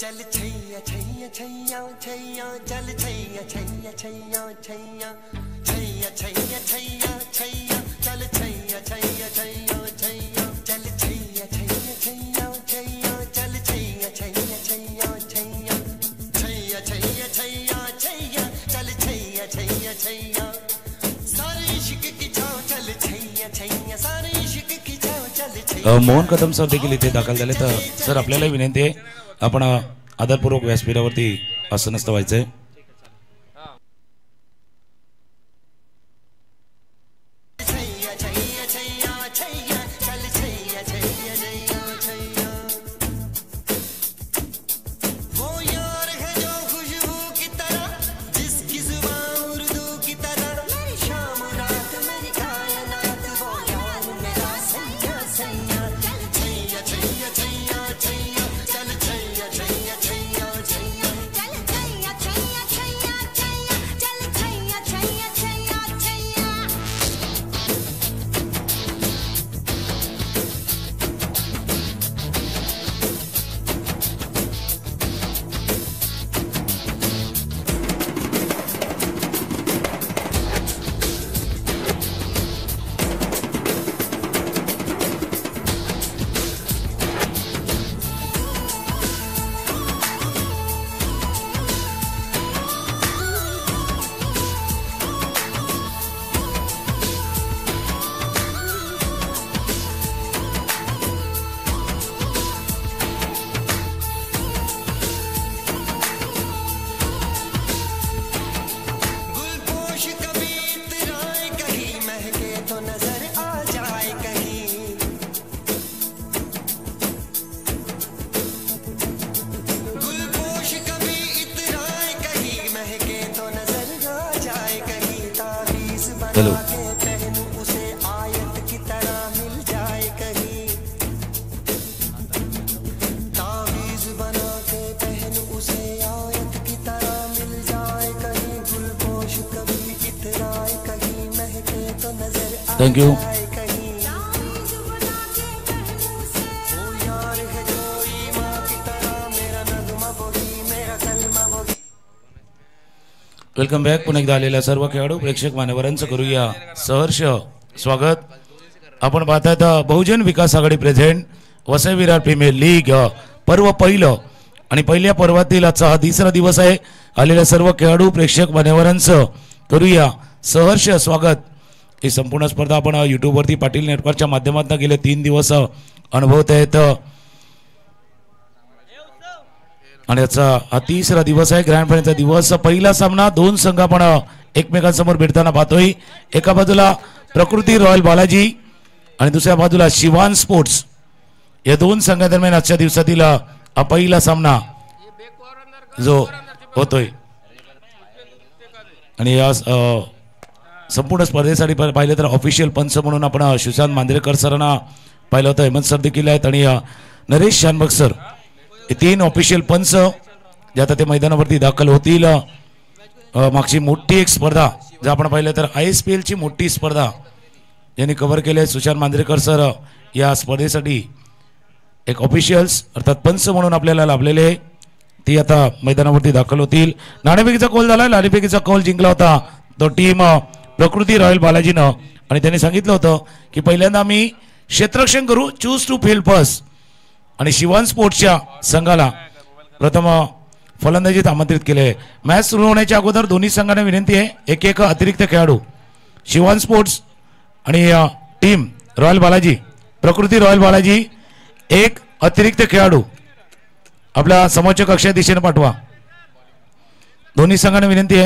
चल छैया छैया छैया छैया चल छैया छैया छैया छैया छैया छैया छैया छैया चल छैया छैया छैया छैया चल छैया छैया छैया छैया चल छैया छैया छैया छैया छैया छैया छैया छैया चल छैया छैया छैया सारे इश्क की छाव चल छैया छैया सारे इश्क की छाव चल छैया। मोहन कदम सर देखील इथे दाखल झाले. तर सर आपल्याला विनंती आहे आपण आदरपूर्वक व्यासपीठावरती आसनस्थ व्हायचंय. Hello thank you. Welcome back. पुन्हा एकदा आलेल्या सर्व खेळाडू प्रेक्षक मान्यवरांचं करूया सहर्ष स्वागत. आपण पाहतात Bahujan Vikas Aghadi present Vasai Virar premier league पर्व पहिलं आणि पहिल्या पर्वातील आजचा हा तिसरा दिवस आहे. आलेल्या सर्व खेळाडू प्रेक्षक मान्यवरांचं करूया सहर्ष स्वागत. ही संपूर्ण स्पर्धा आपण यूट्यूबवरती पाटील नेटवर्कच्या माध्यमातून गेले 3 दिवस अनुभवत आहेत आणि याचा हा तिसरा दिवस आहे. ग्रँड फायनलचा दिवस. पहिला सामना 2 संघ आपण एकमेकांसमोर भेटताना पाहतोय. एका बाजूला प्रकृती रॉयल बालाजी आणि दुसऱ्या बाजूला शिवान स्पोर्ट्स. या 2 संघांदरम्यान आजच्या दिवसातील हा पहिला सामना जो होतोय आणि या संपूर्ण स्पर्धेसाठी पाहिलं तर ऑफिशियल पंच म्हणून आपण सुशांत मांजरेकर सरांना पाहिलं होतं. हेमंत सर देखील आहेत आणि नरेश शानबग सर हे 3 ऑफिशियल पंच जे आता ते मैदानावरती दाखल होतील. मागची मोठी एक स्पर्धा जर आपण पाहिलं तर ISPL ची मोठी स्पर्धा यांनी कव्हर केले. सुशांत मांजरेकर सर या स्पर्धेसाठी एक ऑफिशियल्स अर्थात पंच म्हणून आपल्याला लाभलेले ती आता मैदानावरती दाखल होतील. नाणेफेकीचा कॉल झाला. नाणेफेकीचा कॉल जिंकला होता तो टीम प्रकृती रॉयल बालाजीनं आणि त्यांनी सांगितलं होतं की पहिल्यांदा आम्ही क्षेत्ररक्षण करू, चूज टू फील्ड फर्स्ट. आणि शिवान स्पोर्ट्सच्या संघाला प्रथम फलंदाजीत आमंत्रित केले. मॅच सुरू होण्याच्या अगोदर दोन्ही संघांना विनंती आहे एक अतिरिक्त खेळाडू शिवान स्पोर्ट्स आणि टीम रॉयल बालाजी प्रकृती रॉयल बालाजी एक अतिरिक्त खेळाडू आपल्या समोरच्या कक्षा दिशेने पाठवा. दोन्ही संघांना विनंती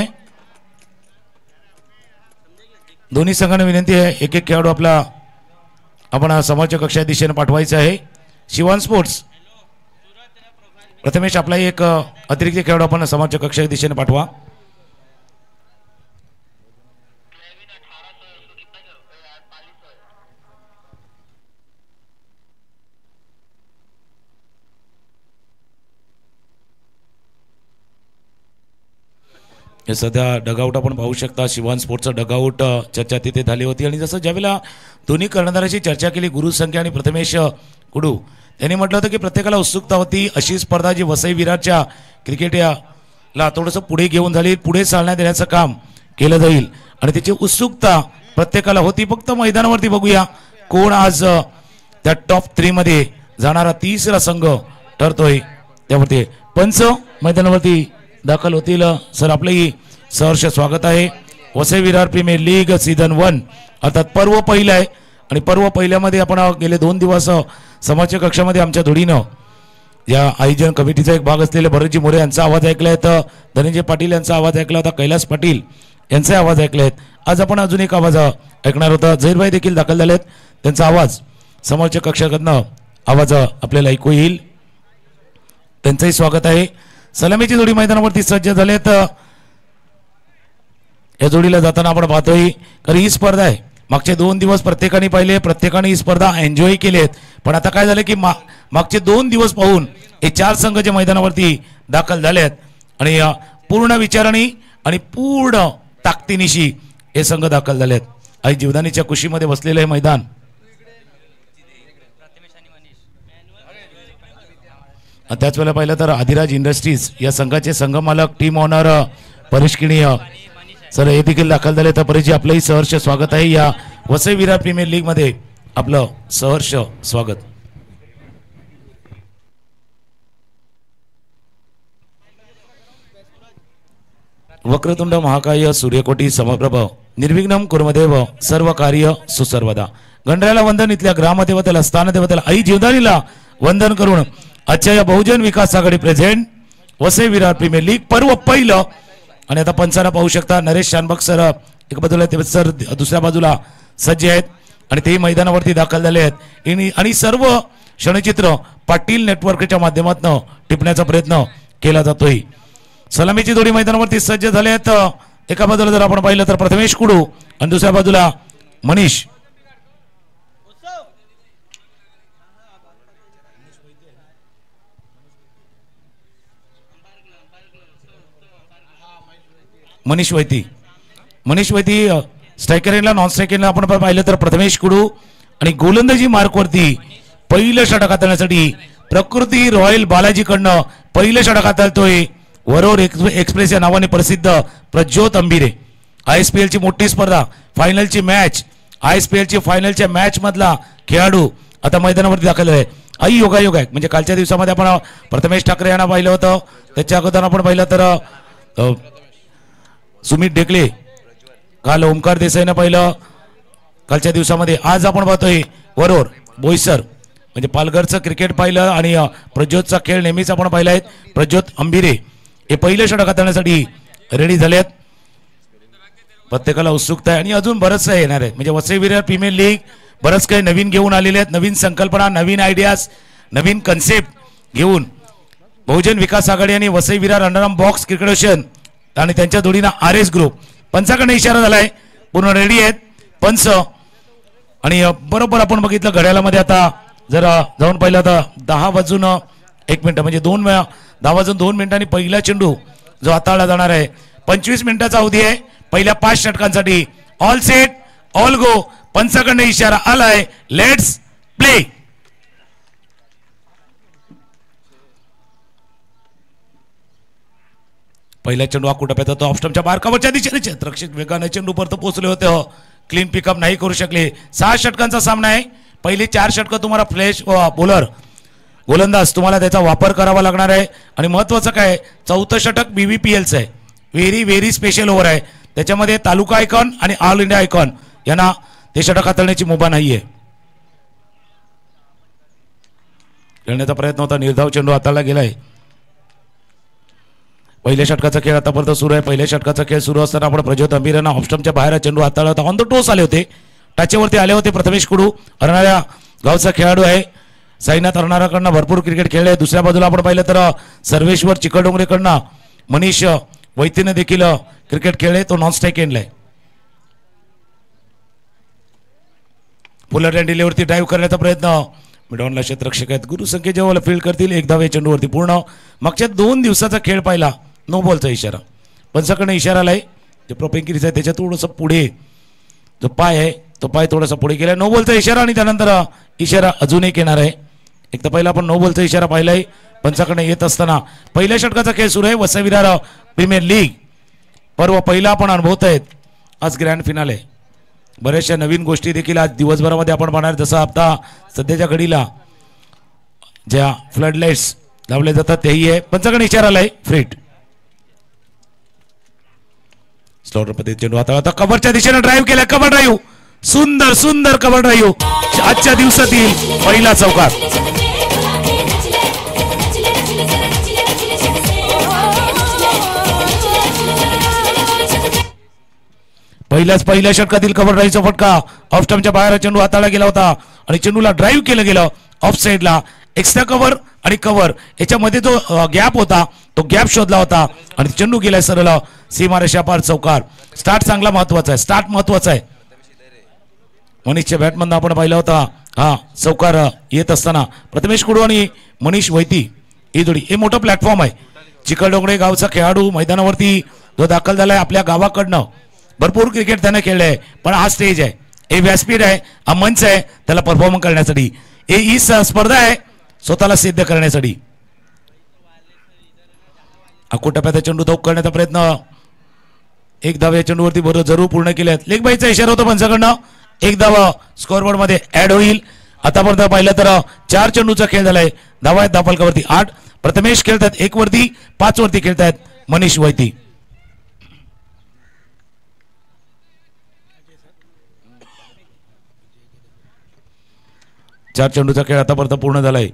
आहे एक खेळाडू आपला आपण समोरच्या कक्षा दिशेने पाठवायचा आहे. शिवान स्पोर्ट्स प्रथमेश आपला एक अतिरिक्त खेळाडू आपण समोरच्या कक्षा दिशेने पाठवा. हे सध्या डगआउट आपण पाहू शकता. शिवान स्पोर्ट्सचं डगआउट चर्चा तिथे झाली होती आणि जसं ज्यावेळेला दोन्ही कर्णधाराशी चर्चा केली गुरुसंख्या आणि प्रथमेश कुडू त्यांनी म्हटलं होतं की प्रत्येकाला उत्सुकता होती अशी स्पर्धा जी वसई विरारच्या क्रिकेट याला थोडंसं पुढे घेऊन झाली, पुढे चालण्यात येण्याचं काम केलं जाईल आणि त्याची उत्सुकता प्रत्येकाला होती. फक्त मैदानावरती बघूया कोण आज त्या टॉप 3 मध्ये जाणारा तिसरा संघ ठरतोय. त्यावरती पंच मैदानावरती दाखल होतील. सर आपलंही सहर्ष स्वागत आहे. Vasai Virar premier league season 1 अर्थात पर्व पहिलं आहे आणि पर्व पहिल्यामध्ये आपण गेले 2 दिवस समाजच्या कक्षामध्ये आमच्या धुडीनं या आयोजन कमिटीचा एक भाग असलेले भरतजी मोरे यांचा आवाज ऐकला आहे, धनंजय पाटील यांचा आवाज ऐकला होता, कैलास पाटील यांचे आवाज ऐकले आहेत. आज आपण अजून एक आवाज ऐकणार होता. झहीरभाई देखील दाखल झालेत, त्यांचा आवाज समोरच्या कक्षाकडनं आवाज आपल्याला ऐकू येईल. त्यांचंही स्वागत आहे. सलामीची जोडी मैदानावरती सज्ज झालेत. या जोडीला जाताना आपण पाहतोय कारण ही स्पर्धा आहे. मागचे 2 दिवस प्रत्येकाने पाहिले, प्रत्येकाने ही स्पर्धा एन्जॉय केली आहेत. पण आता काय झालं की मागचे 2 दिवस पाहून हे 4 संघ जे मैदानावरती दाखल झाले आहेत आणि पूर्ण विचाराने आणि पूर्ण ताकदीनिशी हे संघ दाखल झाले आहेत. आई जीवदानीच्या कुशीमध्ये बसलेलं हे मैदान त्याच वेळेला पाहिलं तर आदिराज इंडस्ट्रीज या संघाचे संघमालक टीम ऑनर परेश किणी सर हे देखील दाखल झाले. तर परेशजी आपलंही सहर्ष स्वागत आहे. या वसई विरार प्रीमियर लीग मध्ये आपलं सहर्ष स्वागत. वक्रतुंड महाकाय सूर्यकोटी समप्रभ निर्विघ्नं कुर्मदेव सर्व कार्य सुसर्वदा. गंडऱ्याला वंदन, इथल्या ग्रामदेवतेला स्थानदेवतेला आई जीवदानीला वंदन करून आजच्या या Bahujan Vikas Aghadi present Vasai Virar premier league पर्व पहिलं. आणि आता पंचाला पाहू शकता नरेश शानबग सर एक बाजूला, सर दुसऱ्या बाजूला सज्ज आहेत आणि तेही मैदानावरती दाखल झाले आहेत आणि सर्व क्षणचित्र पाटील नेटवर्कच्या माध्यमातून टिपण्याचा प्रयत्न केला जातोय. सलामीची जोडी मैदानावरती सज्ज झाले आहेत. एका बाजूला जर आपण पाहिलं तर प्रथमेश कुडू आणि दुसऱ्या बाजूला मनीष. मनीष वैती स्ट्रायकर एंडला नॉन स्ट्रायकर एंडला आपण पाहिलं तर प्रथमेश कुडू आणि गोलंदाजी मार्कवरती पहिलं षटक हाताळण्यासाठी प्रकृती रॉयल बालाजीकडनं पहिलं षटक हाताळतोय वरोर एक्सप्रेस या नावाने प्रसिद्ध प्रज्योत अंबिरे. ISPL ची मोठी स्पर्धा फायनलची मॅच, ISPL ची फायनलच्या मॅच मधला खेळाडू आता मैदानावरती दाखल आहे. आई योगायोग आहे. म्हणजे कालच्या दिवसामध्ये आपण प्रथमेश ठाकरे यांना पाहिलं होतं, त्याच्या अगोदर आपण पाहिलं तर सुमित ढेकले, काल ओमकार देसाईनं पाहिलं कालच्या दिवसामध्ये. आज आपण पाहतोय वरोर बोईसर म्हणजे पालघरचं क्रिकेट पाहिलं आणि प्रज्योतचा खेळ नेहमीच आपण पाहिला आहे. प्रज्योत अंबिरे हे पहिलं षटक हाताळण्यासाठी रेडी झालेत. प्रत्येकाला उत्सुकता आहे आणि अजून बरंच येणार आहे. म्हणजे वसई विरार प्रीमियर लीग बरंच काही नवीन घेऊन आलेले आहेत. नवीन संकल्पना, नवीन आयडियाज, नवीन कन्सेप्ट घेऊन बहुजन विकास आघाडी आणि Vasai Virar underarm box cricket आणि त्यांच्या जोडीनं RS ग्रुप पंचाकडनं इशारा झालाय, पूर्ण रेडी आहेत पंच. आणि बरोबर आपण बघितलं घड्याळामध्ये आता जर जाऊन पाहिलं तर 10:01 म्हणजे 10:02 मिनिटांनी पहिला चेंडू जो हाताळला जाणार आहे. 25 मिनिटाचा अवधी आहे पहिल्या 5 षटकांसाठी. All set all go. पंचाकडनं इशारा आलाय, लेट्स प्ले. पहिला चेंडू आकुटप्यात तो ऑफस्टंपच्या बारकावरच्या दिशेने क्षेत्ररक्षक वेगाने चेंडू परत पोहोचले होते. क्लीन पिकअप नाही करू शकले. 6 षटकांचा सामना आहे. पहिली 4 षटकं तुम्हाला फ्लॅश बॉलर गोलंदाज तुम्हाला त्याचा वापर करावा लागणार आहे. आणि महत्वाचं काय, 4थं षटक BBPLचं आहे. व्हेरी स्पेशल ओव्हर आहे. त्याच्यामध्ये तालुका आयकॉन आणि ऑल इंडिया आयकॉन यांना ते षटक हाताळण्याची मुभा नाहीये. खेळण्याचा प्रयत्न होता, निर्धाव चेंडू हाताळला गेलाय. पहिल्या षटकाचा खेळ आतापर्यंत सुरू आहे. पहिल्या षटकाचा खेळ सुरू असताना आपण प्रज्योत अंबिरेंना ऑफस्टंपच्या बाहेर चेंडू हाताळला होता. ऑन द टोस आले होते, टाचेवरती आले होते. प्रथमेश कुडू अरणाऱ्या गावचा खेळाडू आहे. साईनाथ अरणाराकडनं भरपूर क्रिकेट खेळले. दुसऱ्या बाजूला आपण पाहिलं तर सर्वेश्वर चिकडोंगरेकडनं मनीष वैतीने देखील क्रिकेट खेळले. तो नॉन स्ट्राईक एंडला आहे. पुलर अँड डिलेवरती ड्राईव्ह करण्याचा प्रयत्न. मिडॉनला क्षेत्ररक्षक आहेत. गुरुसंख्ये जेव्हा फील्ड करतील 1 धाव चेंडूवरती पूर्ण. मागच्या 2 दिवसाचा खेळ पाहिला, नो बॉलचा इशारा. पंचाकडनं इशारा आलाय. जे प्रोपेंकिरीच आहे त्याच्या थोडंसं पुढे जो पाय आहे तो पाय थोडासा पुढे गेलाय. नो बॉलचा इशारा आणि त्यानंतर इशारा अजून एक येणार आहे. एक तर पहिला आपण नो बॉलचा इशारा पाहिलाय पंचाकडे येत असताना पहिल्या षटकाचा खेळ सुरू आहे. वसई विरार प्रीमियर लीग पर्व पहिला आपण अनुभवत आहेत. आज ग्रँड फिनाले बऱ्याचशा नवीन गोष्टी देखील आज दिवसभरामध्ये आपण पाहणार. जसं आता सध्याच्या घडीला ज्या फ्लड लाईट्स लावले जातात तेही आहे. पंचाकडे इशारा आलाय फ्रीट. स्लॉटर पद्धती चेंडू आता कव्हरच्या दिशेने ड्राईव्ह केलाय. कव्हर ड्राईव्ह सुंदर सुंदर कव्हर ड्राईव्ह आजच्या दिवसातील पहिला चौकार. पहिल्या षटकातील कव्हर ड्राईव्हचा फटका ऑफ स्टंपच्या बाहेर चेंडू हाताळला गेला होता आणि चेंडूला ड्राईव्ह केलं गेलं ऑफ साईडला. एक्स्ट्रा कव्हर आणि कव्हर याच्यामध्ये जो गॅप होता तो गॅप शोधला होता आणि चेंडू गेलाय सरळ सीमारेषा पार चौकार. स्टार्ट चांगला महत्वाचा आहे. स्टार्ट महत्वाचा आहे. मनीषच्या बॅटमधून आपण पाहिला होता हा चौकार येत असताना प्रथमेश कुडू आणि मनीष वैती ही जोडी हे मोठं प्लॅटफॉर्म आहे. चिखलडोंगरे गावचा खेळाडू मैदानावरती जो दाखल झालाय आपल्या गावाकडनं भरपूर क्रिकेट त्याने खेळलंय. पण हा स्टेज आहे, हे व्यासपीठ आहे, हा मंच आहे त्याला परफॉर्म करण्यासाठी. ही स्पर्धा आहे स्वतःला सिद्ध करण्यासाठी. अको टप्प्याचा चेंडू धोक करण्याचा प्रयत्न एक धाव या चेंडूवरती बरोबर जरूर पूर्ण केले. लेग बाईचा इशारा होता पंचाकडनं. एक धाव स्कोअरबोर्ड मध्ये ऍड होईल. आतापर्यंत पाहिलं तर 4 चेंडूचा खेळ झालाय. धावा आहेत धावफलकावरती 8. प्रथमेश खेळतात 1 वरती, 5 वरती खेळतात मनीष वैती. चार चेंडूचा खेळ आतापर्यंत पूर्ण झालाय.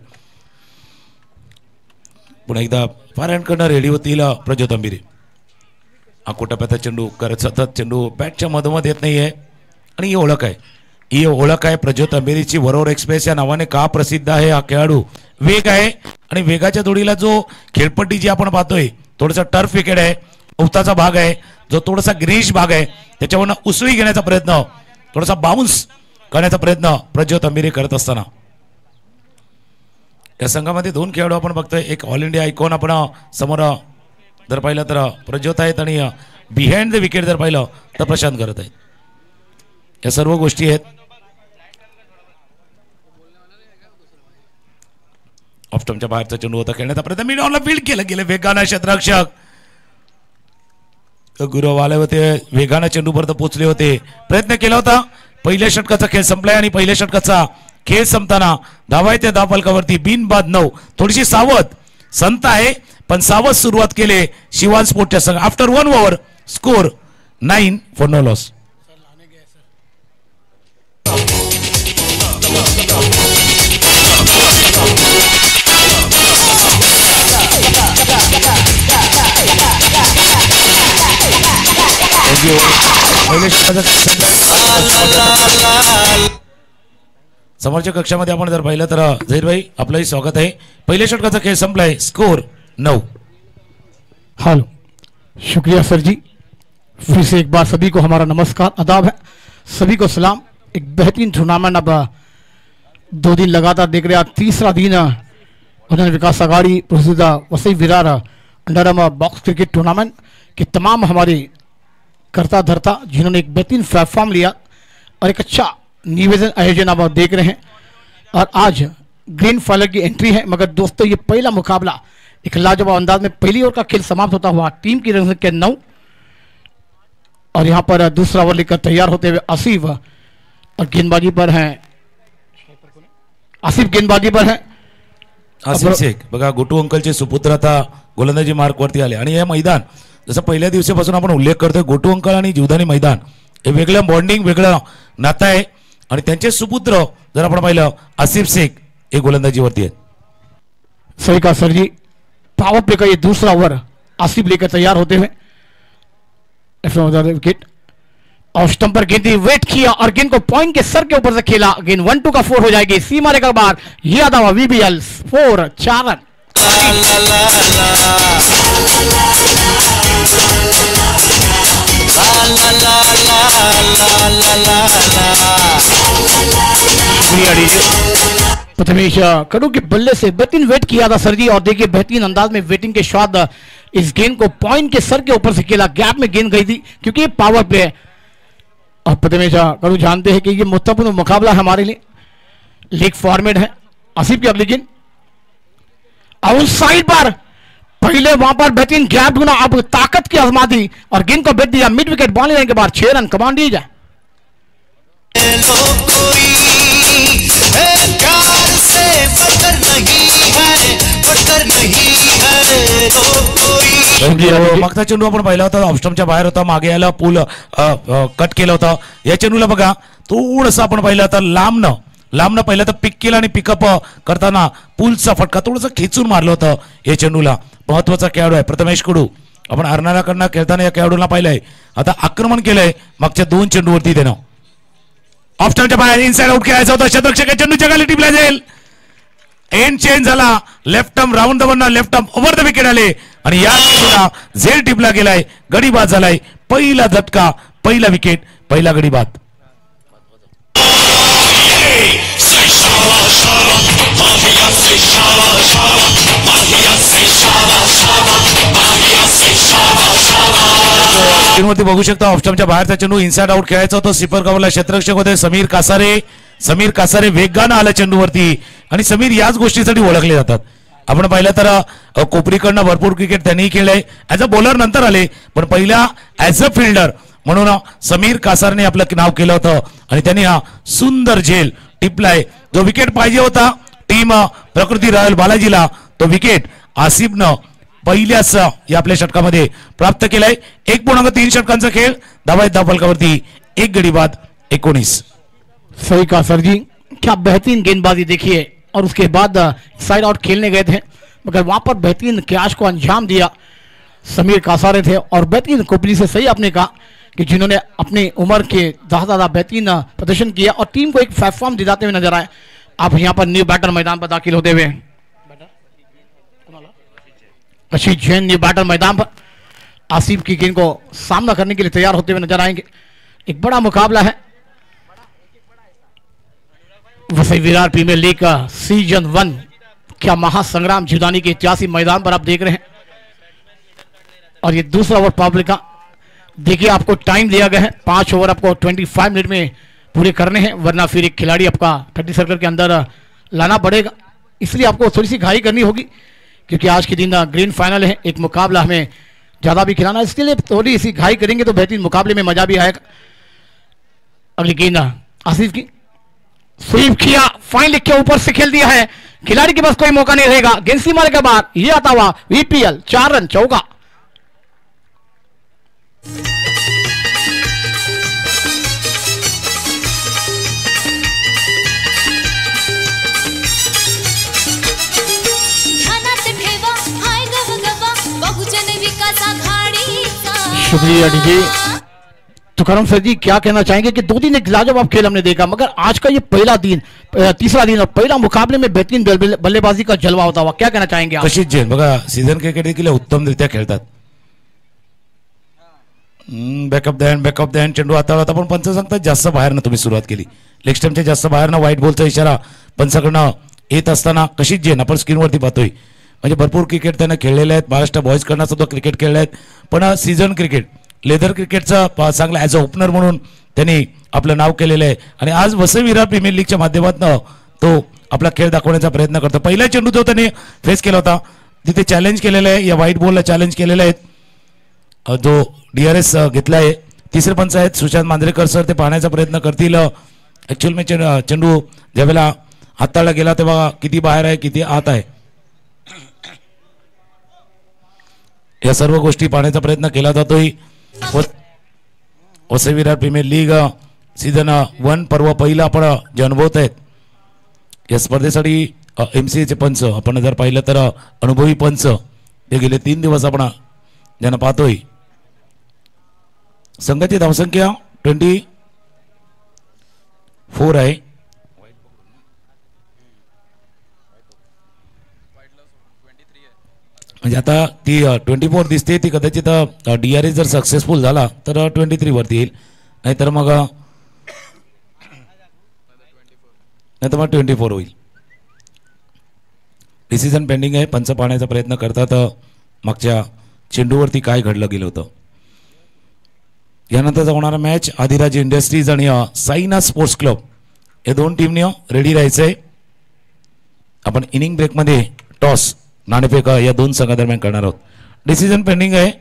पुन्हा एकदा फार हँडकडनं रेडी होतील प्रज्योत अंबिरे. अकोटप्याचा चेंडू करत सतत चेंडू बॅटच्या मधोमध येत नाहीये आणि ही ओळख आहे. ही ओळख आहे प्रज्योत अंबिरेची. वरोर एक्सप्रेस या नावाने का प्रसिद्ध आहे हा खेळाडू. वेग आहे आणि वेगाच्या जोडीला जो खेळपट्टी जी आपण पाहतोय थोडासा टर्फ विकेट आहे, उताचा भाग आहे, जो थोडासा ग्रीश भाग आहे त्याच्यावरनं उसळी घेण्याचा प्रयत्न, थोडासा बाउन्स करण्याचा प्रयत्न प्रज्योत अंबिरे करत असताना या संघामध्ये 2 खेळाडू आपण बघतोय. एक ऑल इंडिया आयकॉन आपण समोर जर पाहिलं तर प्रज्योत आहेत आणि बिहाइंड द विकेट जर पाहिलं तर प्रशांत करत आहेत. या सर्व गोष्टी आहेत. ऑफ स्टंपच्या बाहेरचा चेंडू होता खेळण्याचा प्रयत्न मिडॉनला फील्ड केलं गेलं. वेगानं क्षेत्ररक्षक गुरव आले होते, वेगानं चेंडूपर्यंत पोहोचले होते, प्रयत्न केला होता. पहिल्या षटकाचा खेळ संपलाय आणि पहिल्या षटकाचा खेळ संपताना धावा त्या धावफलकावरती बिनबाद 9. थोडीशी सावध संत आहे पण सावध सुरुवात केले शिवान स्पोर्टच्या संघ. After 1 over score 9 for no loss. समोरच्या कक्षामध्ये आपण जर पाहिलं तर झहीर भाई आपलंही स्वागत आहे. पहिल्या षटकाचा खेळ संपलाय. स्कोर 9. हेलो, शुक्रिया सर जी. फिर से एक बार सभी को हमारा नमस्कार आदाब है. सभी को सलाम. एक बेहतरीन टूर्नामेंट अब 2 दिन लगातार देख रहे हैं. 3रा दिन उन्होंने विकास अगाड़ी प्रसिद्ध Vasai Virar under box cricket tournament के तमाम हमारे करता धरता जिन्होंने एक बेहतरीन प्लेटफॉर्म लिया और एक अच्छा निवेदन आयोजन आप देख रहे हैं. और आज ग्रीन फाइनल की एंट्री है. मगर दोस्तों ये पहला मुकाबला एक लाजवाब अंदाज में पहली ओवर का खेल समाप्त होता हुआ टीम की रन संख्या 9 और यहाँ पर दूसरा ओवर लेकर तैयार होते हुए आसिफ और गेंदबाजी पर हैं. आसिफ गेंदबाजी पर है. आसिफ शेख बघा गोटू अंकलचे सुपुत्र आता गोलंदाजी मार्कवरती आले आणि हे मैदान जसं पहिल्या दिवसापासून आपण उल्लेख करतोय गोटू अंकल आणि जीवदानी मैदान हे वेगळं बॉन्डिंग वेगळं नातं आहे आणि त्यांचे सुपुत्र जर आपण पाहिलं आसिफ शेख हे गोलंदाजीवरती आहेत. सही कहा सर जी. पावर प्ले का ये दूसरा ओवर आसिफ लेकर तैयार होते हुए विकेट और स्टंप पर गेंद वेट किया और गेंद को पॉइंट के सर के ऊपर से खेला. गेंद 1-2 का 4 हो जाएगी. सीमा रेखा बाहर याद आवा VBL 4 4 रन. प्रथमेश कड़ू के बल्ले से बेहतरीन वेट किया था सर जी. और देखिए बेहतरीन अंदाज में वेटिंग के बाद इस गेंद को पॉइंट के सर के ऊपर से खेला. गैप में गेंद गई थी क्योंकि ये पावर प्ले है. और प्रथमेश कड़ू जानते हैं कि ये महत्वपूर्ण मुकाबला हमारे लिए लीग फॉर्मेट है आसिफ की अगली गेंद आउट साइड पर, पहले वहां पर बेहतरीन गैप ढूंढा, अब ताकत की आजमा दी और गेंद को बेच दिया मिड विकेट बॉल लेने के बाद 6 रन कमान दी जाए। मागचा चेंडू आपण पाहिला होता, ऑफस्टम्पच्या बाहेर होता, मागे यायला पूल कट केलं होतं. या चेंडूला बघा थोडंसं आपण पाहिलं होतं लांबनं पहिलं तर पिक केलं आणि पिकअप करताना पूलचा फटका थोडंसं खेचून मारलं होतं. या चेंडूला महत्वाचा खेळाडू आहे प्रथमेश कडू, आपण हरणाराकडनं खेळताना या खेळाडूला पाहिलंय. आता आक्रमण केलंय मागच्या 2 चेंडूवरती देणं. ऑफस्टम्पच्या बाहेर इनसाइड आउट खेळायचा होता, शतरक्षक चेंडूच्या खाली टिपला जाईल. एंड चेंज झाला, left arm round the one, left arm over the wicket आले आणि या चेंडूला झेल टिपला गेलाय, गडी बाद झालाय. पहिला झटका, पहिला विकेट, पहिला गडी बाद. स्क्रीनवरती बघू शकता ऑफस्टम्पच्या बाहेरचा चेंडू इनसाइड आउट खेळायचा होता. स्वीपर कव्हरला क्षेत्ररक्षक होते समीर कासारे वेगानं आला चेंडूवरती आणि समीर याच गोष्टीसाठी ओळखले जातात. आपण पाहिलं तर कोपरीकडनं भरपूर क्रिकेट त्यांनी खेळलंय. ऍज अ बॉलर नंतर आले, पण पहिला ऍज अ फिल्डर म्हणून समीर कासारने आपलं नाव केलं होतं आणि त्यांनी हा सुंदर झेल टिपलाय. जो विकेट पाहिजे होता टीम प्रकृती रॉयल बालाजीला, तो विकेट आसिफनं पहिल्याच या आपल्या षटकामध्ये प्राप्त केलाय. 1.3 षटकांचा खेळ, धावा फलकावरती 1 गडी बाद 19. सही कहा सर जी, क्या बेहतरीन गेंदबाजी देखी है और उसके बाद साइड आउट खेलने गए थे मगर वहां पर बेहतरीन कैच को अंजाम दिया समीर कासारे थे और बेहतरीन कोपली से सही आपने कहा कि जिन्होंने अपनी उम्र के ज्यादा बेहतरीन प्रदर्शन किया और टीम को एक प्लेटफॉर्म दिलाते हुए नजर आए. आप यहाँ पर न्यू बैटर मैदान पर दाखिल होते हुए कशिश जैन न्यू बैटर मैदान पर आसिफ की गेंद को सामना करने के लिए तैयार होते हुए नजर आएंगे. एक बड़ा मुकाबला है वसई विरार प्रीमियर लीग का सीजन 1. क्या महासंग्राम जुदानी के ऐतिहासिक मैदान पर आप देख रहे हैं और ये दूसरा ओवर पावर प्ले का. देखिए आपको टाइम दिया गया है, 5 ओवर आपको 25 मिनट में पूरे करने हैं, वरना फिर एक खिलाड़ी आपका 30 सर्कल के अंदर लाना पड़ेगा. इसलिए आपको थोड़ी सी घाई करनी होगी क्योंकि आज के दिन ग्रैंड फाइनल है, एक मुकाबला हमें ज्यादा भी खिलाना है, इसके लिए थोड़ी सी घाई करेंगे तो बेहतरीन मुकाबले में मजा भी आएगा. अगली गेंद आसिफ की, स्वीप किया, फाइन लिख के ऊपर से खेल दिया है, खिलाड़ी के पास कोई मौका नहीं रहेगा. गेंद सीमा के बाद ये आता हुआ वीपीएल 4 रन चौका. शुक्रिया डीजे. तुकाराम सर जी क्या कहना चाहेंगे कि 2 दिन एक लाजवाब खेल हमने देखा मगर आज का ये पहला दिन, तीसरा दिन और पहला मुकाबले में बेहतरीन बल्लेबाजी का जलवा होता हुआ, क्या कहना चाहेंगे आप? कशिश जैन बघा सीझन क्रिकेट देखील उत्तमरित्या खेळतात. बॅकअप द हँड चेंडू हाताळत पण पंच सांगतात जास्त बाहेरनं तुम्ही सुरुवात केली, लेग स्टंपच्या जास्त बाहेरनं व्हाईट बॉलचा इशारा पंचाकडनं येत असताना कशिश जैन आपण स्क्रीनवरती पाहतोय. म्हणजे भरपूर क्रिकेट त्यांना खेळलेले आहेत, महाराष्ट्र बॉयजकडनं सुद्धा क्रिकेट खेळले आहेत, पण सीझन क्रिकेट लेदर क्रिकेटचा चांगला ॲज अ ओपनर म्हणून त्यांनी आपलं नाव केलेलं आहे आणि आज वसई विरार प्रीमियर लीगच्या माध्यमातून तो आपला खेळ दाखवण्याचा प्रयत्न करतो. पहिला चेंडू जो त्यांनी फेस केला होता तिथे चॅलेंज केलेलं आहे, या व्हाईट बॉलला चॅलेंज केलेलं आहे, जो DRS घेतला आहे. तिसरे पंच आहेत सुशांत मांजरेकर सर, ते पाहण्याचा प्रयत्न करतील. ॲक्च्युअल मी चेंडू ज्यावेळेला हाताळला गेला तेव्हा किती बाहेर आहे किती आत आहे या सर्व गोष्टी पाहण्याचा प्रयत्न केला जातोय. Vasai Virar premier league season 1 पर्व पहिला आपण जे अनुभवत आहेत या स्पर्धेसाठी MCAचे पंच आपण जर पाहिलं तर अनुभवी पंच ते गेले 3 दिवस आपण ज्यांना पाहतोय. संघाची धावसंख्या 24 आहे. म्हणजे आता ती 24 दिसते, ती कदाचित DRS जर सक्सेसफुल झाला तर 23 वरती येईल, नाहीतर मग 24 होईल. डिसिजन पेंडिंग आहे, पंच पाहण्याचा प्रयत्न करतात मागच्या चेंडूवरती काय घडलं गेलं होतं. यानंतरचा होणारा मॅच आदिराज इंडस्ट्रीज आणि साईनाथ स्पोर्ट्स क्लब या 2 टीमने रेडी राहायचंय. आपण इनिंग ब्रेकमध्ये टॉस नाणेफेक या दोन संघादरम्यान करणार आहोत. डिसिजन पेंडिंग आहे.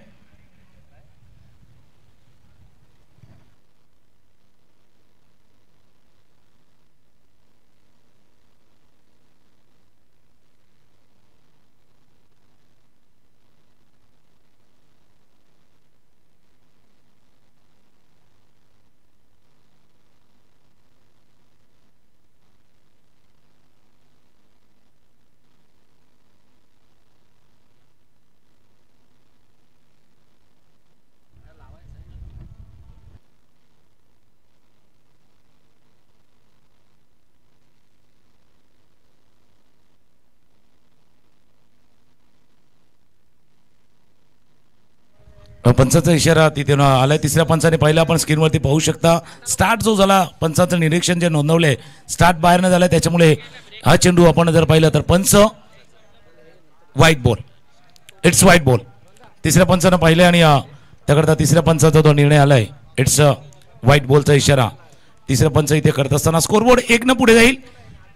पंचाचा इशारा तिथे आलाय. तिसऱ्या पंचाने पहिला आपण स्क्रीनवरती पाहू शकता. स्टार्ट जो झाला पंचाचं निरीक्षण जे नोंदवले स्टार्ट बाहेर न झालं त्याच्यामुळे हा चेंडू आपण जर पाहिलं तर पंच white ball. It's white ball. तिसऱ्या पंचानं पाहिलंय आणि त्याकरता तिसऱ्या पंचाचा तो निर्णय आलाय. इट्स व्हाईट बॉलचा इशारा तिसऱ्या पंच इथे करत असताना स्कोरबोर्ड 1 न पुढे जाईल.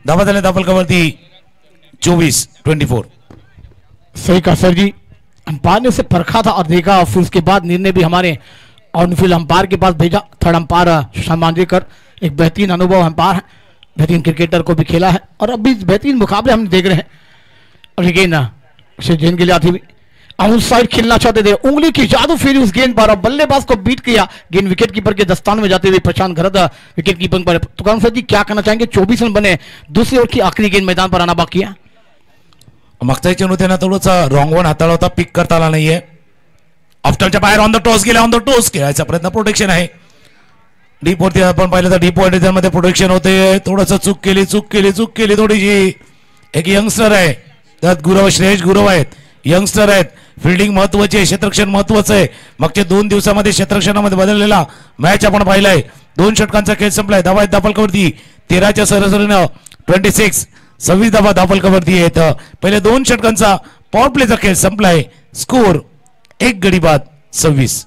धावा झाल्या दाफलकावरती 24-24. सही कहा सर जी. अंपायर ने उसे परखा था और देखा, फिर उसके बाद निर्णय भी हमारे ऑनफील्ड अंपायर के पास भेजा. थर्ड अंपायर सुशांत मांजरेकर एक बेहतरीन अनुभव अंपायर है, बेहतरीन क्रिकेटर को भी खेला है और अभी बेहतरीन मुकाबले हम देख रहे हैं. और ये गेंद से गेंद के लिए आती हुई आउट साइड खेलना चाहते थे, उंगली की जादू फेरी उस गेंद पर और बल्लेबाज को बीट किया. गेंद विकेट कीपर के दस्तान में जाते हुए प्रशांत घरत विकेट कीपर पर. तो कौन सर जी क्या कहना चाहेंगे? 24 रन बने, दूसरी ओर की आखिरी गेंद मैदान पर आना बाकी है. मागच्या चेंडू त्यांना थोडंसा रॉंग वन हाताळला होता, पिक करता आला नाहीये. ऑफ्टरच्या बाहेर ऑन द टॉस गेला. ऑन द टॉस खेळायचा प्रयत्न, प्रोटेक्शन आहे. डीप वरती आपण पाहिलं तर डीप वॉटर मध्ये प्रोटेक्शन होते. थोडंसं चूक केली थोडीशी. एक यंगस्टर आहे त्यात गुरव, श्रेयश गुरव आहेत, यंगस्टर आहेत. फिल्डिंग महत्वाची आहे, क्षेत्ररक्षण महत्वाचं आहे. मागच्या 2 दिवसामध्ये क्षेत्ररक्षणामध्ये बदललेला मॅच आपण पाहिलाय. 2 षटकांचा खेळ संपलाय. धावा आहेत दाफलकावरती 13च्या सरासरीनं 26 धावा दाफलकावरती आहेत. पहिले 2 षटकांचा पॉवर प्लेचा खेळ संपलाय. स्कोर 1 गडी बाद 26.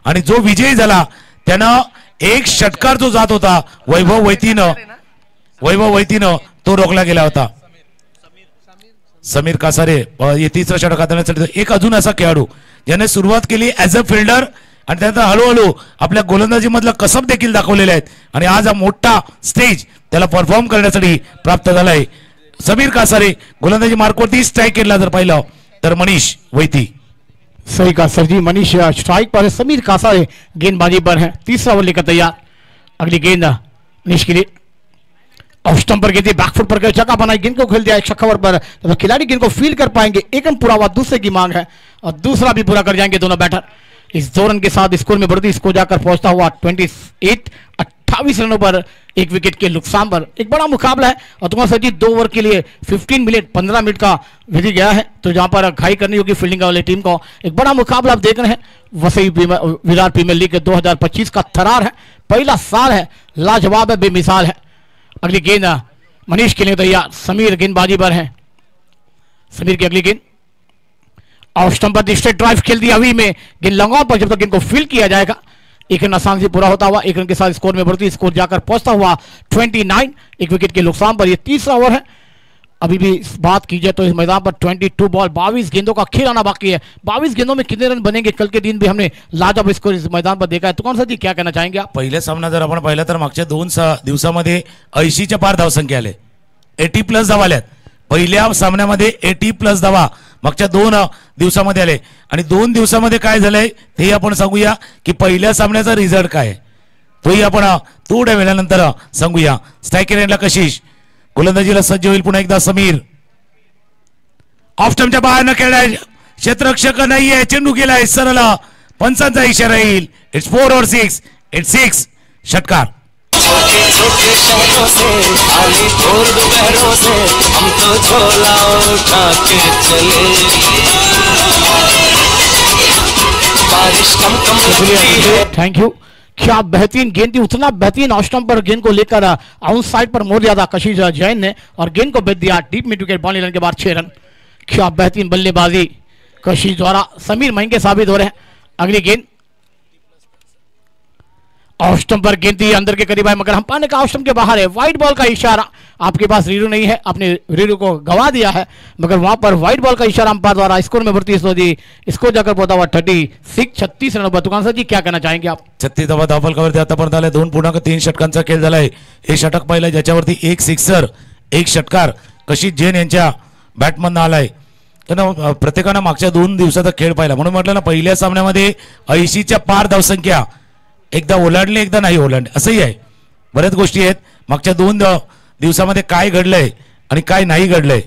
आणि जो विजयी झाला त्यानं 1 षटकार जो जात होता वैभव वैतीनं तो रोखला गेला होता. समीर कासारे हे 3रं षटक हाताळण्यासाठी एक अजून असा खेळाडू ज्याने सुरुवात केली ऍज अ फिल्डर आणि त्यानंतर हळूहळू आपल्या गोलंदाजी मधलं कसब देखील दाखवलेले आहेत आणि आज हा मोठा स्टेज त्याला परफॉर्म करण्यासाठी प्राप्त झालाय. समीर कासारे गोलंदाजी मार्कवरती स्ट्राइक केला जर पाहिलं तर मनीष वैती. सही कहा सर जी. मनीष स्ट्राइक पर है, समीर कासारे गेंदबाजी पर है. 3रा ओवर लेकर तैयार. अगली गेंद मनीष के लिए ऑफ स्टंप पर गेंद बैकफुट पर जगह बनाई, गेंद को खेल दिया 1 छक्का पर. तो खिलाड़ी गेंद को फील कर पाएंगे. 1 रन पूरा हुआ, दूसरे की मांग है और दूसरा भी पूरा कर जाएंगे दोनों बैटर. इस 2 रन के साथ स्कोर में बढ़ती, स्कोर जाकर पहुंचता हुआ 28 रनों पर 1 विकेट के नुकसान पर. एक बड़ा मुकाबला है और तुम्हारा सर जी 2 ओवर के लिए 15 मिनट का विधि गया है. तो जहां पर घाई करनी होगी फील्डिंग वाली टीम को. एक बड़ा मुकाबला आप देख रहे हैं. वसई विराट प्रीमियर लीग 2025 का थरार है. पहला साल है, लाजवाब है, बेमिसाल है. अगली गेंद मनीष के लिए तैयार. समीर गेंदबाजी पर है. समीर की अगली गेंद ऑफ स्टंप पर स्ट्रेट ड्राइव खेल दिया हुई में गेंद लॉन्ग पर. जब तक गेंद को फील किया जाएगा 1 रन आसान से पूरा होता हुआ 1 रन के साथ स्कोर में बढ़ती, स्कोर जाकर पहुंचता हुआ 29, 1 विकेट के नुकसान पर. यह 3रा ओवर है. अभी भी बात की जाए तो इस मैदान पर 22 बॉल 22 गेंदों का खेल आना बाकी है. 22 गेंदों में कितने रन बनेंगे? कल के दिन भी हमने लाजवाब स्कोर इस मैदान पर देखा है. तो कौन सा जी क्या कहना चाहेंगे आप? पहिल्या सामना जर आपण पाहिला तर मागच्या 2 दिवसामध्ये 80च्या पार धावसंख्या आले. 80+ धावा आल्यात. पहिल्या सामन्यामध्ये 80+ धावा मागच्या 2 दिवसामध्ये आले आणि 2 दिवसामध्ये काय झालंय ते आपण सांगूया की पहिल्या सामन्याचा रिझल्ट काय तोही आपण थोड्या वेळानंतर सांगूया. स्ट्रायकर एंडला कशिश, गोलंदाजीला सज्ज होईल पुन्हा एकदा समीर. ऑफ स्टंपच्या बाहेर न खेळलाय, क्षेत्ररक्षक नाहीये, चेंडू गेलाय सरळ, पंचांचा इशारा येईल. इट्स 4 और 6, इट्स 6 षटकार. छोटे छोटे शहरों से आली भोर दोपहरों से हम तो झोला उठा के चले, बारिश कम कम लगती है. Thank you. क्या बेहतरीन गेंद थी, उतना बेहतरीन ऑफ स्टंप पर गेंद को लेकर आउट साइड पर मोड़ दिया था कशिश जैन ने और गेंद को बेच दिया डीप मिड विकेट. 52 रन के बाद 6 रन. क्या बेहतरीन बल्लेबाजी कशिश द्वारा. समीर महंगे साबित हो रहे हैं. अगली गेंद ऑफ स्टंप पर गेंद थी, अंदर के करीब है मगर हम पाने का ऑफ स्टंप के बाहर है. व्हाइट बॉल का इशारा. आपके पास रीडू नहीं है, आपने रीडू को गवा दिया है मगर वहां पर व्हाइट बॉल का इशारा अंपायर द्वारा. स्कोर में बढ़ती है इसको जाकर पहुंचा हुआ 36 रन. तुकान सर जी क्या कहना चाहेंगे आप? 36 धावा धावफलकावरती आतापर्यंत आले. 2.3 षटकांचा खेळ झालाय. हे षटक पाहिलंय ज्याच्यावरती 1 सिक्सर 1 षटकार कशिश जैन यांच्या बॅटमधनं आलाय. त्यांना प्रत्येकानं मागच्या 2 दिवसाचा खेळ पाहिला म्हणून म्हटलं ना पहिल्या सामन्यामध्ये 80च्या पार धावसंख्या एकदा ओलांडली एकदा नाही ओलांडली असंही आहे. बऱ्याच गोष्टी आहेत मागच्या 2 दिवसामध्ये काय घडलंय आणि काय नाही घडलंय.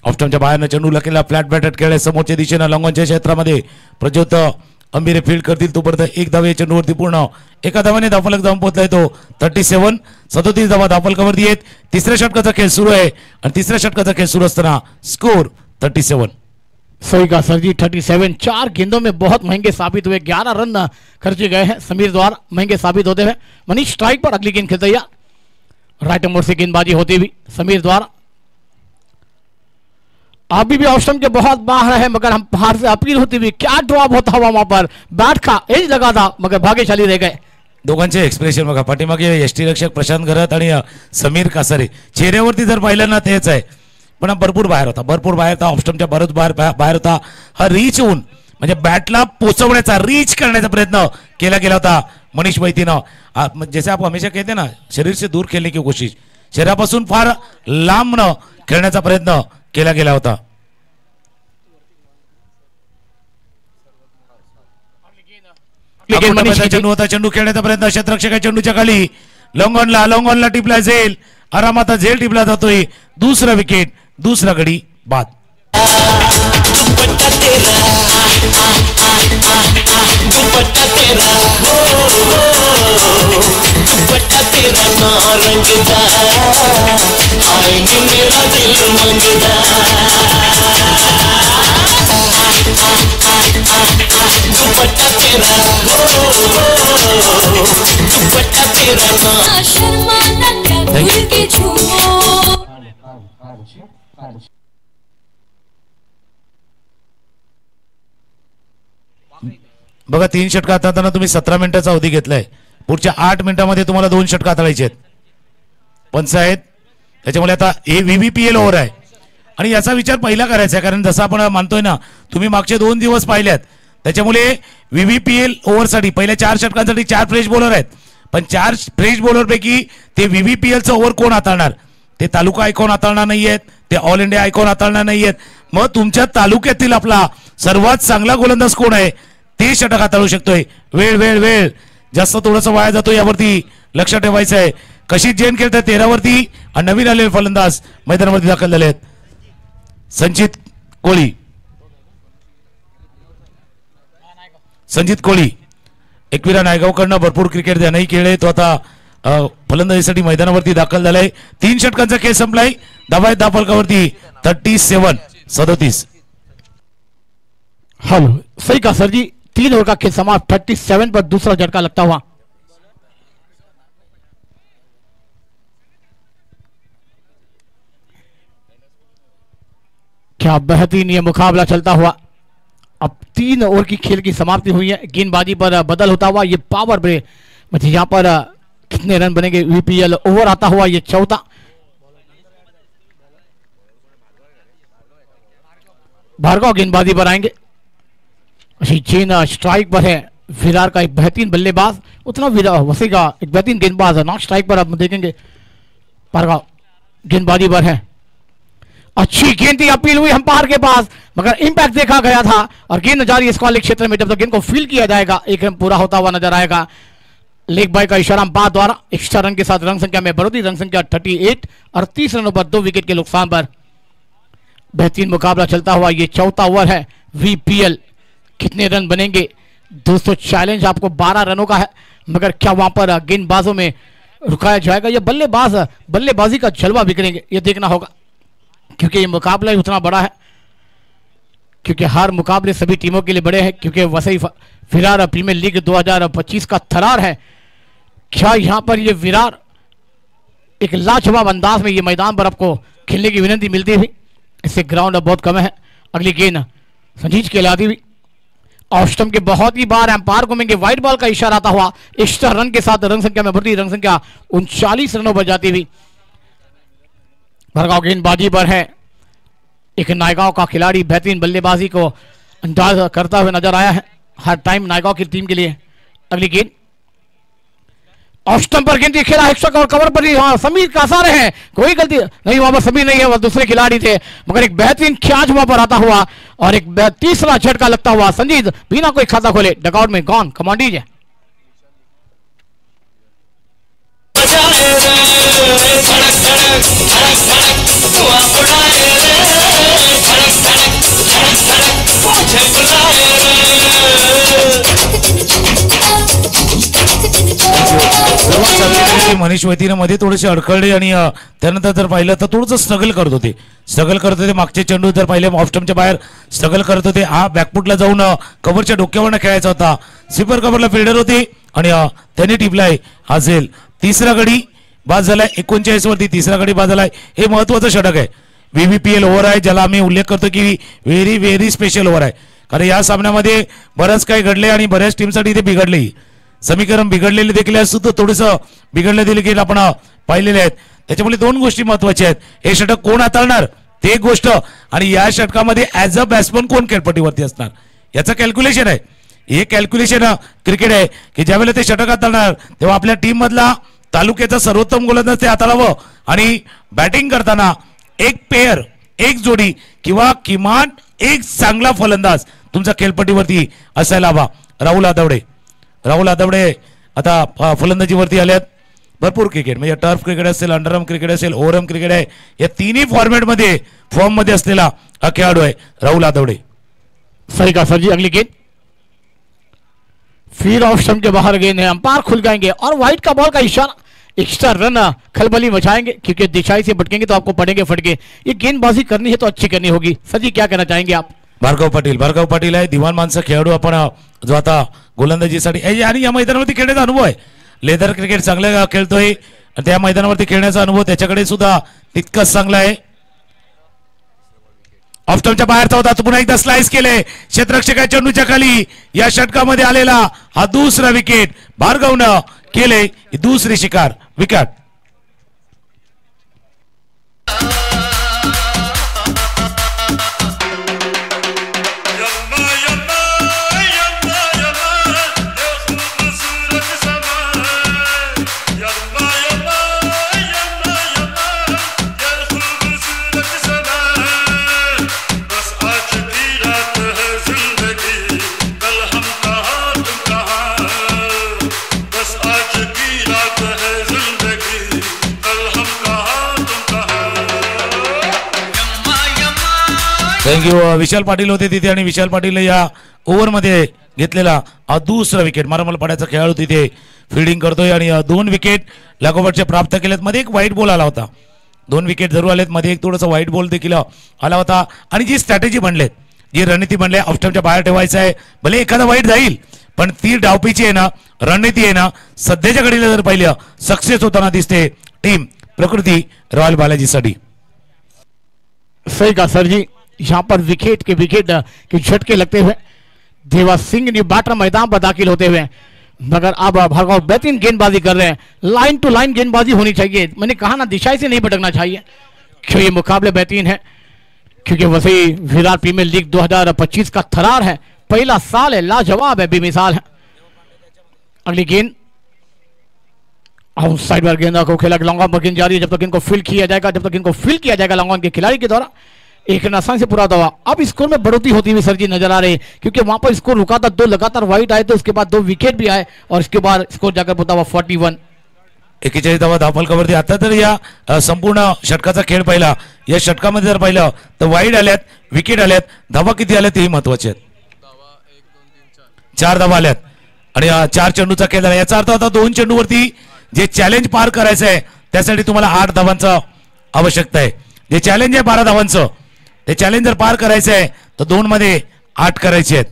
ऑफस्टंपच्या बाहेरनं चेंडूला केला, फ्लॅट बॅटेड खेळ समोरच्या दिशेनं लॉंगॉनच्या क्षेत्रामध्ये प्रज्योत अंबिरे फील्ड करतील. तोपर्यंत 1 धाव या चेंडूवरती पूर्ण. एका धावाने धावफलक जाऊन पोहोचलाय तो. 37 धावा धावफलकावरती आहेत. तिसऱ्या षटकाचा खेळ सुरू आहे आणि तिसऱ्या षटकाचा खेळ सुरू असताना स्कोर 37. सही का सर जी. 37 4 गेंदों में बहुत महंगे साबित हुए. 11 रन खर्चे गए हैं समीर द्वारा महंगे साबित होते हुए. मनीष स्ट्राइक पर. अगली गेंद खेलते तैयार. राइट मोड़ से गेंदबाजी होती हुई समीर द्वारा. अभी भी ऑप्शन के बहुत बाहर है मगर हम बाहर से अपील होती हुई. क्या ड्रॉप होता हुआ वहां पर. बैट का एज लगा था मगर भाग्यशाली रह गए. दोघांचे एक्सप्रेशन बघा. पाठीमागे यष्टी रक्षक प्रशांत घरत आणि समीर कासारे चेहऱ्यावरती जर पाहिलं ना तेच आहे पण भरपूर बाहेर होता. भरपूर बाहेर होता. ऑफस्टंपच्या बरंच बाहेर होता. हा रीच होऊन म्हणजे बॅटला पोचवण्याचा रीच करण्याचा प्रयत्न केला गेला होता मनीष मैतीनं. जैसे आप हमेशा कहते ना शरीर से दूर खेलने की कोशिश, शरीरापासून फार लांब न खेळण्याचा प्रयत्न केला गेला होता. चेंडू होता. चेंडू खेळण्याचा प्रयत्न. क्षेत्ररक्षक चेंडूच्या खाली. लॉंगॉनला टिपला झेल. आरामात झेल टिपला जातोय. दुसरा विकेट. दूसरा गडी बाद. दुपट्टा तेरा दुपट्टा तेरा दुपट्टा तेरा नारंगदा आएंगे मेरा दिल मंगदा. दुपट्टा तेरा दुपट्टा तेरा ना शर्माना क्या भूल के झूमो. बघा 3 षटक हाताळताना तुम्ही 17 मिनिटाचा अवधी घेतलाय. पुढच्या 8 मिनिटांमध्ये तुम्हाला 2 षटक हाताळायचे आहेत. पंच आहेत त्याच्यामुळे आता हे VVPL ओव्हर आहे आणि याचा विचार पहिला करायचा आहे कारण जसं आपण मानतोय ना तुम्ही मागचे 2 दिवस पाहिल्यात त्याच्यामुळे VVPL ओव्हरसाठी पहिल्या 4 षटकांसाठी 4 फ्रेश बॉलर आहेत पण 4 फ्रेश बॉलर पैकी ते VVPLचं ओव्हर कोण हाताळणार. ते तालुका आयकॉन हाताळणार नाहीयेत. ते ऑल इंडिया आयकॉन हाताळणार नाहीयेत. मग तुमच्या तालुक्यातील आपला सर्वात चांगला गोलंदाज कोण आहे ते षटक हाताळू शकतोय. वेळ वेळ वेळ जास्त थोडंसं वाया जातो यावरती लक्ष ठेवायचं आहे. कशिश जैन खेळतात 13 वरती आणि नवीन आलेले फलंदाज मैदानावरती दाखल झाले आहेत. संचित कोळी एकविरा नायगावकडनं भरपूर क्रिकेट त्यानंही खेळले. तो आता फलंदाजीसाठी मैदानावरती दाखल झालाय. 3 षटकांचा खेळ संपलाय. धावा फलकावरती 37. हेलो सही का सर जी. 3 ओवर का खेल समाप्त. 37 पर दूसरा झटका लगता हुआ. क्या बेहतरीन ये मुकाबला चलता हुआ. अब 3 ओवर की खेल की समाप्ति हुई है. गेंदबाजी पर बदल होता हुआ ये पावर प्ले मतलब यहाँ पर कितने रन बनेंगे. VPL ओवर आता हुआ ये चौथा. भार्गव गेंदबाजी पर आएंगे. चीन स्ट्राइक पर है. विरार का एक बेहतरीन बल्लेबाज उतना वसी का एक बेहतरीन गेंदबाज है. नॉट स्ट्राइक पर आप देखेंगे भार्गव गेंदबाजी पर है. अच्छी गेंद अपील हुई अंपायर के पास, मगर इंपैक्ट देखा गया था और गेंद जारी इस वाले क्षेत्र में। जब तक गेंद को फील किया जाएगा एक रन पूरा होता हुआ नजर आएगा। लेग बाय का इशारा अंपायर द्वारा। एक्स्ट्रा रन के साथ रन संख्या में बढ़ोतरी, रन संख्या 38 और 30 रनों पर 2 विकेट के नुकसान पर बेहतरीन मुकाबला चलता हुआ। ये चौथा ओवर है VPL। कितने रन बनेंगे दोस्तों? चैलेंज आपको 12 रनों का है, मगर क्या वहां पर गेंदबाजों में रुकाया जाएगा या बल्लेबाजी का जलवा बिखरेंगे, ये देखना होगा, क्योंकि ये मुकाबला उतना बड़ा है, क्योंकि हर मुकाबले सभी टीमों के लिए बड़े हैं, क्योंकि वसई विरार प्रीमियर लीग 2025 का थरार है। क्या यहां पर ये विरार एक लाजवाब अंदाज में ये मैदान पर आपको खेलने की विनती मिलती हुई, इससे ग्राउंड बहुत कम है। अगली गेंद संजीज के लादी हुई ऑफ स्टंप के बहुत ही बार एम्पायर को मिलेंगे। व्हाइट बॉल का इशारा आता हुआ एक्स्ट्रा रन के साथ रन संख्या में बढ़ती, रन संख्या 39 रनों पर जाती हुई। भरगांव गेंदबाजी पर है, एक नायगांव का खिलाड़ी बेहतरीन बल्लेबाजी को अंदाज करता हुआ नजर आया है हर टाइम नायगांव की टीम के लिए। अगली गेंद ऑफ स्टंप पर गेंद खेला, एक्स्ट्रा कवर पर ही हाँ समीर का सारे हैं, कोई गलती नहीं वहां पर, समीर नहीं है, वह दूसरे खिलाड़ी थे, मगर एक बेहतरीन कैच वहां पर आता हुआ और एक तीसरा झटका लगता हुआ। संजीत बिना कोई खाता खोले डगआउट में गॉन। कमांडीज है मनीष वैतीनं मध्ये थोडेसे अडखळले आणि त्यानंतर जर पाहिलं तर थोडंसं स्ट्रगल करत होते मागचे चेंडू जर पाहिले ऑफ स्टंपच्या बाहेर स्ट्रगल करत होते। हा बॅकफुटला जाऊन कव्हरच्या डोक्यावरनं खेळायचा होता, स्वीपर कव्हरला फिल्डर होते आणि त्यांनी टिपलाय। हा झेल तिसरा गडी बाद झालाय 39 वरती, तिसरा गडी बाद झालाय। हे महत्वाचं षटक आहे, VVPL ओव्हर आहे, ज्याला आम्ही उल्लेख करतो की व्हेरी व्हेरी स्पेशल ओव्हर आहे, कारण या सामन्यामध्ये बरंच काही घडले आणि बऱ्याच टीमसाठी ते बिघडले, समीकरण बिघडलेले देखील सुद्धा थोडंसं बिघडले देखील आपण पाहिलेले आहेत। त्याच्यामुळे दोन गोष्टी महत्वाच्या आहेत, हे षटक कोण हाताळणार ते एक गोष्ट, आणि या षटकामध्ये ऍज अ बॅट्समन कोण खेळपट्टीवरती असणार याचं कॅल्क्युलेशन आहे। हे कॅल्क्युलेशन क्रिकेट आहे की ज्यावेळेला ते षटक हाताळणार तेव्हा आपल्या टीम मधला तालुक्याचा सर्वोत्तम गोलंदाज ते हाताळावं आणि बॅटिंग करताना एक पेअर, एक जोडी किंवा किमान एक चांगला फलंदाज तुमचा खेळपट्टीवरती असायला हवा। राहुल आदवडे आता फलंदाजीवरती आल्यात। भरपूर क्रिकेट म्हणजे टर्फ क्रिकेट असेल, अंडरआर्म क्रिकेट असेल, ओव्हरआर्म क्रिकेट आहे, या तिन्ही फॉर्मॅटमध्ये फॉर्म मध्ये असलेला हा खेळाडू आहे राहुल आदवडे। सही का सर जी। अगली गेंद फिर ऑफ स्टंप के बाहर गेंद है, अंपायर खुल जाएंगे और व्हाइट का बॉल का इशारा, एक्स्ट्रा रन खलबली मचाएंगे, क्योंकि दिशाई से भटकेंगे तो आपको पड़ेंगे फटके। ये गेंदबाजी करनी है तो अच्छी करनी होगी। सर जी क्या कहना चाहेंगे आप? भार्गव पाटील आहे दिवाण माणसं खेळाडू आपण जो आता गोलंदाजीसाठी आणि या मैदानावरती खेळण्याचा अनुभव आहे। लेदर क्रिकेट चांगलं खेळतोय, त्या मैदानावरती खेळण्याचा अनुभव त्याच्याकडे सुद्धा तितकाच चांगला आहे। ऑफ स्टंपच्या बाहेरचा होता, तो पुन्हा एकदा स्लाइस केले क्षेत्ररक्षकाच्या चेंडूच्या खाली। या षटकामध्ये आलेला हा दुसरा विकेट भार्गवनं केले, दुसरी शिकार विकेट। थँक्यू। विशाल पाटील होते तिथे आणि विशाल पाटील या ओव्हरमध्ये घेतलेला हा दुसरा विकेट, मारामाल पाड्याचा खेळाडू तिथे फिल्डिंग करतोय आणि 2 विकेट लागोपाठचे प्राप्त केलेत। मध्ये एक व्हाईट बॉल आला होता, 2 विकेट जरूर आलेत, मध्ये एक थोडासा व्हाईट बॉल देखील आला होता। आणि जी स्ट्रॅटेजी बनलेत, जी रणनीती बनले, ऑफ स्टंपच्या बाहेर ठेवायचं आहे, भले एखादा वाईट जाईल पण ती डावपीची आहे ना, रणनीती आहे ना, सध्याच्या घडीला जर पाहिलं सक्सेस होताना दिसते टीम प्रकृती रॉयल बालाजीसाठी। सही का सर जी। यहाँ पर विकेट के झटके लगते हुए देवा सिंह न्यू बैटर मैदान पर दाखिल होते हुए, मगर अब भार्गव बेहतरीन गेंदबाजी कर रहे हैं। लाइन टू लाइन गेंदबाजी होनी चाहिए, मैंने कहा ना दिशाई से नहीं भटकना चाहिए, क्यों ये मुकाबले बेहतरीन है, क्योंकि वसई विरार प्रीमियर लीग 2025 का थरार है, पहला साल है, लाजवाब है, बेमिसाल है। अगली गेंद आउट साइड पर गेंदा को खेला लॉन्ग पर गेंद जा रही है, जब तक इनको फील किया जाएगा, लॉन्ग के खिलाड़ी के द्वारा एक रन आसानी से पूरा हुआ। अब स्कोर में बढ़ोतरी होती हुई सर जी नजर आ रही है, क्योंकि वहां पर स्कोर रुका था, 2 लगातार वाइड आए थे, उसके बाद 2 विकेट भी आए और इसके बाद स्कोर जाकर होता हुआ 41। 41 धावा धावफलकावरती। आता तर या संपूर्ण षटकाचा खेळ पाहिला, या षटकामध्ये जर पाहिलं तर वाईड आल्यात, विकेट आल्यात, धावा किती आल्यात हेही महत्वाचे आहेत। 4 धावा आल्यात आणि 4 चेंडूचा खेळ झाला, याचा अर्थ होता 2 चेंडूवरती जे चॅलेंज पार करायचं आहे त्यासाठी तुम्हाला 8 धावांचा आवश्यकता आहे। जे चॅलेंज आहे 12 धावांचं, ते चॅलेंज जर पार करायचं आहे तर 2 मध्ये 8 करायचे आहेत।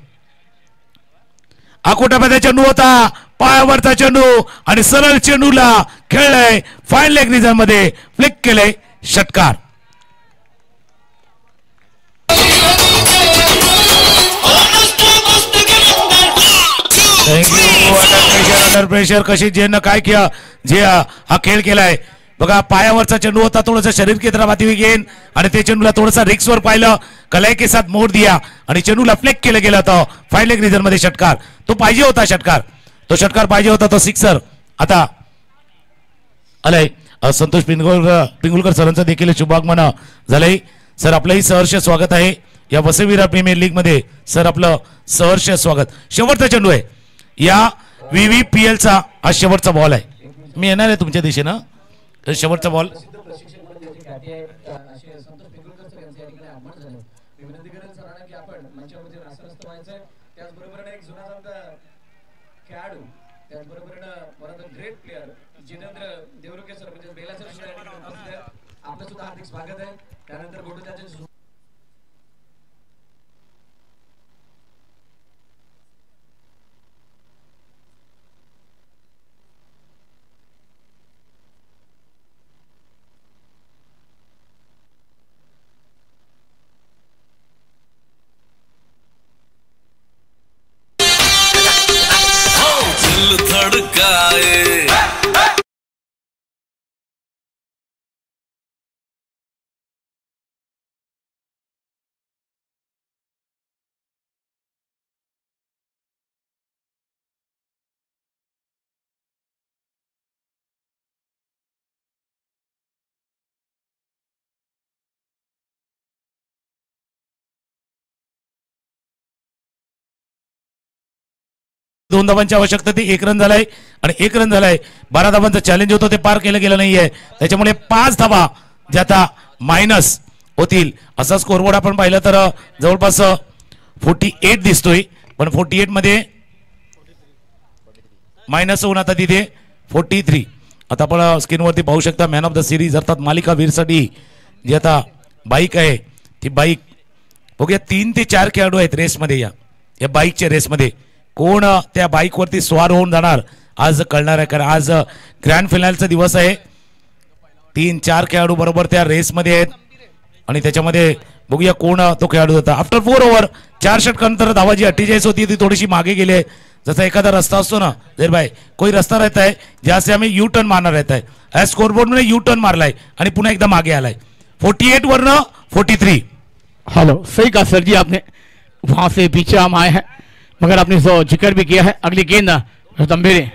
आकोटामध्ये चेंडू होता, पायावरचा चेंडू आणि सरळ चेंडूला खेळलाय, फाईन लेग रिजन मध्ये फ्लिक केलंय, षटकार। थँक्यू। अंडर प्रेशर कशी जेनं काय किया, जे हा खेळ केलाय बघा, पायावरचा चेंडू होता, थोडंसं शरीर की तरफ आती हुई गेंद आणि ते चेंडूला थोडंसं रिक्सवर पाहिलं, कलाई के साथ मोड दिया आणि चेंडूला फ्लिक केलं गेलं होतं, फाईन लेग रिजन मध्ये षटकार। तो पाहिजे होता षटकार, तो षटकार पाहिजे होता, तो सिक्सर आता आलाय। संतोष पिंगुलकर सरांचं देखील शुभागमन झालंय। सर आपलंही सहर्ष स्वागत आहे या वसई प्रीमियर लीग मध्ये। सर आपलं सहर्ष स्वागत। शेवटचा चेंडू आहे या VVPL चा, हा शेवटचा बॉल आहे, मी येणार आहे तुमच्या दिशेनं, शेवटचा बॉल। दोन धावांची आवश्यकता, ती 1 रन झालाय आणि 1 रन झालाय। 12 धावांचं चॅलेंज होतं, ते पार केलं गेलं नाहीये, त्याच्यामुळे 5 धावा जे आता मायनस होतील असा स्कोरबोर्ड आपण पाहिलं तर जवळपास 48 दिसतोय, पण 48 मध्ये मायनस होऊन आता तिथे 43। आता आपण स्क्रीनवरती पाहू शकता मॅन ऑफ द सिरीज अर्थात मालिका वीरसाठी जी आता बाईक आहे, ती बाईक बघूया 3 ते 4 खेळाडू आहेत रेसमध्ये, या बाईकच्या रेसमध्ये कोण त्या बाईकवरती स्वार होऊन जाणार आज कळणार आहे, कारण आज ग्रँड फिनालचा दिवस आहे। 3-4 खेळाडू बरोबर त्या रेसमध्ये आहेत आणि त्याच्यामध्ये बघूया कोण तो खेळाडू होता। आफ्टर 4 ओव्हर 4 षटकानंतर धावा जी 48 होती ती थोडीशी मागे गेली आहे, जसा एखादा रस्ता असतो ना जर भाई कोई रस्ता रहता है जहाँ से हमें यू टर्न मारना रहता है, स्कोरबोर्ड में यू टर्न मारलाय आणि पुन्हा एकदा मागे आलाय। 48 वरनं 43। हेलो, सही कहा सर जी आपने, वहां से पीछे हम आए हैं, मगर आपने जो जिक्र भी किया है अगली गेंद तंबेरे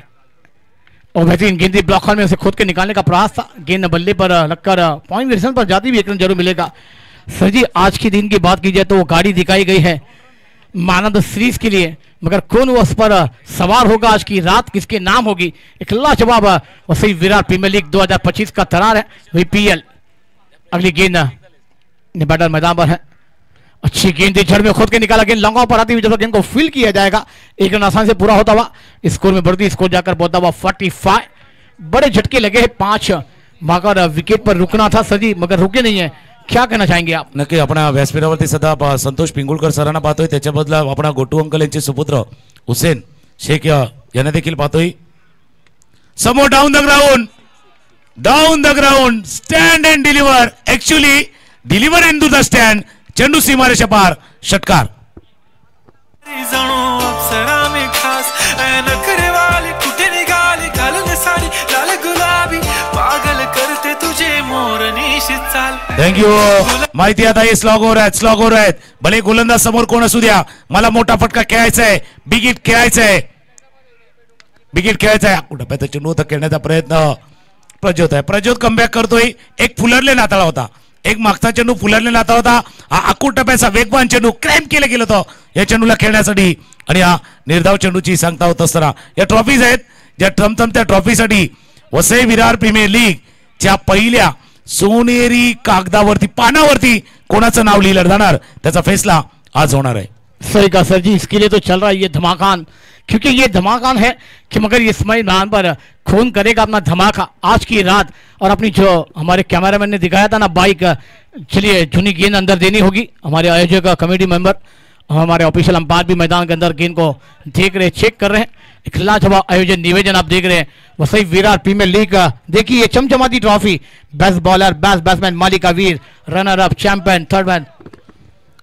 और बेहतरीन गेंदी ब्लॉकर में उसे खोद के निकालने का प्रयास था, गेंद बल्ले पर लगकर पॉइंट विरसन पर जाती भी 1 रन जरूर मिलेगा। सर जी आज के दिन की बात की जाए तो वो गाड़ी दिखाई गई है मैन ऑफ द सीरीज के लिए, मगर कौन उस पर सवार होगा, आज की रात किसके नाम होगी, एक लाजवाब वसई विराट प्रीमियर लीग 2025 का तरार है VPL। अगली गेंद बैटर मैदान पर है, अच्छी गेंद जड़ में खोद के निकाला, गेंद लॉन्ग पर आती हुई जब गेंद को फील किया जाएगा 1 रन आसान से पूरा होता हुआ, स्कोर में बढ़ती, स्कोर जाकर पहुंचता हुआ 45। बड़े झटके लगे हैं, 5 मगर विकेट पर रुकना था सर जी, मगर रुके नहीं है, क्या कहना चाहेंगे आप? नक्की आपण व्यासपीठावरती सध्या संतोष पिंगुळकर सरांना पाहतोय, त्याच्या बदला आपण गोटू अंकल यांचे सुपुत्र हुसेन शेख यांना देखील पाहतोय। समोर down the ground stand and deliver, actually deliver into the stand, चेंडू सीमारेषा पार, षटकार। थँक्यू। माहिती आता हे स्लॉग ओव्हर आहेत, भले गोलंदाज समोर कोण असू द्या, मला मोठा फटका खेळायचा आहे, बिग हिट खेळायचा आहे। विकेट खेळायचा आहे कुठं त्याचा चेंडू होता खेळण्याचा प्रयत्न प्रज्योत आहे. प्रज्योत कमबॅक करतोय. एक फुलरले नाताळा होता. एक मागचा चेंडू फुलरले नाताळा होता. हा आकूट टप्प्याचा वेगवान चेंडू क्रॅम्प केलं गेलं होतं या चेंडूला खेळण्यासाठी आणि हा निर्धाव चेंडूची सांगता होत असताना या ट्रॉफीज आहेत ज्या त्या ट्रॉफीसाठी वसई विरार प्रीमियर लीग च्या पहिल्या सोनेरी कागदावरती पानावरती कोणाचं नाव लिहिलं जाणार त्याचा फैसला आज होणार आहे. सही कहा सर जी. इसके लिए तो चल रहा है ये धमाकान, क्योंकि ये धमाकान है कि मगर इस मैदान पर खून करेगा अपना धमाका आज की रात. और अपनी जो हमारे कैमरामैन ने दिखाया था ना बाइक, चलिए जूनी गेंद अंदर देनी होगी. हमारे आयोजक कमेटी मेंबर हमारे ऑफिशियल अंपायर भी मैदान के अंदर गेंद को देख रहे चेक कर रहे हैं. एक लाजवाब आयोजन निवेदन आप देख रहे हैं वसई विरार प्रीमियर लीग का. देखिए ये चमचमाती trophy, best bowler, best batsman, मालिका वीर, runner up, champion, third man.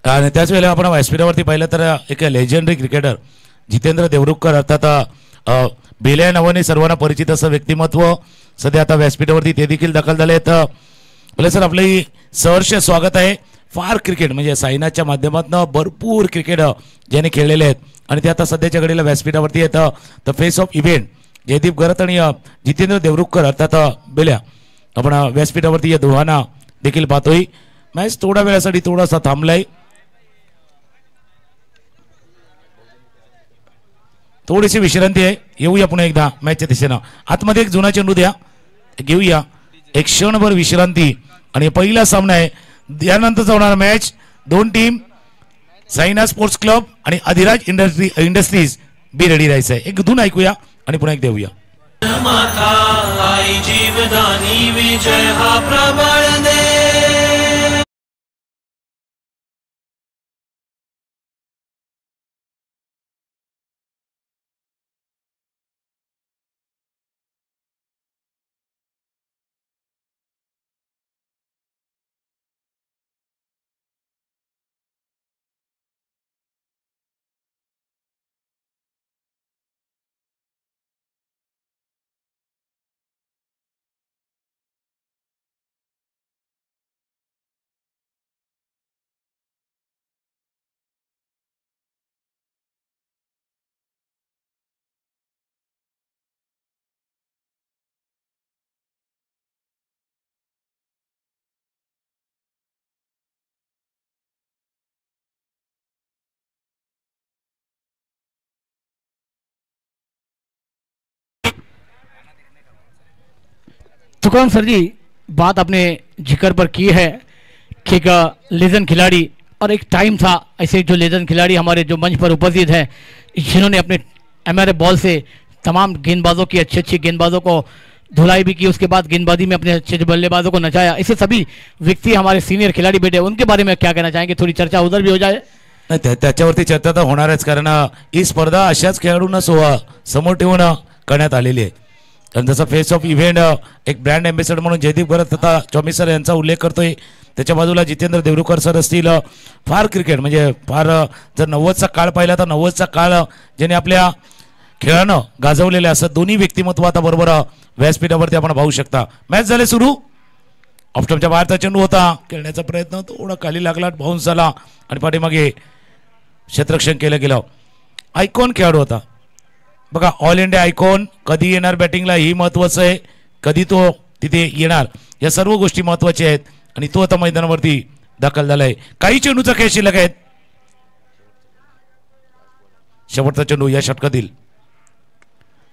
आणि त्याच वेळेला आपण व्यासपीठावरती पाहिलं तर एक लेजेंडरी क्रिकेटर जितेंद्र देवरुखकर अर्थात बेल्या नावाने सर्वांना परिचित असं व्यक्तिमत्व सध्या आता व्यासपीठावरती ते देखील दाखल झाले आहेत. भले सर आपले सहर्ष स्वागत आहे. फार क्रिकेट म्हणजे सायनाच्या माध्यमातून भरपूर क्रिकेट ज्याने खेळलेले आहेत आणि ते आता सध्याच्या घडीला व्यासपीठावरती येतं. The face of event Jaydeep Garat आणि जितेंद्र देवरुखकर अर्थात बेल्या आपण व्यासपीठावरती या दोघांना देखील पाहतोय. मॅच थोड्या वेळासाठी थोडासा थांबलाय. थोडीशी विश्रांती आहे. येऊया पुन्हा एकदा मॅचच्या दिशेनं. आतमध्ये एक जुना चेंडू द्या घेऊया. एक क्षणभर विश्रांती आणि पहिला सामना आहे. त्यानंतरचा होणार मॅच. दोन टीम साईना स्पोर्ट्स क्लब आणि अधिराज इंडस्ट्रीज बी रेडी राहायचं आहे. एक धून ऐकूया आणि पुन्हा एक देऊया. माता आई जीवदानी विजय हा प्रबळ दे. तुकाराम सर जी बात आपने जिक्र पर की है कि एक लेजेंड खिलाड़ी और एक टाइम था ऐसे जो लेजेंड खिलाड़ी हमारे जो मंच पर उपस्थित हैं जिन्होंने अपने एमआरएफ बॉल से तमाम गेंदबाजों की अच्छी गेंदबाजों को धुलाई भी की, उसके बाद गेंदबाजी में अपने अच्छे बल्लेबाजों को नचाया. ऐसे सभी व्यक्ति हमारे सीनियर खिलाड़ी बैठे, उनके बारे में क्या कहना चाहेंगे? थोडी चर्चा उधर भी हो जाए. नाही त्याच्यावरती चर्चा तर होणारच कारण ही स्पर्धा अशाच खेळाडूंना समोर ठेवून करण्यात आलेली आहे. आणि जसं फेस ऑफ इव्हेंट एक ब्रँड अँबॅसेडर म्हणून जयदीप गरत तथा चॉमी सर यांचा उल्लेख करतोय. त्याच्या बाजूला जितेंद्र देवरुखकर सर असतील. फार क्रिकेट म्हणजे फार जर 90चा काळ पाहिला तर 90चा काळ ज्याने आपल्या खेळानं गाजवलेले असं दोन्ही व्यक्तिमत्व आता बरोबर व्यासपीठावरती आपण पाहू शकता. मॅच झाले सुरू. ऑफस्टॉपच्या बाहेरचा चेंडू होता. खेळण्याचा प्रयत्न थोडा खाली लागला, बाउन्स झाला आणि पाठीमागे क्षेत्ररक्षण केलं गेलं. आयकॉन खेळाडू होता बघा, ऑल इंडिया आयकॉन. कधी येणार बॅटिंगला ही महत्वाचं आहे, कधी तो तिथे येणार या सर्व गोष्टी महत्वाच्या आहेत आणि तो आता मैदानावरती दाखल झालाय. काही चेंडूचा खेळ शिल्लक आहेत. शेवटचा चेंडू या षटकातील.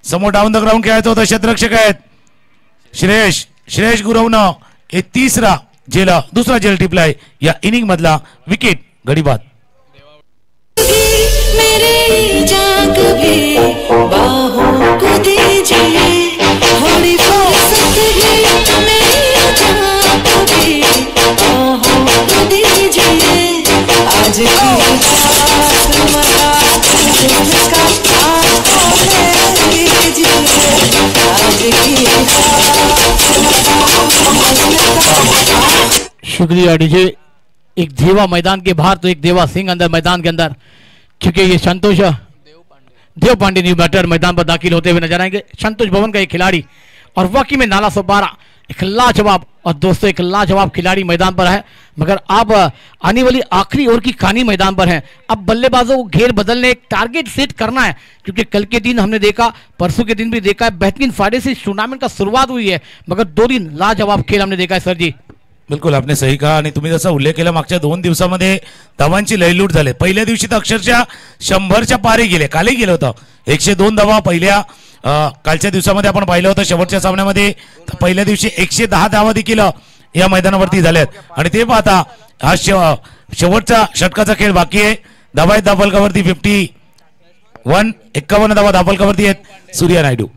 समोर डाऊन द ग्राउंड खेळायचं होतं. क्षेत्ररक्षक आहेत श्रेयश गुरवनं हे दुसरा जेल टिपलाय या इनिंग मधला विकेट गडीबाद. मेरे जाग भी बाहों को दीजिए थोड़ी फुर्सत भी मेरी जाग भी बाहों को दीजिए आज की शुक्रिया डीजे. एक देवा मैदान के बाहर तो एक देवा सिंह अंदर मैदान के अंदर, क्योंकि ये संतोष देव पांडे न्यू बैटर मैदान पर दाखिल होते हुए नजर आएंगे. संतोष भवन का एक खिलाड़ी और वाकई में नाला 112 एक लाजवाब और दोस्तों एक लाजवाब खिलाड़ी मैदान पर है, मगर अब आने वाली आखिरी ओवर की कहानी मैदान पर है। अब बल्लेबाजों को घेर बदलने, एक टारगेट सेट करना है, क्योंकि कल के दिन हमने देखा, परसों के दिन भी देखा है, बेहतरीन फायदे से इस टूर्नामेंट का शुरुआत हुई है, मगर 2 दिन लाजवाब खेल हमने देखा है सर जी। बिलकुल आपने सही कहा आणि तुम्ही जसा उल्लेख केला मागच्या 2 दिवसामध्ये धावांची लयलूट झाली। पहिल्या दिवशी तर अक्षरशः 100च्या पारी गेले, कालही गेलं होतं 102 धावा पहिल्या कालच्या दिवसामध्ये आपण पाहिलं होतं। शेवटच्या सामन्यामध्ये पहिल्या दिवशी 110 धावा देखील या मैदानावरती झाल्यात आणि ते पाहता हा शेवटचा षटकाचा खेळ बाकी आहे। धावा आहेत धावफलकावरती 51 धावा धावफलकावरती आहेत। सूर्या नायडू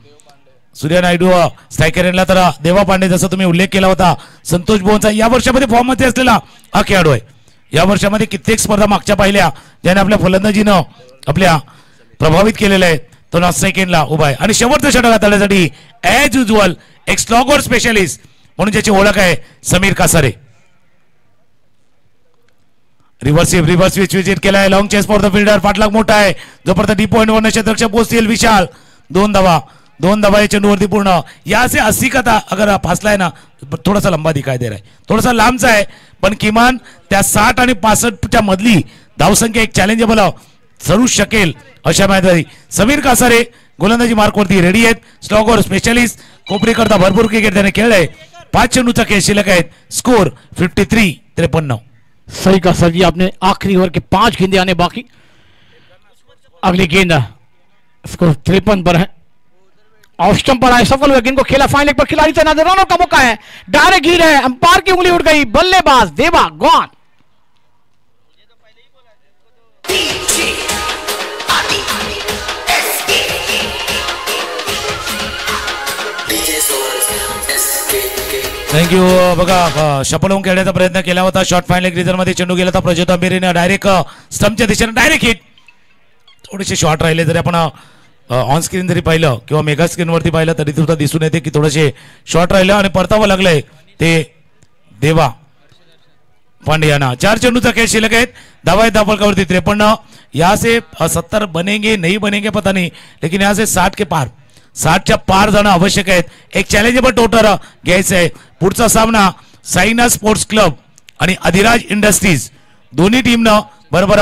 स्ट्रायकरला तर देवा पांडे जसं तुम्ही उल्लेख केला होता संतोष बोनचा या वर्षामध्ये फॉर्ममध्ये असलेला हा खेळाडू आहे। या वर्षामध्ये कित्येक स्पर्धा मागच्या पाहिल्या ज्याने आपल्या फलंदाजीनं आपल्या प्रभावित केलेलं आहे। तो नॉन सेकंडला उभा आहे आणि शेवटचं षटक हाताळण्यासाठी ॲज युजुअल एक स्लॉगर स्पेशलिस्ट म्हणून ज्याची ओळख आहे Sameer Kasare. Reverse switch visit केलाय, long chase for the fielder, पाठलाग मोठा आहे, जोपर्यंत डी पॉइंट वर क्षेत्ररक्षक पोहोचतील विशाल। 2 धावा या चेंडूवरती पूर्ण या से 80 का था अगर फासला है ना थोड़ा सा लंबा दिखाई दे रहा है, थोड़ा सा लांबचा आहे, पण किमान त्या 60 आणि 65च्या मधली धावसंख्या एक चॅलेंजेबल ठरू शकेल अशा मैदानी समीर कासारे गोलंदाजी मार्कवरती रेडी आहेत। स्लॉगर स्पेशलिस्ट कोपरी करता भरपूर क्रिकेट त्याने खेळलंय। 5 चेंडूचा खेळ शिल्लक आहेत, स्कोर 53-53। सही कहा सर जी आपने, आखिरी ओवर के 5 गेंदे आने बाकी, अगली गेंद स्कोर 53 पर है। ऑफ स्टंप पर आए, सफल हुए, गेंद को खेला फाइन लेग पर, खिलाड़ी से नजर रनों का मौका है, डायरेक्ट गिर है, अंपायर की उंगली उठ गई, बल्लेबाज देवा गॉन। थँक्यू। बघा शपल होऊन खेळण्याचा प्रयत्न केला होता, शॉर्ट फाईन लेग रिझन मध्ये चेंडू गेला होता प्रज्योत आंबेरीने डायरेक्ट स्टंपच्या दिशेने डायरेक्ट हिट। थोडेसे शॉर्ट राहिले जरी आपण ऑन स्क्रीन जरी पाहिलं किंवा मेगा स्क्रीनवरती पाहिलं तरी सुद्धा दिसून येते की थोडेसे शॉर्ट राहिलं आणि परतावं लागलंय ते देवा पांडे यांना। 4 चेंडूचा खेळ शिल्लक आहेत, धावा आहेत धावफलकावरती 53। यहाँ से 70 बनेंगे नहीं बनेंगे पता नहीं, लेकिन यहाँ से 60 के पार 60च्या पार जाणं आवश्यक आहे। एक चॅलेंजेबल टोटर घ्यायचं आहे। पुढचा सामना साईना स्पोर्ट्स क्लब आणि अधिराज इंडस्ट्रीज दोन्ही टीमनं बरोबर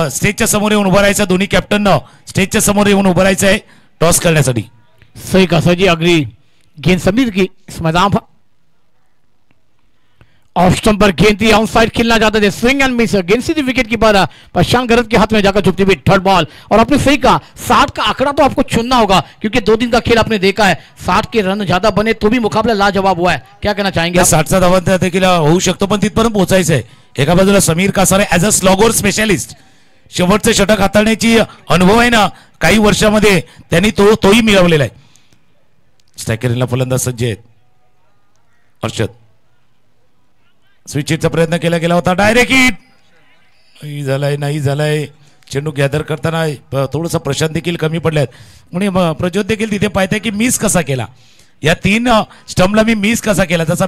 स्टेजच्या समोर येऊन उभं राहायचं, दोन्ही कॅप्टननं स्टेजच्या समोर येऊन उभं राहायचं आहे टॉस करण्यासाठी। सही कहा सर जी, अगली गेंद समीर की इस मैदान पर ऑफ स्टंप पर गेंद थी, ऑन साइड खेलना चाहते थे, स्विंग एंड मिस, गेंद सीधी विकेट कीपर प्रशांत गरज के हाथ में जाकर चुपती हुई थर्ड बॉल। और आपने सही कहा 60 का आंकड़ा तो आपको चुनना होगा, क्योंकि 2 दिन का खेल आपने देखा है, 60 के रन ज्यादा बने तो भी मुकाबला लाजवाब हुआ है। क्या कहना चाहेंगे? 60चा धावा देखील होऊ शकतो, पण तिथपर्यंत पोहोचायचं आहे। एका बाजूला Sameer Kasare as a slogger specialist, शेवटचे षटक हाताळण्याची अनुभव आहे ना काही वर्षामध्ये त्यांनी तोही मिळवलेला आहे। स्ट्रायकरला फलंदाज सज्ज आहेत, अर्षद स्विच हिटचा प्रयत्न केला गेला होता, डायरेक्ट हिट नाही झालाय। चेंडू गॅदर करताना थोडंसं प्रशांत देखील कमी पडल्यात आणि प्रज्योत देखील तिथे पाहताय की मिस कसा केला, या 3 स्टंपला मी मिस कसा केला, जसा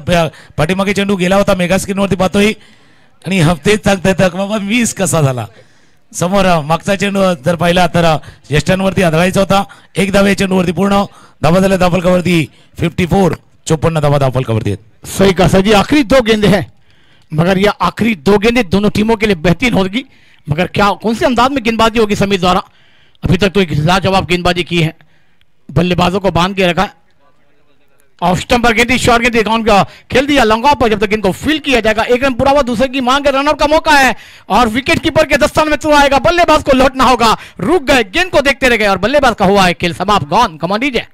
पाठीमागे चेंडू गेला होता मेगा स्क्रीनवरती पाहतोय आणि हफ्तेच सांगतायत बाबा मिस कसा झाला। समोर मागचा चेंडू जर पाहिला तर यष्टांवरती आदळायचा होता, 1 धावा चेंडूवरती पूर्ण धावा झाल्या धावफलकावरती 54, 54 धावा धावफलकावरती आहेत। सही कहा सर जी, आखिरी 2 गेंदे हैं, मगर यह आखिरी 2 गेंदें दोनों टीमों के लिए बेहतरीन होगी, मगर क्या कौन से अंदाज में गेंदबाजी होगी समीर द्वारा? अभी तक तो एक लाजवाब गेंदबाजी की है, बल्लेबाजों को बांध के रखा। ऑफ स्टंप पर गेंद, शॉर्ट गेंद अकाउंट का खेल दिया लॉन्ग ऑफ पर, जब तक गेंद को फील किया जाएगा 1 रन पूरा हुआ, दूसरे की मांग रनआउट का मौका है और विकेट कीपर के दस्तान में चुरा आएगा, बल्लेबाज को लौटना होगा, रुक गए, गेंद को देखते रह गए और बल्लेबाज का हुआ है खेल समाप्त। गॉन, कमान दीजिए।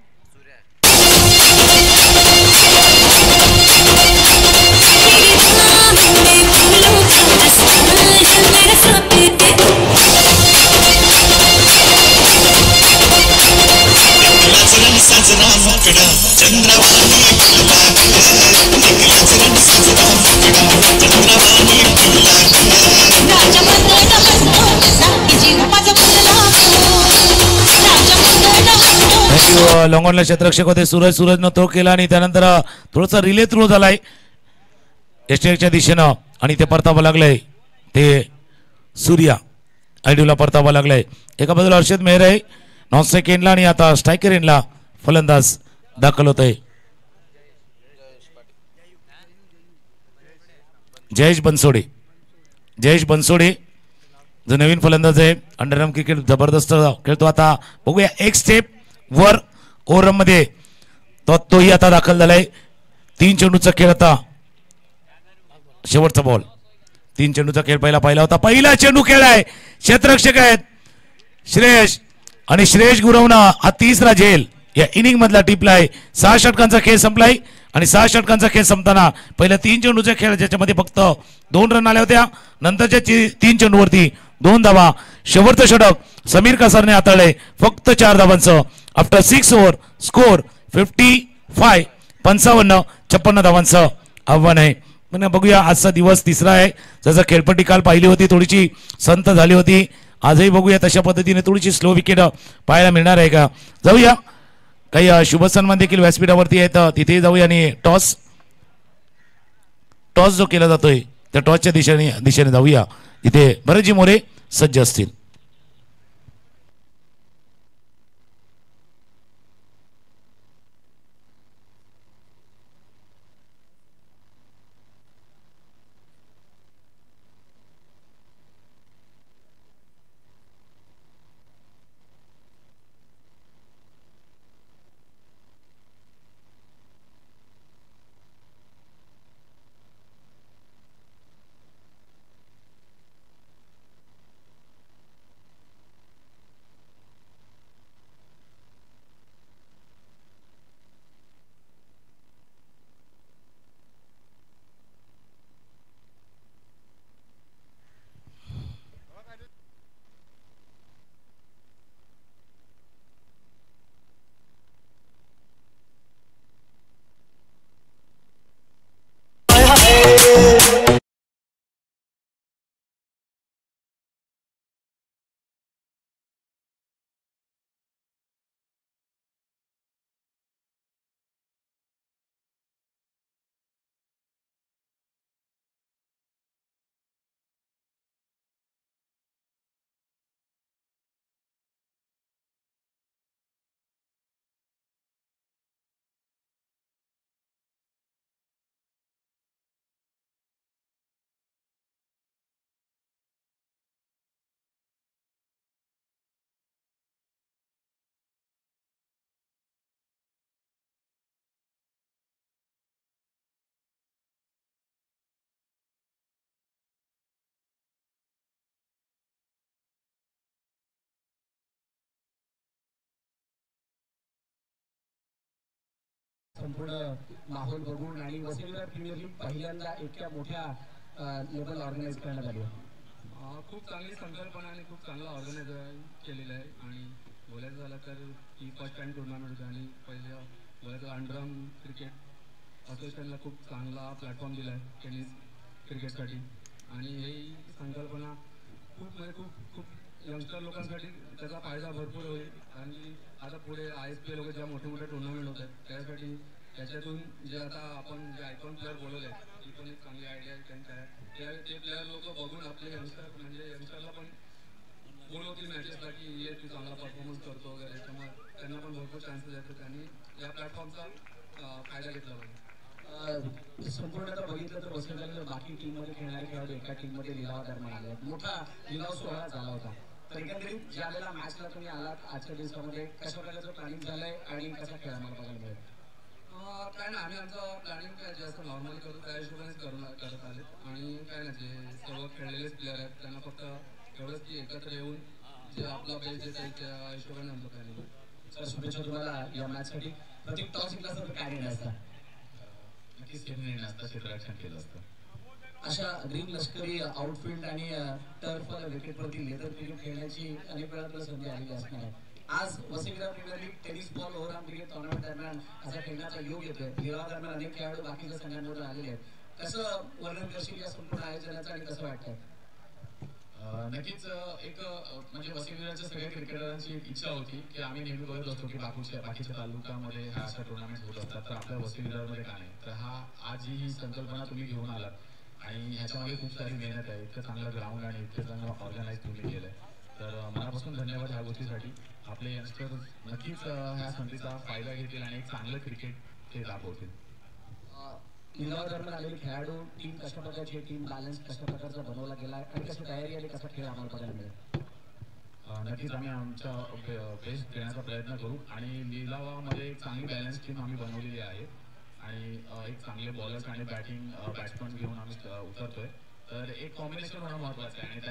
लॉंगॉनला क्षेत्ररक्षक होते सूरजनं थ्रो केला आणि त्यानंतर थोडासा रिले थ्रो झालाय एसटीएच्या दिशेनं आणि ते परतावं लागलंय, ते सूर्या आयडूला परतावं लागलंय। एका बाजूला अर्षद मेहर आहे नॉन सेकंडला आणि आता स्ट्रायकर एंडला फलंदाज दाखल होत आहे। जयेश बनसोडे जो नवीन फलंदाज आहे. अंडरआर्म क्रिकेट जबरदस्त खेळतो. आता बघूया एक स्टेप वर ओव्हर मध्ये तोही आता दाखल झालाय. 3 चेंडूचा खेळ आता शेवटचा बॉल. 3 चेंडूचा खेळ पाहिला होता. पहिला चेंडू खेळाय. क्षेत्ररक्षक आहेत श्रेयश आणि श्रेयश गुरवणं हा तिसरा झेल या इनिंग मधला टिपलाय. 6 षटकांचा खेळ संपलाय आणि 6 षटकांचा खेळ संपताना पहिल्या 3 चेंडूचा खेळ ज्याच्यामध्ये फक्त 2 रन आल्या होत्या. नंतरच्या 3 चेंडूवरती 2 धावा. शेवटचं षटक समीर कासारने हाताळले फक्त 4 धावांचं. After 6 over score 55. 56 धावांचं आव्हान आहे. पण बघूया आजचा दिवस तिसरा आहे. जसं खेळपट्टी काल पाहिली होती थोडीशी संत झाली होती. आजही बघूया तशा पद्धतीने थोडीशी स्लो विकेट पाहायला मिळणार आहे का. जाऊया काही शुभ सन्मान देखील व्यासपीठावरती आहेत तिथे जाऊया आणि टॉस जो केला जातोय त्या टॉसच्या दिशेने जाऊया. इथे भरतजी मोरे सज्ज असतील. संपूर्ण माहोल बघून आणि वसईविरार प्रीमियर लीग पहिल्यांदा इतक्या मोठ्या लेवल ऑर्गनाईज करण्यात आली. खूप चांगली संकल्पना आणि खूप चांगला ऑर्गनायझर केलेलं आहे. आणि बोलायचं झालं तर ही फर्स्ट टाइम टुर्नामेंट होती आणि पहिल्या बोलायचं अंडरआर्म क्रिकेट असोसिएशनला खूप चांगला प्लॅटफॉर्म दिला आहे टेनिस क्रिकेटसाठी. आणि ही संकल्पना खूप म्हणजे खूप यंगस्टर लोकांसाठी त्याचा फायदा भरपूर होईल. आणि आता पुढे ISPL वगैरे ज्या मोठे मोठे टुर्नामेंट होत आहेत त्यासाठी त्याच्यातून जे आता आपण जे आयकॉन प्लेअर बोलवले आहेत ती पण एक चांगली आयडिया त्यांच्या ते प्लेअर लोक बघून आपले यंगस्टर म्हणजे यंगस्टरला पण बोलवतील मॅचेसला की ये तू चांगला परफॉर्मन्स करतो वगैरे. त्यामुळे त्यांना पण भरपूर चान्सेस येतात. त्यांनी या प्लॅटफॉर्मचा फायदा घेतला पाहिजे. संपूर्ण आता बघितलं तर वसईविरार बाकी टीममध्ये खेळणारे खेळाडू एका टीममध्ये लिलाव दरम्यान आले. मोठा लिलाव सोहळा झाला होता. तर एकंदरीत ज्या वेळेला मॅचला तुम्ही आलात आजच्या दिवसामध्ये कशा प्रकारचं प्लॅनिंग झालंय आणि कसा खेळ आम्हाला बघायला मिळेल. काय ना आम्ही आमचं प्लॅनिंग काय जे असं नॉर्मली करतो त्या हिशोबानेच करत आले. आणि काय ना जे सर्व खेळलेलेच प्लेअर आहेत त्यांना फक्त एवढंच की एकत्र येऊन जे आपला बेस जे त्या हिशोबाने आमचं प्लॅनिंग. सर शुभेच्छा तुम्हाला या मॅचसाठी. प्रत्येक टॉस जिंकला असता तर काय निर्णय असता. नक्कीच निर्णय असता क्षेत्ररक्षण केलं असतं. अशा ग्रीन लष्करी आउटफील्ड आणि टर्फ विकेटवरती लेदर क्रिकेट खेळण्याची अनेक वेळा तुला संधी आलेली असणार आहे. आज Vasai Virar premier league tennis ball overall cricket tournament दरम्यान असा खेळण्याचा योग येतोय. लिलाव दरम्यान अनेक खेळाडू बाकीच्या संघांमधून आलेले आहेत. कसं वर्णन करशील या संपूर्ण आयोजनाचं आणि कसं वाटतंय. नक्कीच एक म्हणजे वसईविरारच्या सगळ्या क्रिकेटरांची एक इच्छा होती की आम्ही नेहमी बघत असतो की बाकीच्या तालुक्यामध्ये ह्या अशा टुर्नामेंट होत असतात तर आपल्या वसईविरारमध्ये का नाही. तर आज ही संकल्पना तुम्ही घेऊन आलात आणि ह्याच्यामध्ये खूप सारी मेहनत आहे. इतकं चांगलं ग्राउंड आणि इतकं चांगलं ऑर्गनाईज तुम्ही केलं आहे. तर मनापासून धन्यवाद ह्या गोष्टीसाठी. आपले यंगस्टर नक्कीच ह्या संधीचा फायदा घेतील आणि एक चांगलं क्रिकेट ते दाखवतील. दरम्यान आलेले खेळाडू टीम कशा प्रकारची टीम बॅलन्स कशा प्रकारचा बनवला गेला आणि कशी तयारी आणि कसा खेळ आम्हाला बघायला मिळेल? नक्कीच आम्ही आमचा बेस्ट देण्याचा प्रयत्न करू आणि लिलावामध्ये एक चांगली बॅलन्स टीम आम्ही बनवलेली आहे आणि एक चांगले बॉलर्स आणि बॅट्समन घेऊन आम्ही उतरतोय. तर एक कॉम्बिनेशन होणं महत्त्वाचं आहे आणि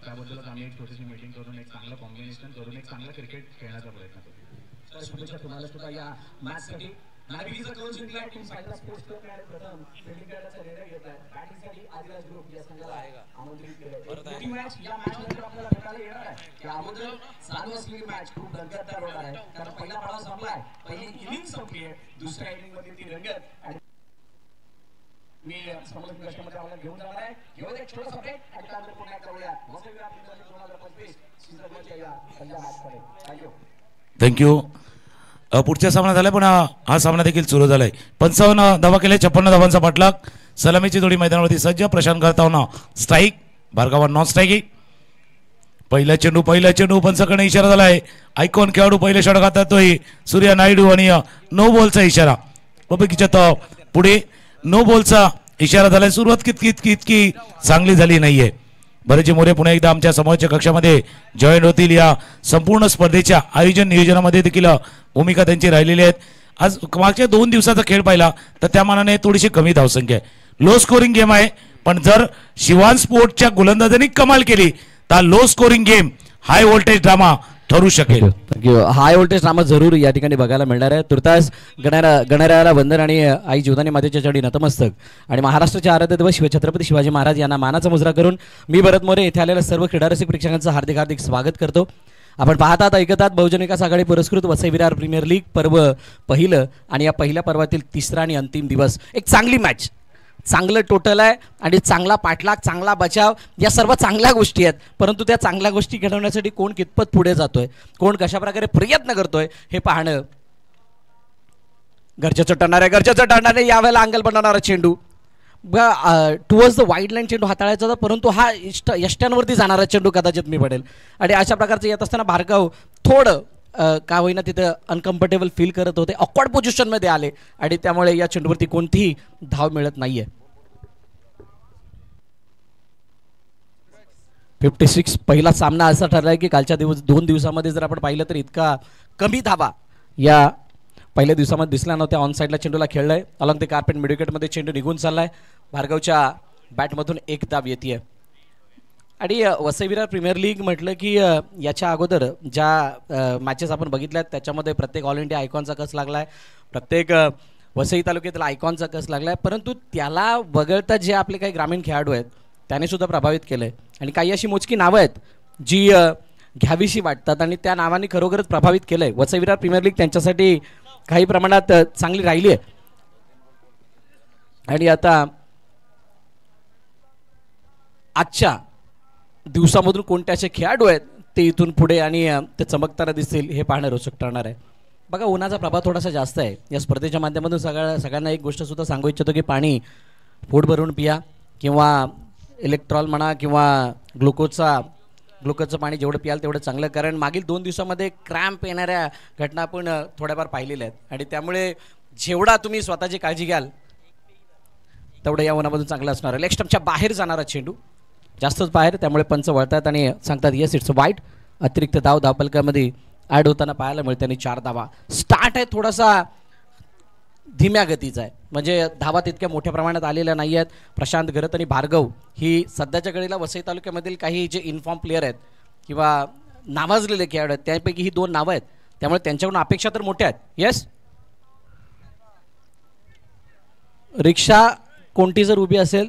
त्याबद्दलच आम्ही एक छोटीशी मीटिंग करून एक चांगलं कॉम्बिनेशन करून एक चांगलं क्रिकेट खेळण्याचा प्रयत्न करू. तर शुभेच्छा तुम्हाला सुद्धा या मॅचसाठी. नागरिकचा कौल जिंकलाय टीम साईडला स्पोर्ट्स क्लब आणि प्रथम फील्डिंग करण्याचा निर्णय घेतलाय. बॅटिंगसाठी आदिराज ग्रुप या संघाला आमंत्रित केलं. मोठी मॅच या मॅच नंतर आपल्याला भेटायला येणार आहे. त्या अगोदर चालू असलेली मॅच खूप रंगतदार होणार आहे कारण पहिला पाडा संपलाय, पहिली इनिंग संपली आहे, दुसऱ्या इनिंग मध्ये ती रंगत आणि मी समोर कष्टामध्ये आम्हाला घेऊन जाणार आहे. घेऊन एक छोटासा ब्रेक आणि त्यानंतर पुन्हा करूया वसई 2025 सीझन 1 या पहिल्या मॅचकडे. थँक्यू. थँक्यू. पुढच्या सामना झालाय पण हा सामना देखील सुरू झालाय. 55 धावा केल्या, 56 धावांचा पाठलाग. सलामीची जोडी मैदानावरती सज्ज. प्रशांत करताना स्ट्राईक, भार्गव नॉन स्ट्राईक. पहिला चेंडू पंचाकडे इशारा झालाय. आयकॉन खेळाडू पहिले षटक हातातोय सूर्या नायडू आणि नो बॉलचा इशारा. पुढे नो बॉलचा इशारा झालाय. सुरुवात कितकी चांगली झाली नाहीये. बरेचसे मोरे पुन्हा एकदा आमच्या समोरच्या कक्षामध्ये जॉईन होतील. या संपूर्ण स्पर्धेच्या आयोजन नियोजनामध्ये देखील भूमिका त्यांची राहिलेली आहेत. आज मागच्या 2 दिवसाचा खेळ पाहिला तर त्या मानाने थोडीशी कमी धावसंख्या आहे. लो स्कोरिंग गेम आहे पण जर शिवान स्पोर्टच्या गोलंदाजांनी कमाल केली तर low scoring game high voltage drama ठरू शकेल. थँक्यू. हाय व्होल्टेज ड्रामा जरूर या ठिकाणी बघायला मिळणार आहे. तुर्तास गणरायाला वंदन आणि आई जीवदानी मातेच्या चरणी नतमस्तक आणि महाराष्ट्राचे आराध्य दैवत छत्रपती शिवाजी महाराज यांना मानाचा मुजरा करून मी भरत मोरे येथे आलेल्या सर्व क्रीडारसिक प्रेक्षकांचं हार्दिक हार्दिक स्वागत करतो. आपण पाहतात ऐकतात बहुजन विकास आघाडी पुरस्कृत वसई विरार प्रीमियर लीग पर्व पहिलं आणि या पहिल्या पर्वातील तिसरा आणि अंतिम दिवस. एक चांगली मॅच, चांगलं टोटल आहे आणि चांगला पाठलाग, चांगला बचाव, या सर्व चांगल्या गोष्टी आहेत. परंतु त्या चांगल्या गोष्टी घडवण्यासाठी कोण कितपत पुढे जातोय, कोण कशा प्रकारे प्रयत्न करतोय हे पाहणं गरजेचं ठरणार आहे. यावेळेला अंगल बनवणारा चेंडू टुवर्ड्स द वाईड लाईन चेंडू हाताळायचा होता परंतु हा यष्ट्यांवरती जाणारा चेंडू कदाचित मी पडेल आणि अशा प्रकारचं येत असताना भार्गव थोडं का होईना तिथं अनकम्फर्टेबल फील करत होते, ऑकवर्ड पोझिशनमध्ये आले आणि त्यामुळे या चेंडूवरती कोणतीही धाव मिळत नाहीये. 56 पहिला सामना असा ठरलाय की कालच्या 2 दिवसामध्ये जर आपण पाहिलं तर इतका कमी धावा या पहिल्या दिवसामध्ये दिसल्या नव्हत्या. ऑन साईडला चेंडूला खेळलाय, अलॉंग द कार्पेट मिडविकेटमध्ये चेंडू निघून चाललाय. भार्गवच्या बॅटमधून एक धाव येते आणि वसई विरार प्रीमियर लीग म्हटलं की याच्या अगोदर ज्या मॅचेस आपण बघितल्यात त्याच्यामध्ये प्रत्येक ऑल इंडिया आयकॉनचा कस लागलाय, प्रत्येक वसई तालुक्यातील आयकॉनचा कस लागलाय, परंतु त्याला वगळता जे आपले काही ग्रामीण खेळाडू आहेत त्याने सुद्धा प्रभावित केलंय आणि काही अशी मोजकी नावं आहेत जी घ्यावीशी वाटतात आणि त्या नावाने खरोखरच प्रभावित केलंय. वसई विरार प्रीमियर लीग त्यांच्यासाठी काही प्रमाणात चांगली राहिली आहे आणि आता आजच्या दिवसामधून कोणते असे खेळाडू आहेत ते इथून पुढे आणि ते चमकताना दिसतील हे पाहणं रोचक ठरणार आहे. बघा उन्हाचा प्रभाव थोडासा जास्त आहे या स्पर्धेच्या माध्यमातून. सगळ्यांना एक गोष्ट सुद्धा सांगू इच्छितो की पाणी पोट भरून पिया किंवा इलेक्ट्रॉल म्हणा किंवा ग्लुकोजचं पाणी जेवढं पियाल तेवढं चांगलं, कारण मागील 2 दिवसामध्ये क्रॅम्प येणाऱ्या घटना आपण थोड्याफार पाहिलेल्या आहेत आणि त्यामुळे जेवढा तुम्ही स्वतःची काळजी घ्याल तेवढं या उन्हामधून चांगलं असणार आहे. लेग स्टंपच्या बाहेर जाणारा चेंडू जास्तच बाहेर, त्यामुळे पंच वळतात आणि सांगतात येस इट्स वाईट. अतिरिक्त धावपलकामध्ये ॲड होताना पाहायला मिळते आणि 4 धावा. स्टार्ट आहे थोडासा धीम्या गतीचा आहे, म्हणजे धावा तितक्या मोठ्या प्रमाणात आलेल्या नाही आहेत. प्रशांत घरत आणि भार्गव ही सध्याच्या घडीला वसई तालुक्यामधील काही जे इन्फॉर्म प्लेयर आहेत किंवा नावाजलेले खेळाडू आहेत त्यापैकी ही 2 नावं आहेत, त्यामुळे त्यांच्याकडून अपेक्षा तर मोठ्या आहेत. येस रिक्षा कोणती जर उभी असेल,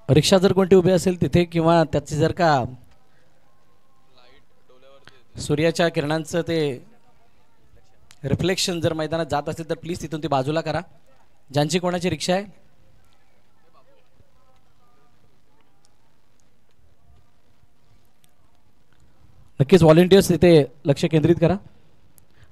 रिक्षा जर कोणती उभी असेल तिथे किंवा त्याची जर का सूर्याच्या किरणांचं ते रिफ्लेक्शन जर मैदानात जात असेल तर प्लीज तिथून ती बाजूला करा. ज्यांची कोणाची रिक्षा आहे नक्कीच व्हॉलेंटियर्स तिथे लक्ष केंद्रित करा.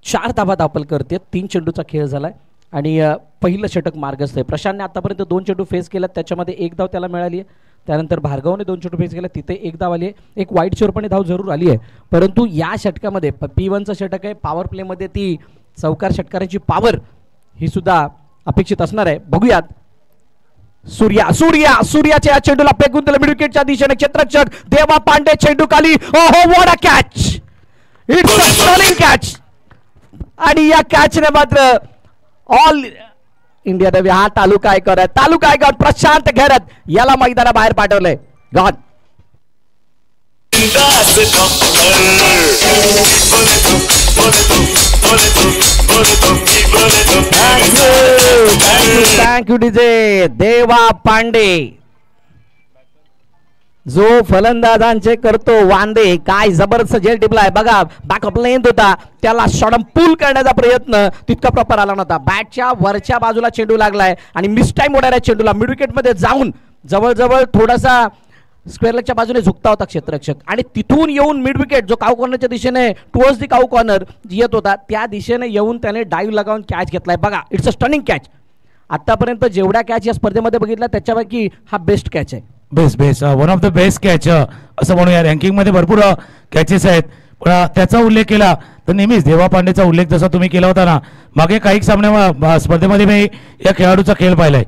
4 धावा दाखल करते. 3 चेंडूचा खेळ झालाय आणि पहिलं षटक मार्गस्थ आहे. प्रशांतने आतापर्यंत 2 चेंडू फेस केला, त्याच्यामध्ये 1 धाव त्याला मिळाली आहे. त्यानंतर भार्गवने 2 चेंडू फेस केला, तिथे 1 धाव आली आहे. एक वाईट चोरपणे धाव जरूर आली आहे, परंतु या षटकामध्ये P1चं षटक आहे, पॉवर प्लेमध्ये ती चौकार षटकाराची पॉवर ही सुद्धा अपेक्षित असणार आहे. बघूयात. सूर्याच्या या चेंडूला फेकून दिलं मिड विकेटच्या दिशेने क्षेत्ररक्षक देवा पांडे चेंडू खाली. ओहो what a catch, it's a stunning catch. आणि या कॅचने मात्र ऑल इंडिया नवी हा तालुका आयकॉन प्रशांत घेरत याला मैदानाबाहेर पाठवलंय. God thank you DJ. Deva Pandey जो फलंदाजांचे करतो वांदे, काय जबरदस्त झेल टिपलाय बघा. बॅकअप लेंथ होता, त्याला शॉर्ट पूल करण्याचा प्रयत्न तितका प्रॉपर आला नव्हता. बॅटच्या वरच्या बाजूला चेंडू लागलाय आणि मिस टाइम होणाऱ्या चेंडूला मिड विकेट मध्ये जाऊन जवळजवळ थोडासा स्क्वेअर लेगच्या बाजूने झुकता होता क्षेत्ररक्षक आणि तिथून येऊन मिड विकेट जो काऊ कॉर्नरच्या दिशेने टुवर्ड्स दी काऊ कॉर्नर येत होता त्या दिशेने येऊन त्याने डाईव्ह लगावून कॅच घेतलाय बघा. It's a stunning catch. आतापर्यंत जेवढ्या कॅच या स्पर्धेमध्ये बघितल्या त्याच्यापैकी हा बेस्ट कॅच आहे. Best one of the best catch असं म्हणूया. रँकिंग मध्ये भरपूर कॅचेस आहेत पण त्याचा उल्लेख केला तर नेहमीच देवा पांडेचा उल्लेख जसा तुम्ही केला होता ना मागे काही सामन्या स्पर्धेमध्ये मी या खेळाडूचा खेळ पाहिलाय.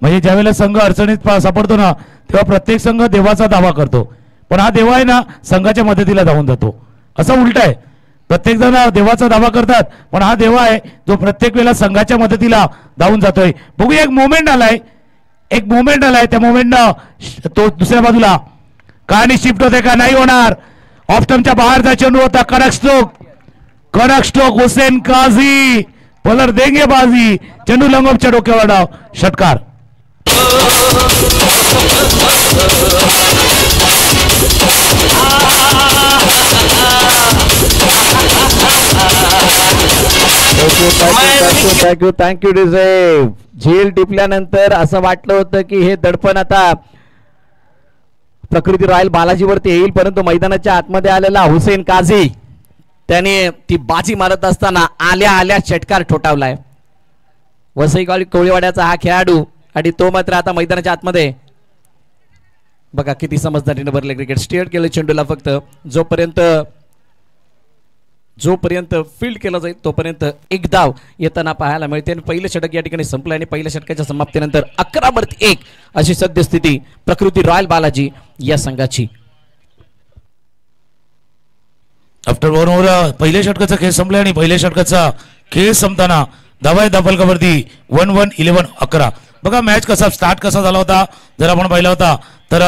म्हणजे ज्यावेळेला संघ अडचणीत सापडतो ना तेव्हा प्रत्येक संघ देवाचा दावा करतो पण हा देवा आहे ना संघाच्या मदतीला धावून जातो. असं उलट आहे, प्रत्येक जण देवाचा दावा करतात पण हा देवा आहे जो प्रत्येक वेळेला संघाच्या मदतीला धावून जातोय. बघूया एक मोमेंट आलाय त्या मोमेंटनं तो दुसऱ्या बाजूला कहाणी शिफ्ट होते का नाही होणार. ऑफ स्टंपच्या बाहेरचा चेंडू होता. कडक स्ट्रोक हुसेन काझी बॉलर देंगे बाजी. चेंडू लंगोपच्या डोक्यावर डाव षटकार. थँक्यू डिझेव. झेल टिपल्यानंतर असं वाटलं होतं की हे दडपण आता प्रकृती रॉयल बालाजीवरती येईल परंतु मैदानाच्या आतमध्ये आलेला हुसेन काझी त्याने ती बाजी मारत असताना आल्या षटकार ठोठावलाय. वसई कोळीवाड्याचा हा खेळाडू आणि तो मात्र आता मैदानाच्या आतमध्ये बघा किती समजदारीने भरले क्रिकेट. स्टेअर केलं चेंडूला फक्त जोपर्यंत फील्ड केलं जाईल तोपर्यंत एक धाव येताना पाहायला मिळते. आणि पहिलं षटक या ठिकाणी संपलं आणि पहिल्या षटकाच्या समाप्तीनंतर 11-1 अशी सद्यस्थिती प्रकृती रॉयल बालाजी या संघाची. आफ्टर 1 ओव्हर पहिल्या षटकाचा खेळ संपला आणि पहिल्या षटकाचा खेळ संपताना धावा फलकावरती 1-1-11. बघा मॅच स्टार्ट कसा झाला होता जर आपण पाहिला होता तर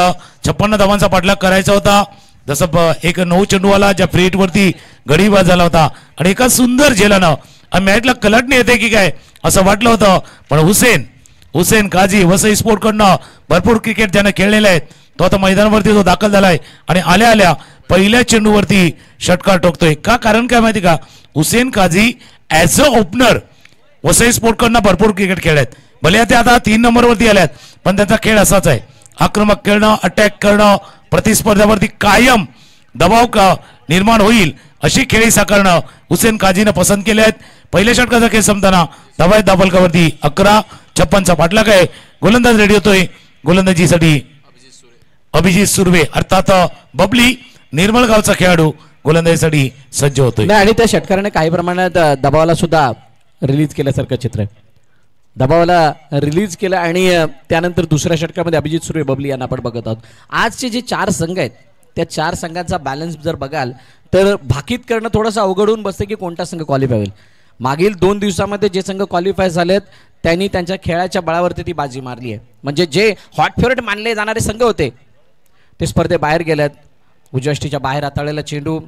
56 धावांचा पाठलाग करायचा होता. जसं एक 9 चेंडूवाला ज्या फ्री हिट वरती गडीबाज झाला होता आणि एका सुंदर झेलानं मॅचला कलटणी येते की काय असं वाटलं होतं पण हुसेन काझी वसई स्पोर्ट कडनं भरपूर क्रिकेट ज्यानं खेळलेलं आहे तो आता मैदानावरती तो दाखल झालाय आणि आल्या पहिल्या चेंडूवरती षटकार ठोकतोय. का कारण काय माहिती का Hussain Kazi as a opener Vasai sport कडनं भरपूर क्रिकेट खेळलेत. भले ते आता 3 नंबरवरती आल्यात पण त्यांचा खेळ असाच आहे. आक्रमक खेळणं, अटॅक करणं, प्रतिस्पर्ध्यावरती कायम दबाव निर्माण होईल अशी खेळी साकारणं हुसेन काझीनं पसंत केले आहेत. पहिल्या षटकाचा खेळ संपताना धावा फलकावरती 11-56चा पाठलाग आहे. गोलंदाज रेडी होतोय. गोलंदाजीसाठी अभिजित सुर्वे अर्थात बबली निर्मळ गावचा खेळाडू गोलंदाजीसाठी सज्ज होतोय. आणि त्या षटकाराने काही प्रमाणात दबावाला सुद्धा रिलीज केल्यासारखं चित्र आहे. दबावाला रिलीज केलं आणि त्यानंतर दुसऱ्या षटकामध्ये अभिजित सुर्वे बबली यांना आपण बघत आहोत. आजचे जे 4 संघ आहेत त्या 4 संघांचा बॅलन्स जर बघाल तर भाकीत करणं थोडंसं अवघड होऊन बसते की कोणता संघ क्वालिफाय होईल. मागील 2 दिवसामध्ये जे संघ क्वालिफाय झालेत त्यांनी त्यांच्या खेळाच्या बळावरती ती बाजी मारली आहे. म्हणजे जे हॉट फेवरेट मानले जाणारे संघ होते ते स्पर्धेबाहेर गेलेत. उजष्टीच्या बाहेर हाताळलेला चेंडू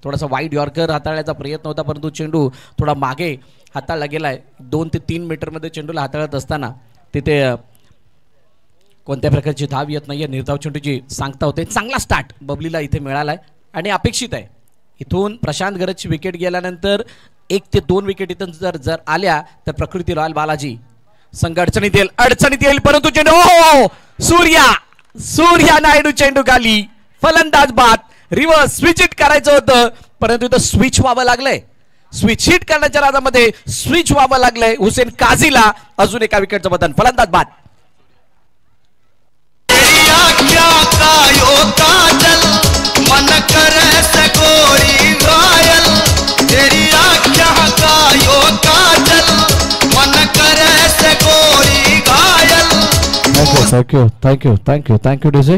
थोडासा वाईड यॉर्कर हाताळण्याचा प्रयत्न होता परंतु चेंडू थोडा मागे हाताळला गेलाय. 2 ते 3 मीटरमध्ये चेंडूला हाताळत असताना तिथे कोणत्या प्रकारची धाव येत नाहीये. निर्धाव चेंडूची सांगता होते. चांगला स्टार्ट बबलीला इथे मिळालाय आणि अपेक्षित आहे इथून प्रशांत गरजची विकेट गेल्यानंतर 1 ते 2 विकेट इथून जर आल्या तर प्रकृती रॉयल बालाजी संघ अडचणीत येईल परंतु चेंडू सूर्या नायडू चेंडू खाली. फलंदाज बाद. रिव्हर्स स्विच हिट करायचं होतं परंतु इथं स्विच व्हावं लागलंय. स्विच हिट करण्याच्या राजामध्ये स्विच व्हावं लागलंय हुसेन काझीला. अजून एका विकेटचं बदल. फलंदाज बाद. मन करे से गोरी घायल तेरी आँखों का यो काजल मन करे से थँक्यू डीजे.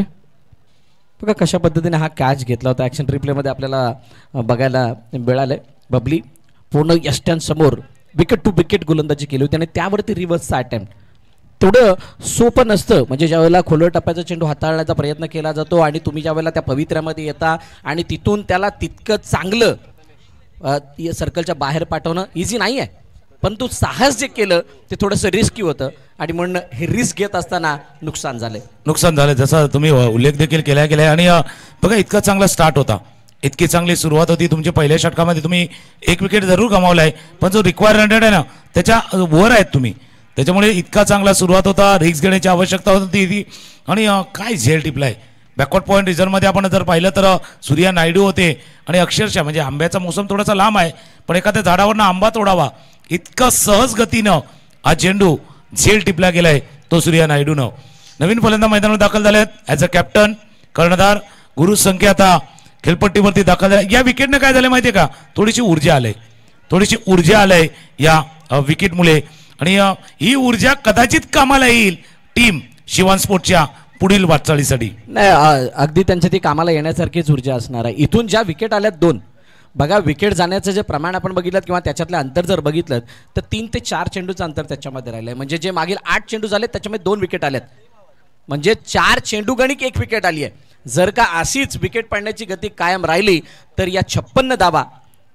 बघा कशा पद्धतीने हा कॅच घेतला होता. ॲक्शन रिप्लेमध्ये आपल्याला बघायला मिळालं. बबली पूर्ण यष्ट्यांसमोर विकेट टू विकेट गोलंदाजी केली होती आणि त्यावरती रिव्हर्सचा अटेम्प्ट तेवढं सोपं नसतं. म्हणजे ज्यावेळेला खोलवर टप्प्याचा चेंडू हाताळण्याचा प्रयत्न केला जातो आणि तुम्ही ज्यावेळेला त्या पवित्र्यामध्ये येता आणि तिथून त्याला तितकं चांगलं सर्कलच्या बाहेर पाठवणं इझी नाही आहे. पण तू साहस जे केलं ते थोडंसं रिस्की होतं आणि म्हणून हे रिस्क घेत असताना नुकसान झालं. जसं तुम्ही उल्लेख देखील केला आणि बघा इतका चांगला स्टार्ट होता, इतकी चांगली सुरुवात होती. तुमच्या पहिल्या षटकामध्ये तुम्ही एक विकेट जरूर गमावलाय पण जो रिक्वायर 100 आहे ना त्याच्या वर आहेत तुम्ही. त्याच्यामुळे इतका चांगला सुरुवात होता, रिस्क घेण्याची आवश्यकता होती ती. आणि काय झेल टिपलाय. बॅकवर्ड पॉईंट रिझर्वमध्ये आपण जर पाहिलं तर सूर्या नायडू होते आणि अक्षरशः म्हणजे आंब्याचा मोसम थोडासा लांब आहे पण एखाद्या झाडावरनं आंबा तोडावा इतका सहज गतीनं हा चेंडू झेल टिपला गेलाय तो सूर्या नायडूनं. नवीन फलंदाज मैदानावर दाखल झाले आहेत. ॲज अ कॅप्टन कर्णधार गुरु संख्या आता खेळपट्टीवरती दाखल झाले. या विकेटनं काय झालं माहिती आहे का, थोडीशी ऊर्जा आलंय या विकेटमुळे आणि ही ऊर्जा कदाचित कामाला येईल टीम शिवान स्पोर्ट्सच्या पुढील वाटचालीसाठी. नाही अगदी त्यांच्या ती कामाला येण्यासारखीच ऊर्जा असणार आहे. इथून ज्या विकेट आल्यात 2 बघा विकेट जाण्याचं जे प्रमाण आपण बघितलं किंवा त्याच्यातलं अंतर जर बघितलं तर 3 ते 4 चेंडूचं अंतर त्याच्यामध्ये राहिलं आहे. म्हणजे जे मागील 8 चेंडू झाले त्याच्यामध्ये 2 विकेट आल्यात म्हणजे 4 चेंडू गणिक 1 विकेट आली आहे. जर का अशीच विकेट पडण्याची गती कायम राहिली तर या 56 धावा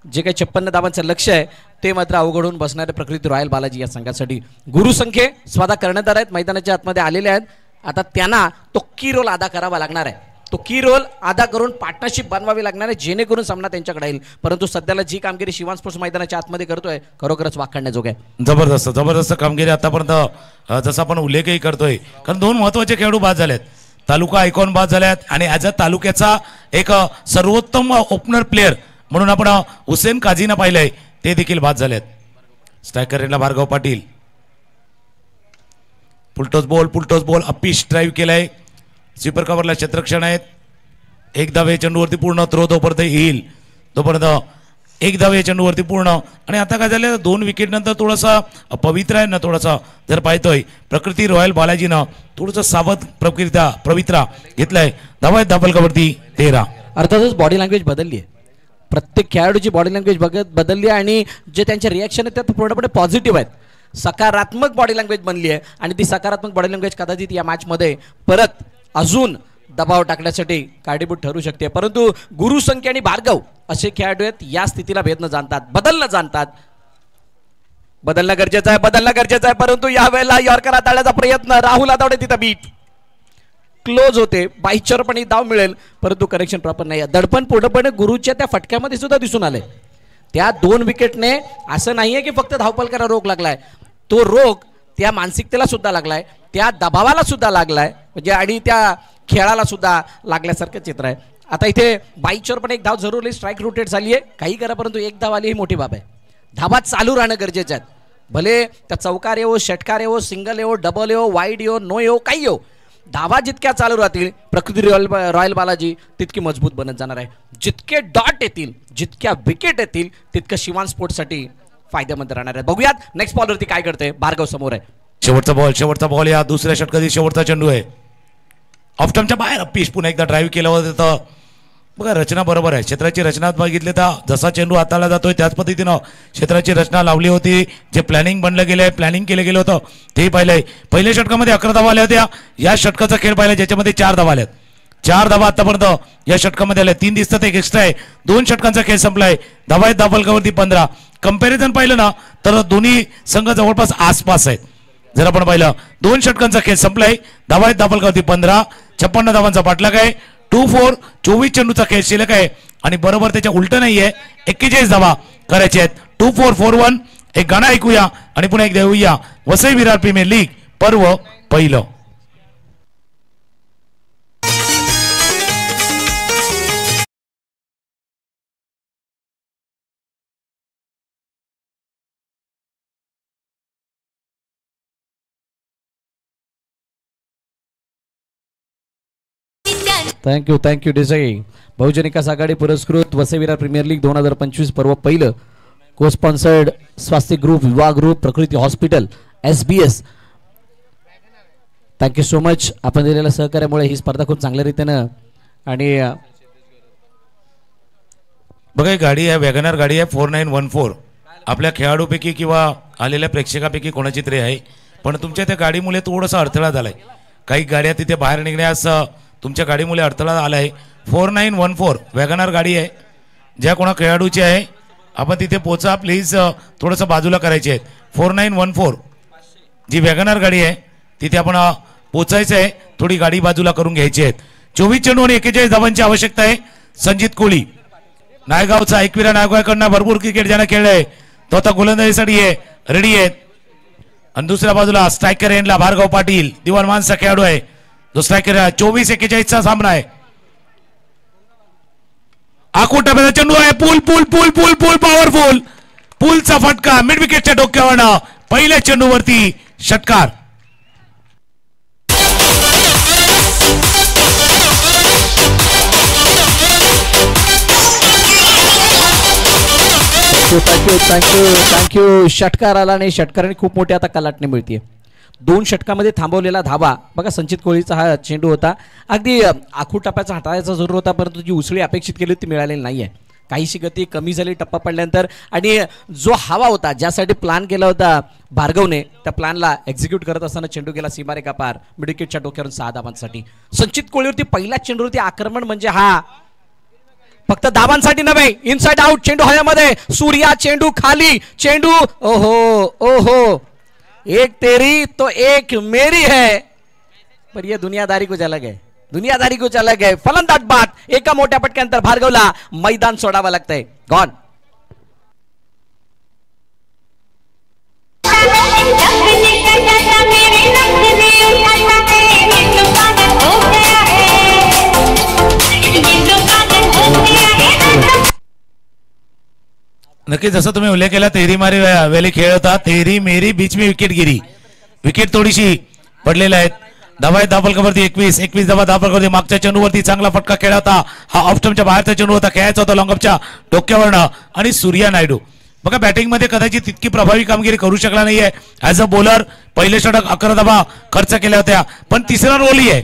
जे काही 56 धावांचं लक्ष आहे ते मात्र अवघड होऊन बसणारे प्रकृती रॉयल बालाजी या संघासाठी. गुरुसंख्ये स्वतः कर्णधार आहेत, मैदानाच्या आतमध्ये आलेले आहेत. आता त्यांना तो की रोल अदा करावा लागणार आहे. तो की रोल अदा करून पार्टनरशिप बनवावी लागणार आहे जेणेकरून सामना त्यांच्याकडे येईल. परंतु सध्याला जी कामगिरी शिवान स्पोर्ट्स मैदानाच्या आतमध्ये करतोय खरोखरच वाखाणण्याजोग आहे. जबरदस्त कामगिरी आतापर्यंत जसं आपण उल्लेखही करतोय कारण 2 महत्वाचे खेळाडू बाद झालेत. तालुका आयकॉन बाद झाल्यात आणि ॲज अ तालुक्याचा एक सर्वोत्तम ओपनर प्लेअर म्हणून आपण हुसेन काझीना पाहिलंय ते देखील बाद झालेत. स्ट्रायकर रेडला Bhargav Patil. Full toss ball uppish drive केलाय. स्वीपर कव्हरला क्षेत्ररक्षण आहेत. 1 धाव चेंडूवरती पूर्ण थ्रो तोपर्यंत येईल तोपर्यंत 1 धाव चेंडूवरती पूर्ण. आणि आता काय झालं 2 विकेट नंतर थोडासा पवित्र आहे ना थोडासा जर पाहतोय प्रकृती रॉयल बालाजीनं थोडंसं सावध पवित्रा घेतलाय. धावा आहेत धापलकावरती 13. अर्थातच बॉडी लँग्वेज बदलली आहे. प्रत्येक खेळाडूची बॉडी लँग्वेज बदलली आहे आणि जे त्यांचे रिॲक्शन आहेत ते पूर्णपणे पॉझिटिव्ह आहेत. सकारात्मक बॉडी लँग्वेज बनली आहे आणि ती सकारात्मक बॉडी लँग्वेज कदाचित या मॅचमध्ये परत अजून दबाव टाकण्यासाठी कारणीभूत ठरू शकते. परंतु गुरुसंख्या आणि भार्गव असे खेळाडू आहेत या स्थितीला भेद न जाणतात, बदलणं जाणतात. बदलणं गरजेचं आहे परंतु यावेळेला यॉर्कर हाताळण्याचा प्रयत्न राहुल आदावडे तिथं बीट क्लोज होते. बाईचर पण धाव मिळेल परंतु करेक्शन प्रॉपर नाही. दडपण पूर्णपणे गुरुच्या त्या फटक्यामध्ये सुद्धा दिसून आले. त्या 2 विकेटने असं नाहीये की फक्त धावपलकाला रोग लागलाय, तो रोग त्या मानसिकतेला सुद्धा लागलाय, त्या दबावाला सुद्धा लागलाय म्हणजे आणि त्या खेळाला सुद्धा लागल्यासारखं चित्र आहे. आता इथे बाईचवर पण 1 धाव जरूर स्ट्राईक रोटेट झाली आहे. काही करा परंतु 1 धाव आली ही मोठी बाब आहे. धावा चालू राहणं गरजेचं आहे. भले त्या चौकार येवो, षटकार येवो, सिंगल येवो, डबल येवो, वाईड येवो, नो येवो, काही येवो, धावा जितक्या चालू राहतील प्रकृती रॉयल बालाजी तितकी मजबूत बनत जाणार आहे. जितके डॉट येतील, जितक्या विकेट येतील तितकं शिवान स्पोर्ट्ससाठी फायदेमंद राहणार आहे. बघूयात नेक्स्ट बॉलवरती काय करते. भार्गव समोर आहे. शेवटचा बॉल या दुसऱ्या षटकातील शेवटचा चेंडू आहे. ऑफ स्टंपच्या बाहेर पीच पुन्हा एकदा ड्राईव्ह केलं होतं. बघा रचना बरोबर आहे. क्षेत्राची रचना बघितली तर जसा चेंडू हाताला जातोय त्याच पद्धतीनं क्षेत्राची रचना लावली होती. जे प्लॅनिंग बनलं गेलंय, प्लॅनिंग केलं गेलं होतं ते पाहिलंय. पहिल्या षटकामध्ये 11 धावा आल्या होत्या. या षटकाचा खेळ पाहिला ज्याच्यामध्ये 4 धावा आल्यात. 4 धावा आतापर्यंत या षटकामध्ये आल्या. 3 दिसतात, 1 एक्स्ट्रा आहे. 2 षटकांचा खेळ संपलाय. धावा आहेत धावफलकावरती 15. कंपॅरिझन पाहिलं ना तर दोन्ही संघ जवळपास आसपास आहेत. जर आपण पाहिलं 2 षटकांचा खेळ संपलाय. धावा आहेत धावफलकावरती 15. 56 धावांचा पाठलाग आहे. 2-4 24 चेंडूचा खेळ शिल्लक आहे आणि बरोबर त्याच्या उलट नाहीये. 41 धावा करायचे आहेत. 2-4-4-1. एक गाणं ऐकूया आणि पुन्हा एक देऊया. वसई विरार प्रीमियर लीग पर्व पहिलं. थँक्यू देसाई. बहुजनिकास आघाडी पुरस्कृत वसई विरार प्रीमियर लीग 2025 पर्व पहिलं. को स्पॉन्सर्ड स्वास्थ्य ग्रुप, विवाह ग्रुप, प्रकृती hospital, SBS thank you so much. आपण दिलेल्या सहकार्यामुळे ही स्पर्धा खूप चांगल्या रीतीनं आणि बघा ही गाडी आहे वॅगनर गाडी आहे 4914 आपल्या खेळाडूपैकी किंवा आलेल्या प्रेक्षकापैकी कोणाची तरी आहे पण तुमच्या त्या गाडीमुळे थोडासा अडथळा झालाय. काही गाड्या तिथे बाहेर निघण्यास तुमच्या गाडीमुळे अडथळा आला आहे. 4914 वॅगनर गाडी आहे. ज्या कोणा खेळाडूची आहे आपण तिथे पोचा प्लीज. थोडंसं बाजूला करायचे आहेत. 4914 जी वॅगनर गाडी आहे तिथे आपण पोचायचं आहे. थोडी गाडी बाजूला करून घ्यायची आहेत. 24 चेंडू आणि 41 धावांची आवश्यकता आहे. संजित कोळी नायगावचा एकविरा नायगावकडनं भरपूर क्रिकेट ज्यानं खेळलंय तो आता गोलंदाजीसाठी आहे रेडी आहेत. आणि दुसऱ्या बाजूला स्ट्रायकर एंडला भार्गव पाटील दिवाण मानसा खेळाडू आहे जो स्ट्रायकर 24-41 सामना आहे. आखूट टप्प्याचा चेंडू आहे. पूल पूल पूल पूल पूल पॉवरफुल पूलचा फटका मिड विकेटच्या डोक्यावरनं पहिल्या चेंडूवरती षटकार. थँक्यू. षटकार आला आणि षटकाराने खूप मोठी आता कलाटणी मिळते. 2 षटकामध्ये थांबवलेला धावा बघा संचित कोळीचा हा चेंडू होता. अगदी आखूट टप्प्याचा हाताळायचा जरूर होता परंतु जी उसळी अपेक्षित केली ती मिळालेली नाहीये. काहीशी गती कमी झाली टप्पा पडल्यानंतर आणि जो हवा होता ज्यासाठी प्लॅन केला होता भार्गवने त्या प्लॅनला एक्झिक्यूट करत असताना चेंडू गेला सीमारेखा पार मिड विकेटच्या डोक्यावरून 6 धावांसाठी. संचित कोळीवरती पहिल्या चेंडूवरती आक्रमण म्हणजे हा फक्त धावांसाठी नव्हे इनसाइड आउट चेंडू हवेमध्ये सूर्या चेंडू खाली चेंडू ओहो ओहो एक तेरी तो एक मेरी है पर ये दुनियादारी कुछ अलग है. दुनियादारी कुछ अलग है. फलंदाज बाद एका मोठ्या पटक्यानंतर भार्गवला मैदान सोडावं लागतंय. गॉन. नक्कीच जसं तुम्ही उल्लेख केला तेरी मारी वेली खेळ होता. तेरी मेरी बीच में विकेट गिरी. विकेट थोडीशी पडलेल्या आहेत. धावा धापलकावरती 21 धावा धापलकावरती मागच्या चेंडूवरती चांगला फटका खेळला होता. हा ऑफ स्टंपच्या बाहेरचा चेंडू होता खेळायचा होता लॉंगअपच्या डोक्यावरनं आणि सूर्या नायडू बघा बॅटिंग मध्ये कदाचित तितकी प्रभावी कामगिरी करू शकला नाहीये. ऍज अ बॉलर पहिले षटक 11 धावा खर्च केल्या होत्या पण तिसरा रोलही आहे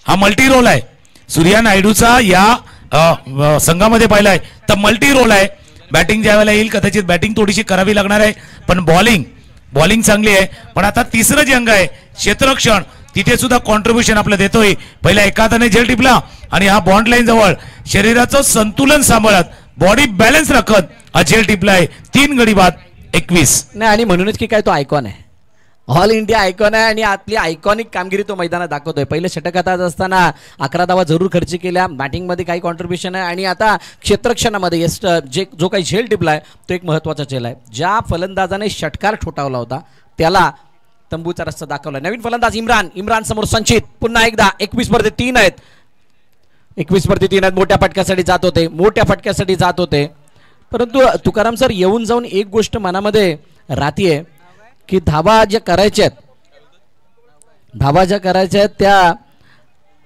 हा मल्टी रोल आहे. सूर्या नायडूचा या संघामध्ये पाहिलाय तर मल्टी रोल आहे. बॅटिंग ज्यावेळेला येईल कदाचित बॅटिंग थोडीशी करावी लागणार आहे पण बॉलिंग चांगली आहे. पण आता तिसरं जे अंग आहे क्षेत्ररक्षण तिथे सुद्धा कॉन्ट्रीब्युशन आपलं देतोय. पहिला एका हाताने झेल टिपला आणि हा बॉन्ड लाईन जवळ शरीराचं संतुलन सांभाळत बॉडी बॅलन्स राखत हा झेल टिपलाय. 3 गडी बाद 21 नाही आणि म्हणूनच की काय तो आयकॉन आहे ऑल इंडिया आयकॉन आहे आणि आपली आयकॉनिक कामगिरी तो मैदानात दाखवतोय. पहिले षटकात असताना 11 धावा जरूर खर्च केल्या. बॅटिंगमध्ये काही कॉन्ट्रीब्युशन आहे आणि आता क्षेत्ररक्षणामध्ये जो काही झेल टिपलाय तो एक महत्त्वाचा झेल आहे. ज्या फलंदाजाने षटकार ठोठावला होता त्याला तंबूचा रस्ता दाखवला. नवीन फलंदाज इम्रान समोर संचित पुन्हा एकदा 21 वरती 3 आहेत. 21 वरती 3 आहेत. मोठ्या फटक्यासाठी जात होते परंतु तुकाराम सर येऊन जाऊन एक गोष्ट मनामध्ये राहतीये की धावा ज्या करायच्या आहेत त्या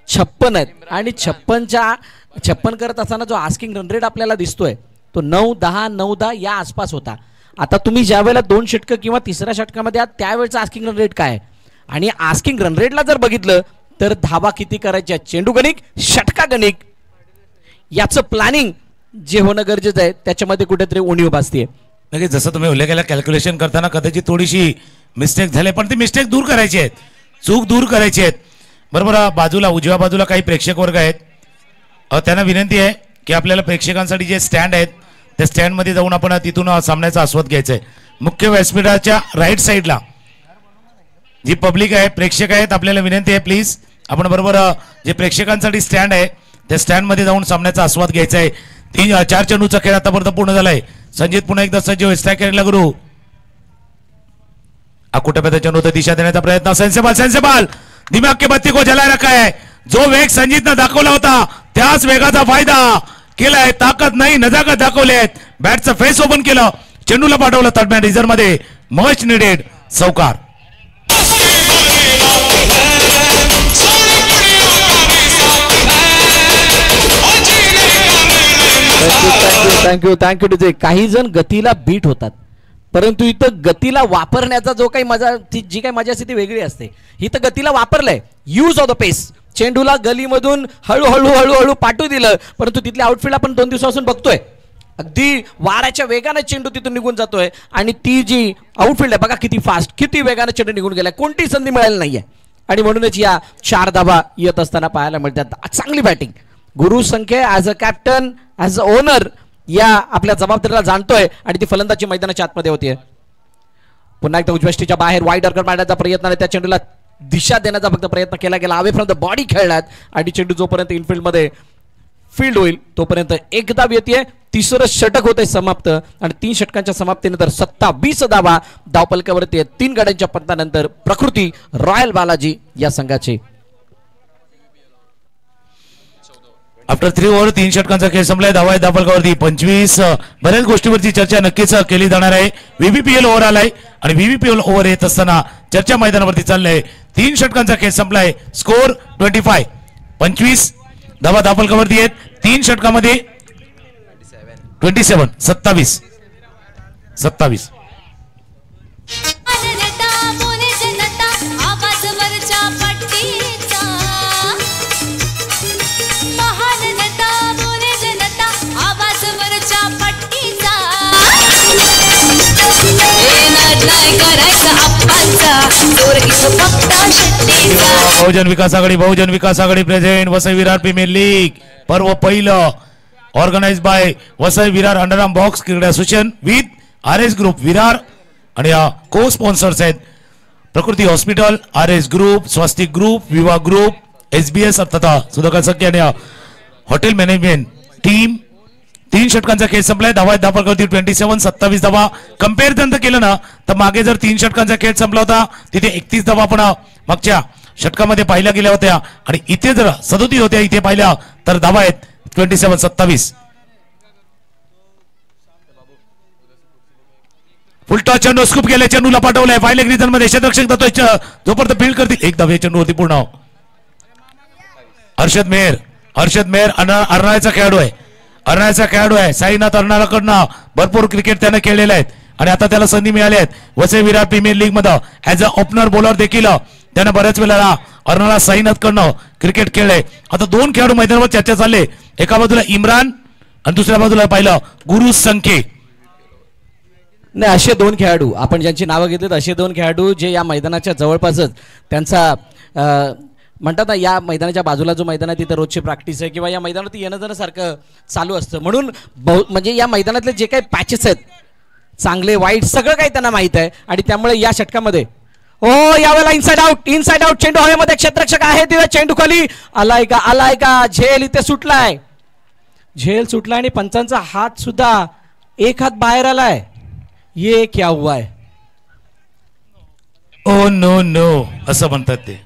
56 आहेत आणि 56 करत असताना जो आस्किंग रन रेट आपल्याला दिसतोय तो 9-10 9-10 या आसपास होता. आता तुम्ही ज्या वेळेला 2 षटकं किंवा तिसऱ्या षटकामध्ये आहात त्यावेळेचा आस्किंग रन रेट काय आणि आस्किंग रन रेटला जर बघितलं तर धावा किती करायच्या चेंडू गणिक षटका गणिक याचं प्लॅनिंग जे होणं गरजेचं आहे त्याच्यामध्ये कुठेतरी उणीव भासते. नक्कीच जसं तुम्ही उल्लेख केला कॅल्क्युलेशन करताना कदाचित थोडीशी मिस्टेक झाले पण ती मिस्टेक दूर करायची आहेत. चूक दूर करायची आहेत. बरोबर बाजूला उजव्या बाजूला काही प्रेक्षक वर्ग आहेत. त्यांना विनंती आहे की आपल्याला प्रेक्षकांसाठी जे स्टँड आहेत त्या स्टँडमध्ये जाऊन आपण तिथून सामन्याचा आस्वाद घ्यायचा आहे. मुख्य व्यासपीठाच्या राईट साईडला जी पब्लिक आहे प्रेक्षक आहेत आपल्याला विनंती आहे प्लीज आपण बरोबर जे प्रेक्षकांसाठी स्टँड आहे त्या स्टँडमध्ये जाऊन सामन्याचा आस्वाद घ्यायचा आहे. 3-4 चेंडूचा खेळ आतापर्यंत पूर्ण झालाय. संजित पुन्हा एकदा सज्ज स्ट्रायकर गुरु आकुटप्याचा चेंडू दिशा देण्याचा प्रयत्न सेन्सेबल दिमाग के बत्ती को जलाय रखा है. जो वेग संजितनं दाखवला होता त्याच वेगाचा फायदा केलाय. ताकद नाही नजाकत दाखवले आहेत. बॅटचं फेस ओपन केलं चेंडूला पाठवलं तडम्या रिझर्व मध्ये मच निडेड चौकार. थँक्यू. काही जण गतीला बीट होतात परंतु इथं गतीला वापरण्याचा जो काही मजा जी काही मजा असते ती वेगळी असते. इथं गतीला वापरलंय, यूज ऑफ द पेस. चेंडूला गलीमधून हळूहळू हळूहळू पाठवू दिलं, परंतु तिथल्या आउटफील्ड आपण 2 दिवसापासून बघतोय अगदी वाऱ्याच्या वेगाने चेंडू तिथून निघून जातोय. आणि ती जी आउटफील्ड आहे बघा किती फास्ट, किती वेगाने चेंडू निघून गेलाय, कोणती संधी मिळाली नाहीये. आणि म्हणूनच या 4 धावा येत असताना पाहायला मिळतात. चांगली बॅटिंग. गुरु संख्या as a captain, as a owner या आपल्या जबाबदारीला जाणतोय आणि ती फलंदाजी मैदानाच्या आतमध्ये होतीये. पुन्हा एकदा उजव्या बाहेर वाईड अर्कर मारण्याचा प्रयत्न आहे, त्या चेंडूला दिशा देण्याचा फक्त प्रयत्न केला गेला. अवे फ्रॉम द बॉडी खेळलात आणि चेंडू जोपर्यंत इनफिल्ड मध्ये फील्ड होईल तोपर्यंत एक धाव येते. तिसरं षटक होतंय समाप्त आणि 3 षटकांच्या समाप्तीनंतर 27 धावा धावपलकावरती आहेत. 3 गड्यांच्या पतनानंतर प्रकृती रॉयल बालाजी या संघाचे. आफ्टर 3 ओव्हर 3 षटकांचा खेळ संपलाय. धावा आहेत धावपलकावरती 25. बऱ्याच गोष्टीवरची चर्चा नक्कीच केली जाणार आहे. व्हीव्हीपीएल ओव्हर आलाय आणि व्हीव्हीपीएल ओव्हर येत असताना चर्चा मैदानावरती चाललंय. 3 षटकांचा खेळ संपलाय. स्कोर 25. 25 धावा धावपलकावरती आहेत. 3 षटकामध्ये 27. 27. Bahujan Vikas Aghadi present Vasai Virar premier league पर्व पहिलं organize by Vasai Virar underarm box cricket association with RS group Virar आणि को स्पॉन्सर्स आहेत Prakruti hospital, RS group, Swastik group, Viva group, SBS तथा सुधाकर सख्य आणि हॉटेल मॅनेजमेंट टीम. 3 षटकांचा खेळ संपलाय. धावा धावपलकावरती 27. 27 धावा. कंपॅरिझन केलं ना तर मागे जर 3 षटकांचा खेळ संपला होता तिथे 31 धावा आपण मागच्या षटकामध्ये पाहिल्या गेल्या होत्या आणि इथे जर 37 होत्या इथे पाहिल्या तर धावा आहेत 27. 27. फुलटॉस चेंडू स्कूप केलाय, चेंडूला पाठवलाय फायलेग रिजन मध्ये. क्षेत्ररक्षक जातोय जोपर्यंत फील्ड करतील. एक धावे चेंडूवरती पूर्ण. हर्षद मेहर अर्नाळ्याचा खेळाडू आहे. साईनाथ अर्नाळाकडनं भरपूर क्रिकेट त्याने खेळलेले आहेत आणि आता त्याला संधी मिळाली आहेत वसई विरार प्रीमियर लीग मध्ये ऍज अ ओपनर बॉलर देखील त्याने बऱ्याच वेळेला अर्नाळा साईनाथ कडनं क्रिकेट खेळलंय. आता 2 खेळाडू मैदानावर चर्चा चालले. एका बाजूला इम्रान आणि दुसऱ्या बाजूला पाहिलं गुरु संख्ये. नाही, असे 2 खेळाडू आपण ज्यांची नावं घेतलीत असे 2 खेळाडू जे या मैदानाच्या जवळपासच त्यांचा म्हणतात ना या मैदानाच्या बाजूला जो मैदान आहे तिथे रोजची प्रॅक्टिस आहे किंवा या मैदानावरती येणं जाणं सारखं चालू असतं. म्हणून म्हणजे या मैदानातले जे काही पॅचेस आहेत चांगले वाईट सगळं काही त्यांना माहित आहे आणि त्यामुळे या षटकामध्ये यावेळेला इनसाइड आउट चेंडू हवेमध्ये. क्षेत्ररक्षक आहे तिथे चेंडू खाली आलाय का झेल इथे सुटलाय आणि पंचांचा हात सुद्धा एक हात बाहेर आलाय. ये क्या हुआ है? ओ नो असं म्हणतात ते.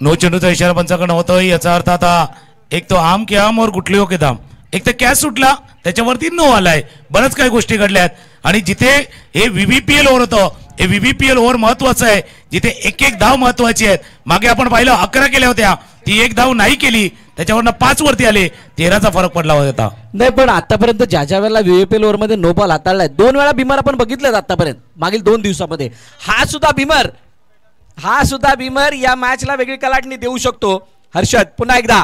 नो चेंडूचा इशारा पंचाकडनं होतोय. याचा अर्थ आता एक तो आम के आम और गुटलियों के दाम. एक तर कॅच सुटला त्याच्यावरती नो आलाय. बऱ्याच काही गोष्टी घडल्यात आणि जिथे हे व्हीव्हीपीएल ओव्हर होतं हे व्हीव्हीपीएल ओव्हर महत्वाचं आहे जिथे एक धाव महत्वाची आहेत. मागे आपण पाहिलं 11 केल्या होत्या, ती 1 धाव नाही केली त्याच्यावरनं 5 वरती आले. 13चा फरक पडला होता. नाही पण आतापर्यंत ज्या वेळेला व्हीव्हीपीएल ओव्हर मध्ये नो बॉल हाताळलाय 2 वेळा बिमर आपण बघितलेत आतापर्यंत मागील 2 दिवसामध्ये. हा सुद्धा बिमर या मॅचला वेगळी कलाटणी देऊ शकतो. हर्षद पुन्हा एकदा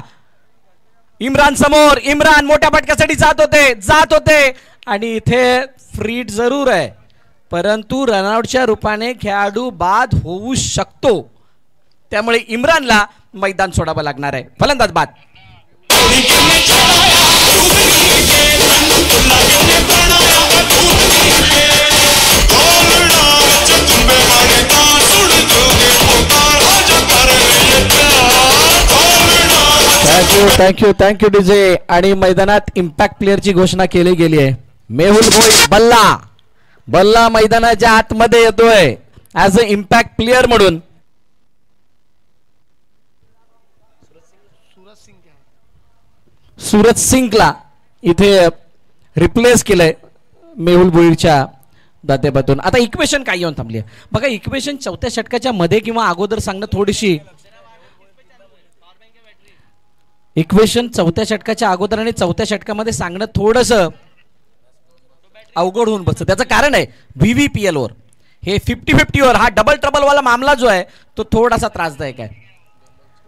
इम्रान समोर. इम्रान मोठ्या फटक्यासाठी जात होते आणि इथे फ्रीट जरूर आहे परंतु रनआउटच्या रूपाने खेळाडू बाद होऊ शकतो. त्यामुळे इम्रानला मैदान सोडावं लागणार आहे. फलंदाज बाद. Thank you DJ. आणि मैदानात इम्पॅक्ट प्लेअरची घोषणा केली गेली आहे. मेहुल भोई बल्ला मैदानाच्या आतमध्ये येतोय ऍज अ इम्पॅक्ट प्लेअर म्हणून. सूरज सिंगला इथे रिप्लेस केलंय मेहुल भोईच्या दातेबातून. आता इक्वेशन काय येऊन थांबली बघा. इक्वेशन 4थ्या षटकाच्या मध्ये किंवा अगोदर सांगणं थोडीशी इक्वेशन चौथ्या षटकाच्या अगोदर आणि चौथ्या षटकामध्ये सांगणं थोडंसं अवघड होऊन बसतं. त्याचं कारण आहे VVPL ओव्हर, हे 50-50 ओव्हर, हा डबल ट्रबल वाला मामला जो आहे तो थोडासा त्रासदायक आहे.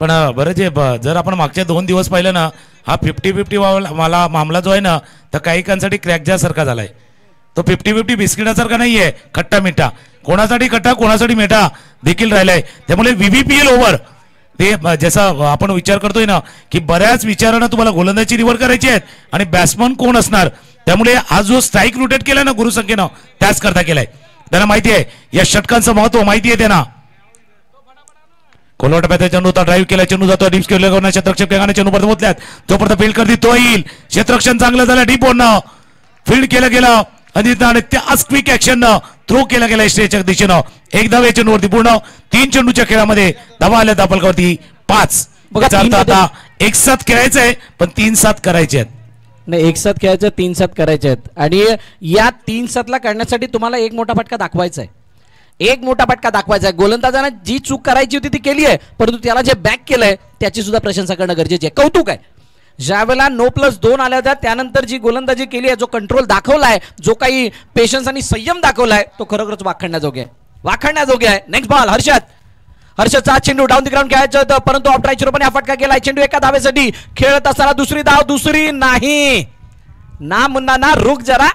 पण बरं जे जर आपण मागच्या 2 दिवस पाहिलं ना, हा 50-50 मला मामला जो आहे ना, तर काही काहींसाठी क्रॅकजासारखा झालाय. तो 50-50 बिस्किटासारखा नाहीये, खट्टा मिठा, कोणासाठी खट्टा कोणासाठी मिठा देखील राहिलाय. त्यामुळे VVPL ओव्हर ते जसं आपण विचार करतोय ना, की बऱ्याच विचारानं तुम्हाला गोलंदाजी निवड करायची आहेत आणि बॅट्समन कोण असणार. त्यामुळे हा जो स्ट्राईक रोटेट केलाय ना गुरुसंख्येनं, त्याच करता केलाय. त्यांना माहिती आहे या षटकांचं महत्व माहिती आहे त्यांना. कोलवा टप्प्यात चेंडू होता, ड्राईव्ह केला, चेंडू जातो डीप स्क्वेअर करून क्षेत्ररक्षक वेगाने चेंडू परत पोहोचल्यात. जोपर्यंत फील्ड करते तो येईल, क्षेत्ररक्षण चांगलं झालं, डीप ओढणं फील्ड केलं गेलं आणि त्याच क्विक ऍक्शननं थ्रो केला गेला स्ट्रेचच्या दिशेनं. एक धाव या चेंडूवरती पूर्ण. 3 चेंडूच्या खेळामध्ये धावा आल्या दापलकावरती 5. आता एक साथ खेळायचंय पण 3-7 करायचे आहेत. नाही, एक साथ खेळायचं, 3-7 करायचे आहेत. आणि या 3-7ला करण्यासाठी तुम्हाला एक मोठा फटका दाखवायचा आहे. एक मोठा फटका दाखवायचा आहे. गोलंदाजाने जी चूक करायची होती ती केली आहे, परंतु त्याला जे बॅक केलंय त्याची सुद्धा प्रशंसा करणं गरजेचे आहे. कौतुक आहे. ज्यावेळेला 9+2 आल्या होत्या त्यानंतर जी गोलंदाजी केली आहे, जो कंट्रोल दाखवलाय, जो काही पेशन्स आणि संयम दाखवलाय, तो खरोखरच वाखाणण्याजोगे आहे. वाखाणण्याजोगे आहे. नेक्स्ट बॉल हर्षदचा चेंडू डाऊन द ग्राउंड खेळायचं होतं, परंतु ऑफ ट्राय पण हा फटका गेलाय. चेंडू एका धावेसाठी खेळत असताना दुसरी धाव, दुसरी नाही ना मुन्ना ना रुक जरा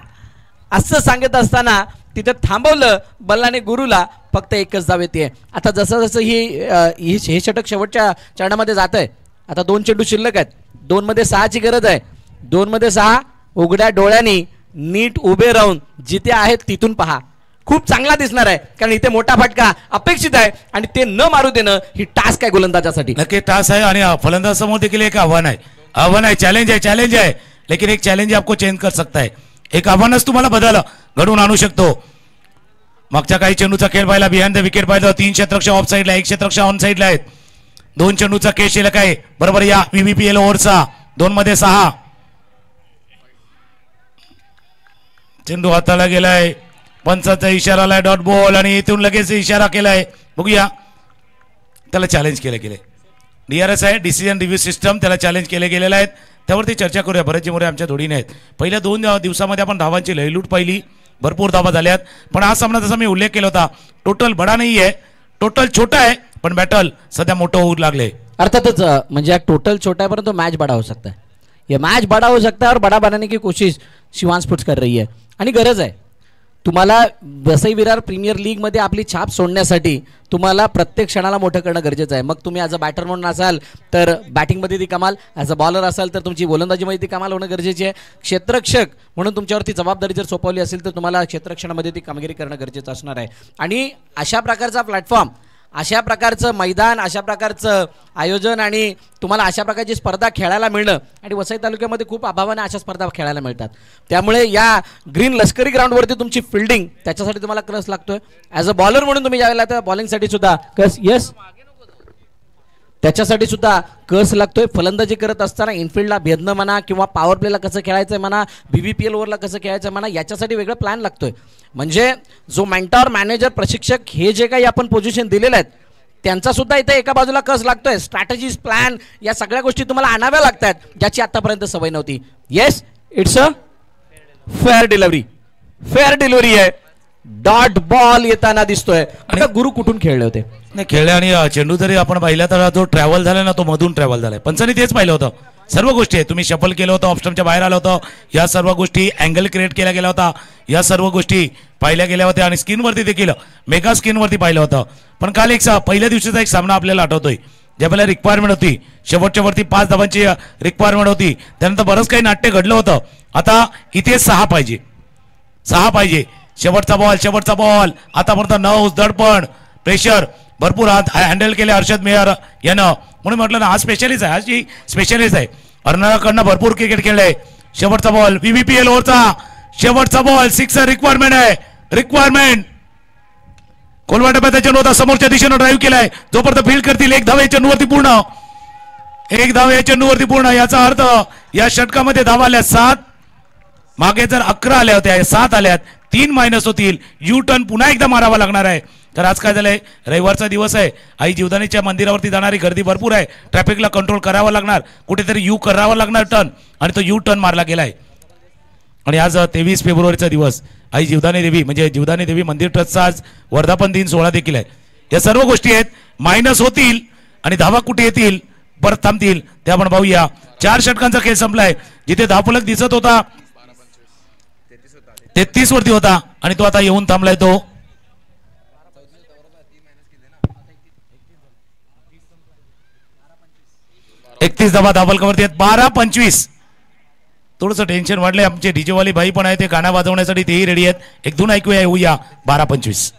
असं सांगत असताना तिथे थांबवलं बल्लाने गुरुला. फक्त एकच धाव येते. आता जसं जसं हे षटक शेवटच्या चरणामध्ये जात आहे, आता 2 चेंडू शिल्लक आहेत. 2 मध्ये 6ची गरज आहे. 2 मध्ये 6 उघड्या डोळ्यांनी नीट उभे राहून जिथे आहेत तिथून पहा. खूप चांगला दिसणार आहे, कारण इथे मोठा फटका अपेक्षित आहे आणि ते न मारू देणं ही टास्क आहे गोलंदाजासाठी. नक्की टास्क आहे आणि फलंदाजासमोर देखील एक आव्हान आहे, चॅलेंज आहे. लेकिन एक चॅलेंज आपको चेंज कर सकता है. एक आव्हानच तुम्हाला बदल घडवून आणू शकतो. मागच्या काही चेंडूचा खेळ पाहिला, बिहाइंड द विकेट पाहिलं, 3 क्षेत्ररक्षक ऑफ साईडला, 1 क्षेत्ररक्षक ऑन साईडला आहेत. 2 चेंडूचा खेळ शिल्लक आहे बरोबर या VVPL ओव्हरचा. 2 मध्ये 6 चेंडू हाताला गेलाय, पंचाचा इशारा आलाय, डॉट बॉल, आणि इथून लगेच इशारा केलाय. बघूया, त्याला चॅलेंज केले गेले. DRS आहे, डिसिजन रिव्ह्यू सिस्टम, त्याला चॅलेंज केले गेलेले आहेत. त्यावरती चर्चा करूया. बरेचसे मोरे आमच्या जोडीने आहेत. पहिल्या 2 दिवसामध्ये आपण धावांची लयलूट पाहिली, भरपूर धावा झाल्यात. पण हा सामना जसा मी उल्लेख केला होता, टोटल बडा नाही आहे, टोटल छोटा आहे, पण बॅटल सध्या मोठं होऊ लागले. अर्थातच म्हणजे टोटल छोटा है परंतु मैच बड़ा हो सकता है. ये मैच बड़ा हो सकता है और बड़ा बनाने की कोशिश शिवान स्पोर्ट्स कर रही है. आणि गरज आहे तुम्हाला वसई विरार प्रीमियर लीग मध्ये आपली छाप सोडण्यासाठी तुम्हाला प्रत्येक क्षणाला मोठं करणं गरजेचं आहे. मग तुम्ही ॲज अ बॅटर म्हणून असाल तर बॅटिंगमध्ये ती कमाल, ॲज अ बॉलर असाल तर तुमची गोलंदाजीमध्ये ती कमाल होणं गरजेची आहे. क्षेत्ररक्षक म्हणून तुमच्यावरती जबाबदारी जर सोपवली असेल तर तुम्हाला क्षेत्ररक्षणामध्ये ती कामगिरी करणं गरजेचं असणार आहे. आणि अशा प्रकारचा प्लॅटफॉर्म, अशा प्रकारचं मैदान, अशा प्रकारचं आयोजन आणि तुम्हाला अशा प्रकारची स्पर्धा खेळायला मिळणं, आणि वसई तालुक्यामध्ये खूप अभावाने अशा स्पर्धा खेळायला मिळतात. त्यामुळे या ग्रीन लष्करी ग्राउंडवरती तुमची फिल्डिंग, त्याच्यासाठी तुम्हाला कस लागतोय. ॲज अ बॉलर म्हणून तुम्ही ज्यावेळेला तर बॉलिंगसाठी सुद्धा कस, येस, त्याच्यासाठी सुद्धा कस लागतोय. फलंदाजी करत असताना इनफिल्डला भेदणं म्हणा किंवा पॉवर प्लेला कसं खेळायचं म्हणा, VVPL ओव्हरला कसं खेळायचं म्हणा, याच्यासाठी वेगळं प्लॅन लागतोय. म्हणजे जो मेंटॉर, मॅनेजर, प्रशिक्षक हे जे काही आपण पोझिशन दिलेले आहेत त्यांचा सुद्धा इथे एका बाजूला कस लागतोय. स्ट्रॅटेजीज, प्लॅन, या सगळ्या गोष्टी तुम्हाला आणाव्या लागतात ज्याची आतापर्यंत सवय नव्हती. Yes, it's a fair delivery, fair delivery आहे. डॉट बॉल येताना दिसतोय. आणि गुरु कुठून खेळले होते? नाही खेळले, आणि चेंडू जरी आपण पाहिला तर जो ट्रॅव्हल झाला ना तो मधून ट्रॅव्हल झालाय. पंचांनी तेच पाहिलं होतं. सर्व गोष्टी आहे, तुम्ही शफल केलं होतं, ऑफस्टमच्या बाहेर आलं होतं, या सर्व गोष्टी, अँगल क्रिएट केला गेला होता, या सर्व गोष्टी पाहिल्या गेल्या होत्या. आणि स्क्रीनवरती देखील, मेगा स्क्रीनवरती पाहिलं होतं. पण काल एक पहिल्या दिवशीचा एक सामना आपल्याला आठवतोय, ज्या पहिल्या रिक्वायरमेंट होती, शेवटच्या वरती 5 धावांची रिक्वायरमेंट होती, त्यानंतर बरंच काही नाट्य घडलं होतं. आता इथे 6 पाहिजे, 6 पाहिजे. शेवटचा बॉल आतापर्यंत 9 दडपण, प्रेशर भरपूर हँडल केले हर्षद मेहर यानं. म्हणून म्हटलं ना, हा स्पेशलिस्ट आहे, हा स्पेशलिस्ट आहे. अर्नाळाकडनं भरपूर क्रिकेट खेळलंय. शेवटचा बॉल, VVPL ओव्हरचा शेवटचा बॉल, 6 रिक्वायरमेंट आहे, रिक्वायरमेंट. कोलवा टप्प्यात चेंडू समोरच्या दिशेनं ड्राईव्ह केलाय, जोपर्यंत फील्ड करतील 1 धाव या चेंडूवरती पूर्ण, 1 धाव या चेंडूवरती पूर्ण. याचा अर्थ या षटकामध्ये धावा आल्या 7, मागे जर 11 आल्या होत्या, 7 आल्यात, 3 मायनस होतील. यू टर्न पुन्हा एकदा मारावा लागणार आहे. तर आज काय झालंय, रविवारचा दिवस आहे, आई जीवदानीच्या मंदिरावरती जाणारी गर्दी भरपूर आहे, ट्रॅफिकला कंट्रोल करावं लागणार, कुठेतरी यू करावा लागणार टर्न, आणि तो यू टर्न मारला गेलाय. आणि आज 23 फेब्रुवारीचा दिवस, आई जीवदानी देवी म्हणजे जीवदानी देवी मंदिर ट्रस्टचा आज वर्धापन दिन सोहळा देखील आहे. या सर्व गोष्टी आहेत, मायनस होतील आणि धावा कुठे येतील, परत थांबतील, ते आपण पाहूया. 4 षटकांचा खेळ संपलाय. जिथे धावफलक दिसत होता 33 वरती होता आणि तो आता येऊन थांबलाय. तो 31 धावा धावफलकावरती आहेत. 12-25. थोडंसं टेन्शन वाढलंय. आमचे डीजेवाली भाई पण आहे, ते गाणं वाजवण्यासाठी तेही रेडी आहेत. एक धून ऐकूया, येऊया. 12-25.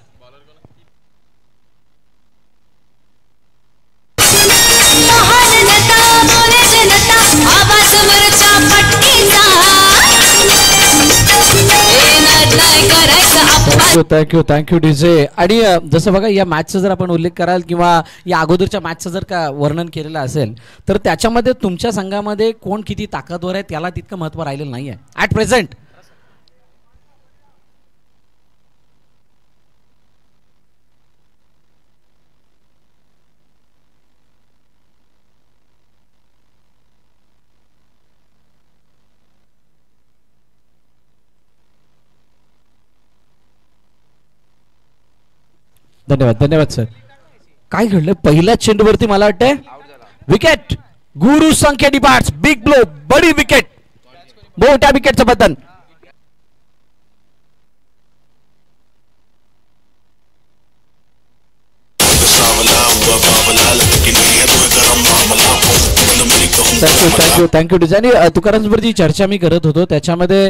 Thank you DJ. आणि जसं बघा या मॅचचा जर आपण उल्लेख कराल किंवा या अगोदरच्या मॅचचं जर का वर्णन केलेलं असेल तर त्याच्यामध्ये तुमच्या संघामध्ये कोण किती ताकदवर आहे त्याला तितकं महत्त्व राहिलेलं नाही आहे ॲट प्रेझेंट. धन्यवाद सर. काय घडलं पहिल्या चेंडूवरती मला वाटतंय wicket. Guru Sankhya departs. Big blow, बडी विकेट, मोठ्या विकेटचं बटन. Thank you design. तुकारामवरची चर्चा मी करत होतो त्याच्यामध्ये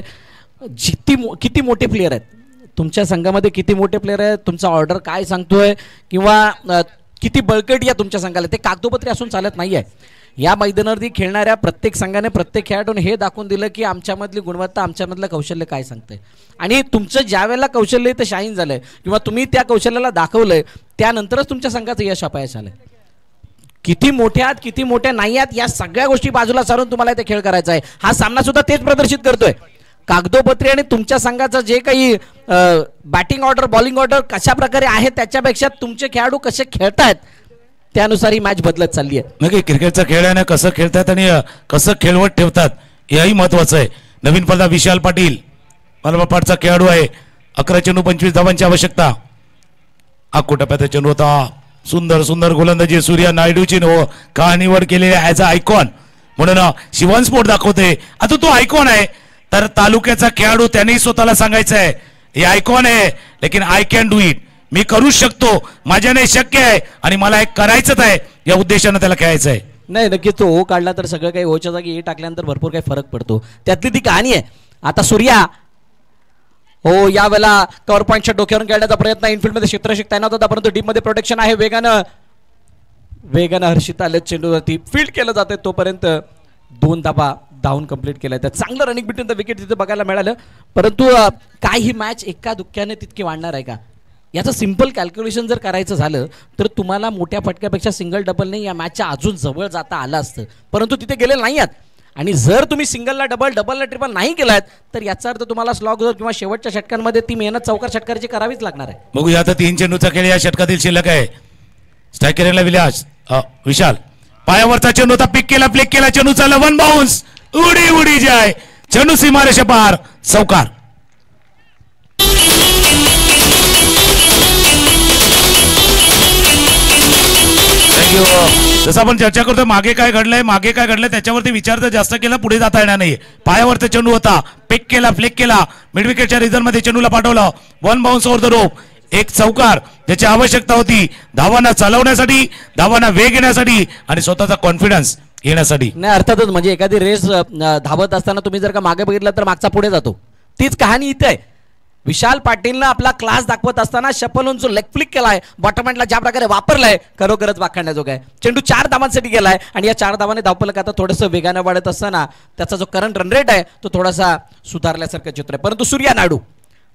किती मोठे प्लेयर आहेत तुमच्या संघामध्ये, किती मोठे प्लेयर आहेत, तुमचा ऑर्डर काय सांगतोय किंवा किती बळकटी आहे तुमच्या संघाला, ते कागदोपत्री असून चालत नाही आहे. या मैदानावरती खेळणाऱ्या प्रत्येक संघाने, प्रत्येक खेळाडूने हे दाखवून दिलं की आमच्यामधली गुणवत्ता, आमच्यामधलं कौशल्य काय सांगतंय. आणि तुमचं ज्या वेळेला कौशल्य ते शाईन झालंय किंवा तुम्ही त्या कौशल्याला दाखवलंय त्यानंतरच तुमच्या संघाचं यश अपयश आलंय. किती मोठ्या आहात, किती मोठ्या नाही आहात, या सगळ्या गोष्टी बाजूला सारून तुम्हाला इथे खेळ करायचा आहे. हा सामना सुद्धा तेच प्रदर्शित करतोय. कागदोपत्री आणि तुमच्या संघाचं जे काही बॅटिंग ऑर्डर, बॉलिंग ऑर्डर कशा प्रकारे आहे त्याच्यापेक्षा तुमचे खेळाडू कसे खेळतायत त्यानुसार ही मॅच बदलत चालली आहे. नक्की क्रिकेटचा खेळ आहे ना, कसं खेळतात आणि कसं खेळवत ठेवतात हेही महत्वाचं आहे. नवीन फलंदाज विशाल पाटील मलबापाडचा खेळाडू आहे. 11 चेंडू 25 धावांची आवश्यकता. टप्प्याचा चेंडू होता. सुंदर गोलंदाजी सूर्या नायडूची का निवड केलेली ॲज अ आयकॉन म्हणून शिवन स्पोर्ट दाखवते. आता तो आयकॉन आहे तर तालुक्याचा खेळाडू त्यांनी स्वतःला सांगायचं आहे हे आयकॉन आहे लेकिन आय कॅन डू इट. मी करू शकतो, माझ्याने शक्य आहे आणि मला हे करायचंच आहे या उद्देशाने त्याला खेळायचं आहे. नाही नक्की तो ओ काढला तर सगळं काही ओच्या जागी ए टाकल्यानंतर भरपूर काही फरक पडतो. त्यातली ती कहाणी आहे. आता सूर्या हो यावेळेला कव्हर पॉईंटच्या डोक्यावरून खेळण्याचा प्रयत्न, इनफिल्डमध्ये क्षेत्ररक्षक तैनात होता परंतु डीपमध्ये प्रोटेक्शन आहे. वेगानं हर्षित आले चेंडूवरती फील्ड केलं जाते तोपर्यंत 2 धाबा धावून कंप्लीट केलाय. त्यात चांगलं रनिंग बिटवीन द विकेट तिथे बघायला मिळालं. परंतु काय ही मॅच एका धुक्क्याने तितकी वाढणार आहे का याचं सिंपल कॅल्क्युलेशन जर करायचं झालं तर तुम्हाला मोठ्या फटक्यापेक्षा सिंगल डबल नाही या मॅचच्या अजून जवळ जाता आलं असतं, परंतु तिथे गेले नाही आहेत. आणि जर तुम्ही सिंगलला डबलला ट्रिपल नाही केलात तर याचा अर्थ तुम्हाला स्लॉग किंवा शेवटच्या षटकांमध्ये ती मेहनत चौकार षटकाराची करावीच लागणार आहे. बघूया आता 3 चेंडूचा खेळ या षटकातील शिल्लक आहे. स्ट्रायकरला विशाल पायावरचा चेंडू होता, पिक केला, फ्लिक केला, चेंडू चालला, 1 बाउन्स, उडी जाय, चेंडू सीमारेषा पार, चौकार. थँक्यू. जसं आपण चर्चा करतो मागे काय घडलंय त्याच्यावरती विचार तर जास्त केला पुढे जाता येणार नाही. पायावरचा चेंडू होता, पिक केला, फ्लिक केला, मिड विकेटच्या रिझन मध्ये चेंडूला पाठवलं, 1 बाउन्स ओव्हर द रोप, एक चौकार. त्याची आवश्यकता होती धावांना चालवण्यासाठी, धावांना वेग येण्यासाठी आणि स्वतःचा कॉन्फिडन्स येण्यासाठी. नाही अर्थातच म्हणजे एखादी रेस धावत असताना तुम्ही जर का मागे बघितलं तर मागचा पुढे जातो. तीच कहाणी इथे आहे. विशाल पाटीलनं आपला क्लास दाखवत असताना शपलून जो लेग फ्लिक केलाय, बॉटमहँडला ज्या प्रकारे वापरलाय खरोखरच वाखाणण्याजोग आहे. चेंडू 4 धावांसाठी गेलाय आणि या 4 धावांनी धावफलक आता थोडंसं वेगानं वाढत असताना त्याचा जो करंट रन रेट आहे तो थोडासा सुधारल्यासारखं चित्र आहे. परंतु सूर्या नायडू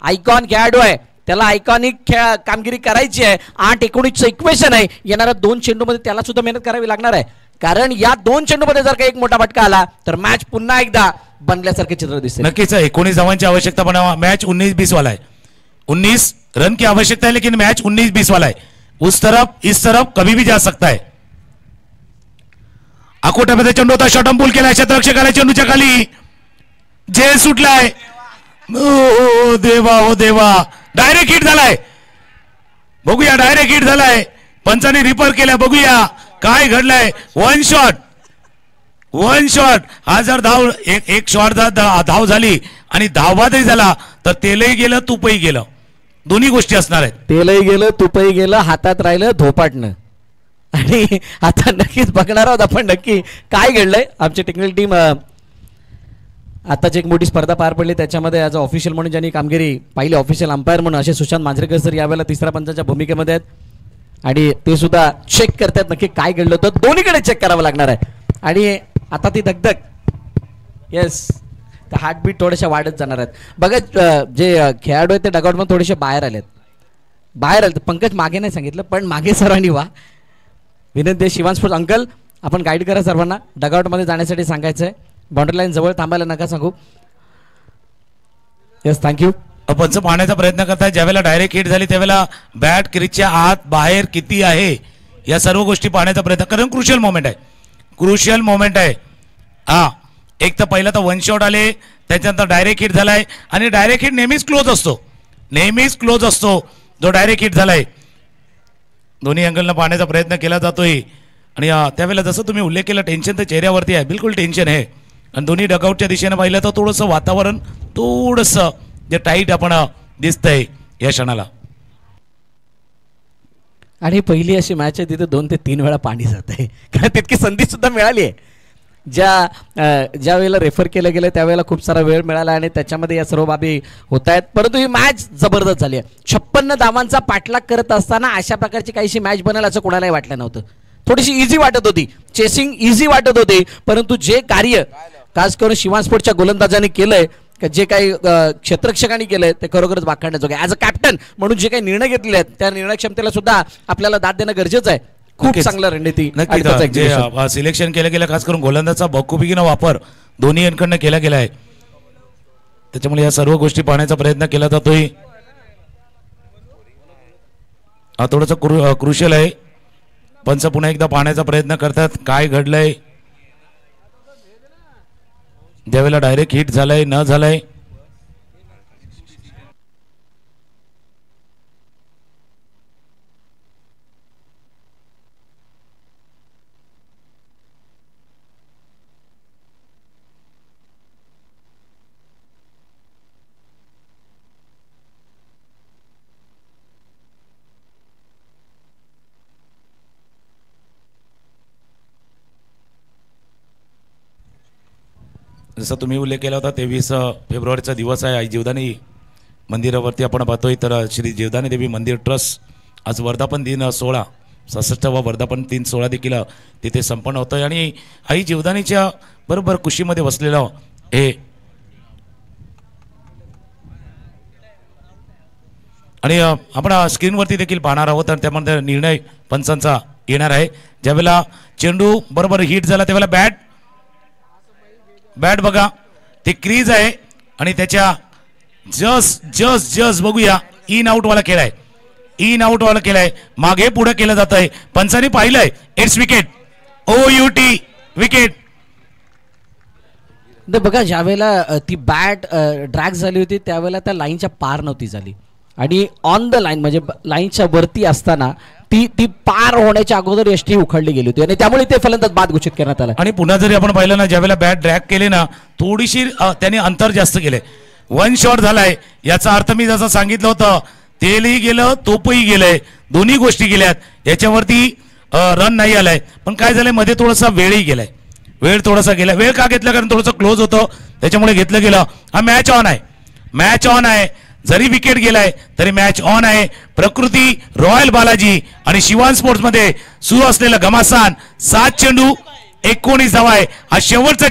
आयकॉन खेळाडू आहे, त्याला आयकॉनिक कामगिरी करायची आहे. 8-19चं इक्वेशन आहे. येणाऱ्या 2 चेंडूमध्ये त्याला सुद्धा मेहनत करावी लागणार आहे, कारण या 2 चेंडूमध्ये जर का एक मोठा फटका आला तर मॅच पुन्हा एकदा बनल्यासारखे चित्र दिसते. नक्कीच 19 धावांची आवश्यकता, पण मॅच 19-20 वाला आहे. 19 रन की आवश्यकता है, लेकिन मैच 19-20 वाला है. उस तरफ इस तरफ कभी भी जा सकता है. आकोटामध्ये चेंडू होता, शॉर्ट पूल केलाय, क्षेत्ररक्षकाला चेंडूच्या खाली जे सुटलाय. ओ देवा, ओ देवा, डायरेक्ट हिट झालाय. बघूया, डायरेक्ट हिट झालाय. पंचाने रिपर केल्या, बघूया काय घडलंय. One shot. हा जर धाव एक शॉट धाव झाली आणि धावबादही झाला तर तेलही गेलं, तुपही गेलं. दोन्ही गोष्टी असणार आहेत. तेलही गेलं, तुपही गेलं, हातात राहिलं धोपाटणं. आणि आता नक्कीच बघणार आहोत आपण नक्की काय घडलंय. आमची टेक्निकल टीम आताच एक मोठी स्पर्धा पार पडली, त्याच्यामध्ये ॲज अ ऑफिशियल म्हणून ज्यांनी कामगिरी पाहिली, ऑफिशियल अंपायर म्हणून असे सुशांत मांजरेकर सर यावेळेला तिसऱ्या पंचाच्या भूमिकेमध्ये आहेत. आणि ते सुद्धा चेक करतात नक्की काय घडलं होतं. दोन्हीकडे चेक करावं लागणार आहे. आणि आता ती धगधग, येस, त्या हार्टबीट थोड्याशा वाढत जाणार आहेत. बघा जे खेळाडू आहेत ते डगआउटमध्ये थोडेसे बाहेर आले. पंकज मागे नाही सांगितलं, पण मागे सर्वांनी वा. विनंती आहे शिवान स्पोर्ट्स अंकल, आपण गाईड करा सर्वांना. डगआउटमध्ये जाण्यासाठी सांगायचं आहे. बाउंड्री लाईन जवळ थांबायला नका सांगू. Yes, thank you. पंच पाहण्याचा प्रयत्न करताय. ज्यावेळेला डायरेक्ट हिट झाली त्यावेळेला बॅट क्रीजच्या आत बाहेर किती आहे या सर्व गोष्टी पाहण्याचा प्रयत्न, कारण क्रुशियल मोमेंट आहे. हा, एक तर पहिला तर वन शॉट आले, त्याच्यानंतर डायरेक्ट हिट झालाय. आणि डायरेक्ट हिट नेहमीच क्लोज असतो जो डायरेक्ट हिट झालाय. दोन्ही अँगलनं पाहण्याचा प्रयत्न केला जातोय. आणि त्यावेळेला जसं तुम्ही उल्लेख केला, टेन्शन तर चेहऱ्यावरती आहे, बिलकुल टेन्शन आहे. आणि दोन्ही डगआउटच्या दिशेने पाहिलं तर थोडंसं वातावरण थोडंसं जे टाईट आपण दिसतंय या क्षणाला. आणि पहिली अशी मॅच आहे तिथे 2 ते 3 वेळा पाणी जात आहे, कारण तितकी संधी सुद्धा मिळाली आहे. ज्या वेळेला रेफर केलं गेलं त्यावेळेला खूप सारा वेळ मिळाला आणि त्याच्यामध्ये या सर्व बाबी होत आहेत. परंतु ही मॅच जबरदस्त झाली आहे. 56 धावांचा पाठलाग करत असताना अशा प्रकारची काहीशी मॅच बनेल असं कोणालाही वाटलं नव्हतं. थोडीशी इझी वाटत होती, चेसिंग इझी वाटत होती. परंतु जे कार्य खास करून शिवान स्पोर्ट्सच्या गोलंदाजांनी केलंय, जे काही क्षेत्ररक्षकांनी केलंय ते खरोखरच वाखाणण्याजोगे. ॲज अ कॅप्टन म्हणून जे काही निर्णय घेतले आहेत त्या निर्णय क्षमतेला सुद्धा आपल्याला दाद देणं गरजेचं आहे. खूप चांगला रणनीती सिलेक्शन केलं गेलं, खास करून गोलंदाजाचा बखुबीनं वापर दोन्ही यांकडनं केला गेला आहे. त्याच्यामुळे या सर्व गोष्टी पाहण्याचा प्रयत्न केला जातोय. हा थोडंसं क्रुशियल आहे. पंच पुन्हा एकदा पाहण्याचा प्रयत्न करतात काय घडलंय, ज्यावेळेला डायरेक्ट हिट झालाय न झालाय. जसं तुम्ही उल्लेख केला होता 23 फेब्रुवारीचा दिवस आहे. आई जीवदानी मंदिरावरती आपण पाहतोय. तर श्री जीवदानी देवी मंदिर ट्रस्ट आज वर्धापन दिन 66वा वर्धापन दिन 16 देखील तिथे संपन्न होतोय. आणि आई जीवदानीच्या बरोबर कुशीमध्ये बसलेलं हे आणि आपण स्क्रीनवरती देखील पाहणार आहोत. आणि त्यामध्ये निर्णय पंचांचा येणार आहे. ज्यावेळेला चेंडू बरोबर हिट झाला त्यावेळेला बॅट बघा ते क्रीज आहे आणि त्याच्या जस्ट बघूया इन आउट वाला केलाय. मागे पुढे केलं जात आहे. पंचांनी पाहिलंय इट्स विकेट, OUT विकेट. बघा ज्यावेळेला ती बॅट ड्रॅग झाली होती त्यावेळेला त्या लाईनच्या पार नव्हती झाली आणि ऑन द लाईन म्हणजे लाईनच्या वरती असताना ती पार होण्याच्या अगोदर यष्टी उखडली गेली होती आणि त्यामुळे ते फलंदाज बाद घोषित करण्यात आला. आणि पुन्हा जरी आपण पाहिलं ना, ज्यावेळेला बॅट ड्रॅग केले ना थोडीशी त्याने अंतर जास्त केले. वन शॉट झालाय याचा अर्थ मी जसं सांगितलं होतं, तेलही गेलं तोपही गेलंय, दोन्ही गोष्टी गेल्यात. याच्यावरती रन नाही आलाय. पण काय झालंय मध्ये थोडासा वेळही गेलाय. वेळ का घेतला, कारण थोडंसं क्लोज होतं त्याच्यामुळे घेतलं गेलं. हा मॅच ऑन आहे. जरी विकेट गेलाय तरी मॅच ऑन आहे. प्रकृती, रॉयल बालाजी आणि शिवान स्पोर्ट्स मध्ये सुरू असलेलं घमासान 7 चेंडू 19 धावा आहे. हा शेवटचा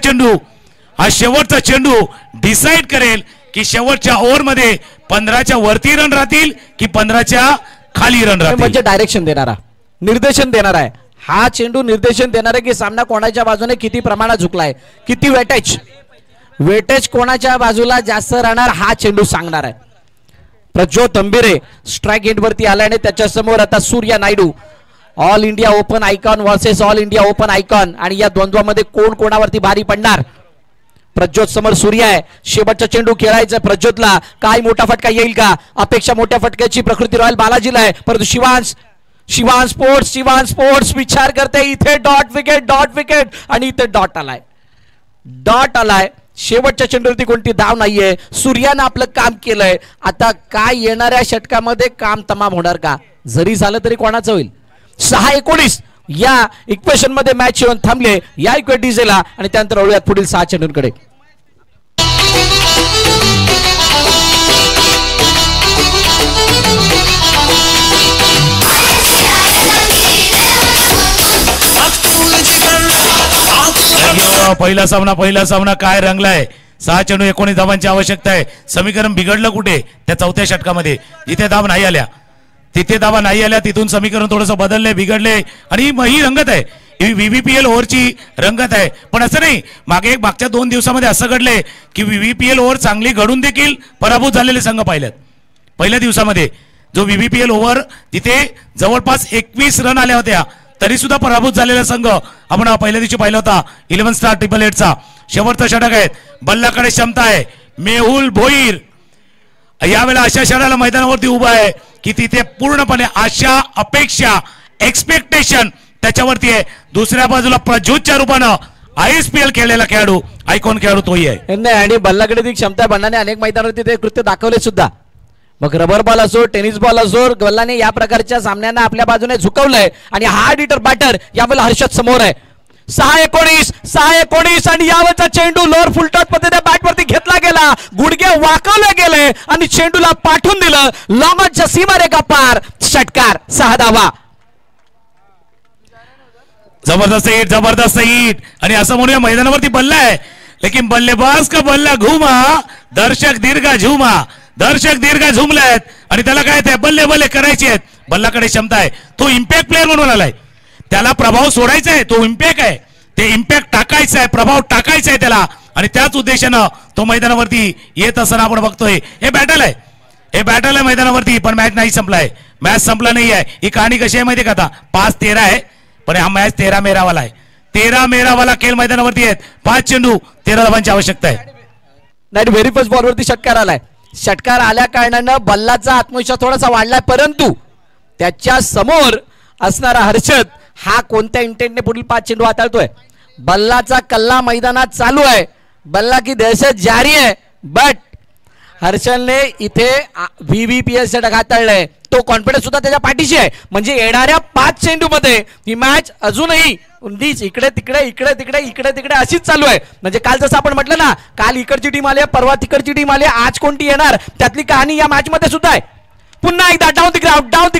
चेंडू डिसाइड करेल की शेवटच्या ओव्हरमध्ये 15च्या वरती रन राहतील की 15च्या खाली रन राहतील. म्हणजे डायरेक्शन देणारा, निर्देशन देणार आहे. हा चेंडू निर्देशन देणार आहे की सामना कोणाच्या बाजूने किती प्रमाणात झुकलाय, किती वेटेज कोणाच्या बाजूला जास्त राहणार हा चेंडू सांगणार आहे. प्रज्योत अंबिरे स्ट्राईक एंड वरती आल्याने त्याच्या समोर आता Surya Naidu all India open icon versus all India open icon आणि या द्वंद्वामध्ये कोण कोणावरती भारी पडणार. प्रज्योत समोर सूर्या आहे. शेवटचा चेंडू खेळायचा प्रज्योतला. काय मोठा फटका येईल का. अपेक्षा मोठ्या फटक्याची प्रकृती रॉयल बालाजीला आहे परंतु शिवान स्पोर्ट्स विचार करते इथे डॉट विकेट आणि इथे डॉट आलाय. शेवटच्या चेंडूवरती कोणती धाव नाहीये. सूर्यानं आपलं काम केलंय. आता काय येणाऱ्या षटकामध्ये काम तमाम होणार का. जरी झालं तरी कोणाचं होईल. 6-19 या इक्वेशन मध्ये मॅच येऊन थांबले या इक्वेट डीजेला आणि त्यानंतर वळूयात पुढील 6 चेंडूंकडे. पहिला सामना काय रंगलाय. 6 चेंडू 19 धावांची आवश्यकता आहे. समीकरण बिघडलं कुठे त्या चौथ्या षटकामध्ये. जिथे धावा नाही आल्या तिथून समीकरण थोडंसं बदलले बिघडले आणि ही रंगत आहे. ही VVPL ओव्हरची रंगत आहे. पण असं नाही मागच्या 2 दिवसामध्ये असं घडलंय की VVPL ओव्हर चांगली घडून देखील पराभूत झालेले संघ पाहिलेत. पहिल्या दिवसामध्ये जो VVPL ओव्हर तिथे जवळपास 21 रन आल्या होत्या तरी सुद्धा पराभूत झालेला संघ आपण पहिल्या दिवशी पाहिला होता 11 स्टार 888चा. शेवटचा षटक आहे. बल्लाकडे क्षमता आहे. मेहुल भोईर यावेळेला अशा षटकाला मैदानावरती उभा आहे की तिथे पूर्णपणे आशा अपेक्षा एक्सपेक्टेशन त्याच्यावरती आहे. दुसऱ्या बाजूला प्रज्योतच्या रूपानं ISPL खेळलेला खेळाडू आयकॉन खेळाडू तोही आहे आणि बल्लाकडे ती क्षमता बल्लाने अनेक मैदानावरती ते कृत्य दाखवले सुद्धा. मग रबर बॉल असो टेनिस बॉल असो बल्लाने या प्रकारच्या सामन्यांना आपल्या बाजूने झुकवलंय आणि हार्ड हिटर बॅटर यावेळेला हर्षद समोर आहे. 6-19 आणि यावरचा चेंडू लोअर फुलटॉस मध्ये त्या बॅटवरती घेतला गेला. गुडघे वाकवले गेले आणि चेंडूला पाठवून दिलं लॉंगॉनच्या सीमारेखा पार. षटकार 6 धावा. जबरदस्त हिट आणि असं म्हणूया मैदानावरती बल्ला आहे लेकिन बल्लेबाज का बल्ला घुमा दर्शक दीर्घ झुमलेत आणि त्याला काय ते बल्ले करायचे आहेत. बल्लाकडे क्षमता आहे. तो इम्पॅक्ट प्लेअर म्हणून आलाय. त्याला प्रभाव सोडायचा आहे. तो इम्पॅक्ट आहे. ते इम्पॅक्ट टाकायचा आहे. प्रभाव टाकायचा आहे त्याला आणि त्याच उद्देशानं तो मैदानावरती येत असताना आपण बघतोय. हे बॅटल आहे मैदानावरती पण मॅच नाही संपलाय. मॅच संपला नाही आहे. ही कहाणी कशी आहे माहिती का. आता 5-13 आहे पण हा मॅच 13 मेरावाला आहे. 13 मेरावाला खेळ मैदानावरती आहेत. 5 चेंडू 13 धावांची आवश्यकता आहे. नाही व्हेरी फर्स्ट बॉलवरती षटकार आलाय. षटकार आल्या कारणानं बल्लाचा आत्मविश्वास थोडासा वाढलाय परंतु त्याच्या समोर असणारा हर्षद हा कोणत्या इंटेंटने पुढील 5 चेंडू हाताळतोय. बल्लाचा कल्ला मैदानात चालू आहे. बल्ला की दहशत जारी आहे बट हर्षदने इथे VVPL षटक हाताळलंय. तो कॉन्फिडन्स सुद्धा त्याच्या पाठीशी आहे. म्हणजे येणाऱ्या 5 चेंडू मध्ये ही मॅच अजूनही इकडे तिकडे अशीच चालू आहे. म्हणजे काल जसं आपण म्हटलं ना काल इकडची टीम आली परवा तिकडची टीम आली आज कोणती येणार त्यातली कहाणी या मॅच मध्ये सुद्धा आहे. पुन्हा एकदा डाऊन द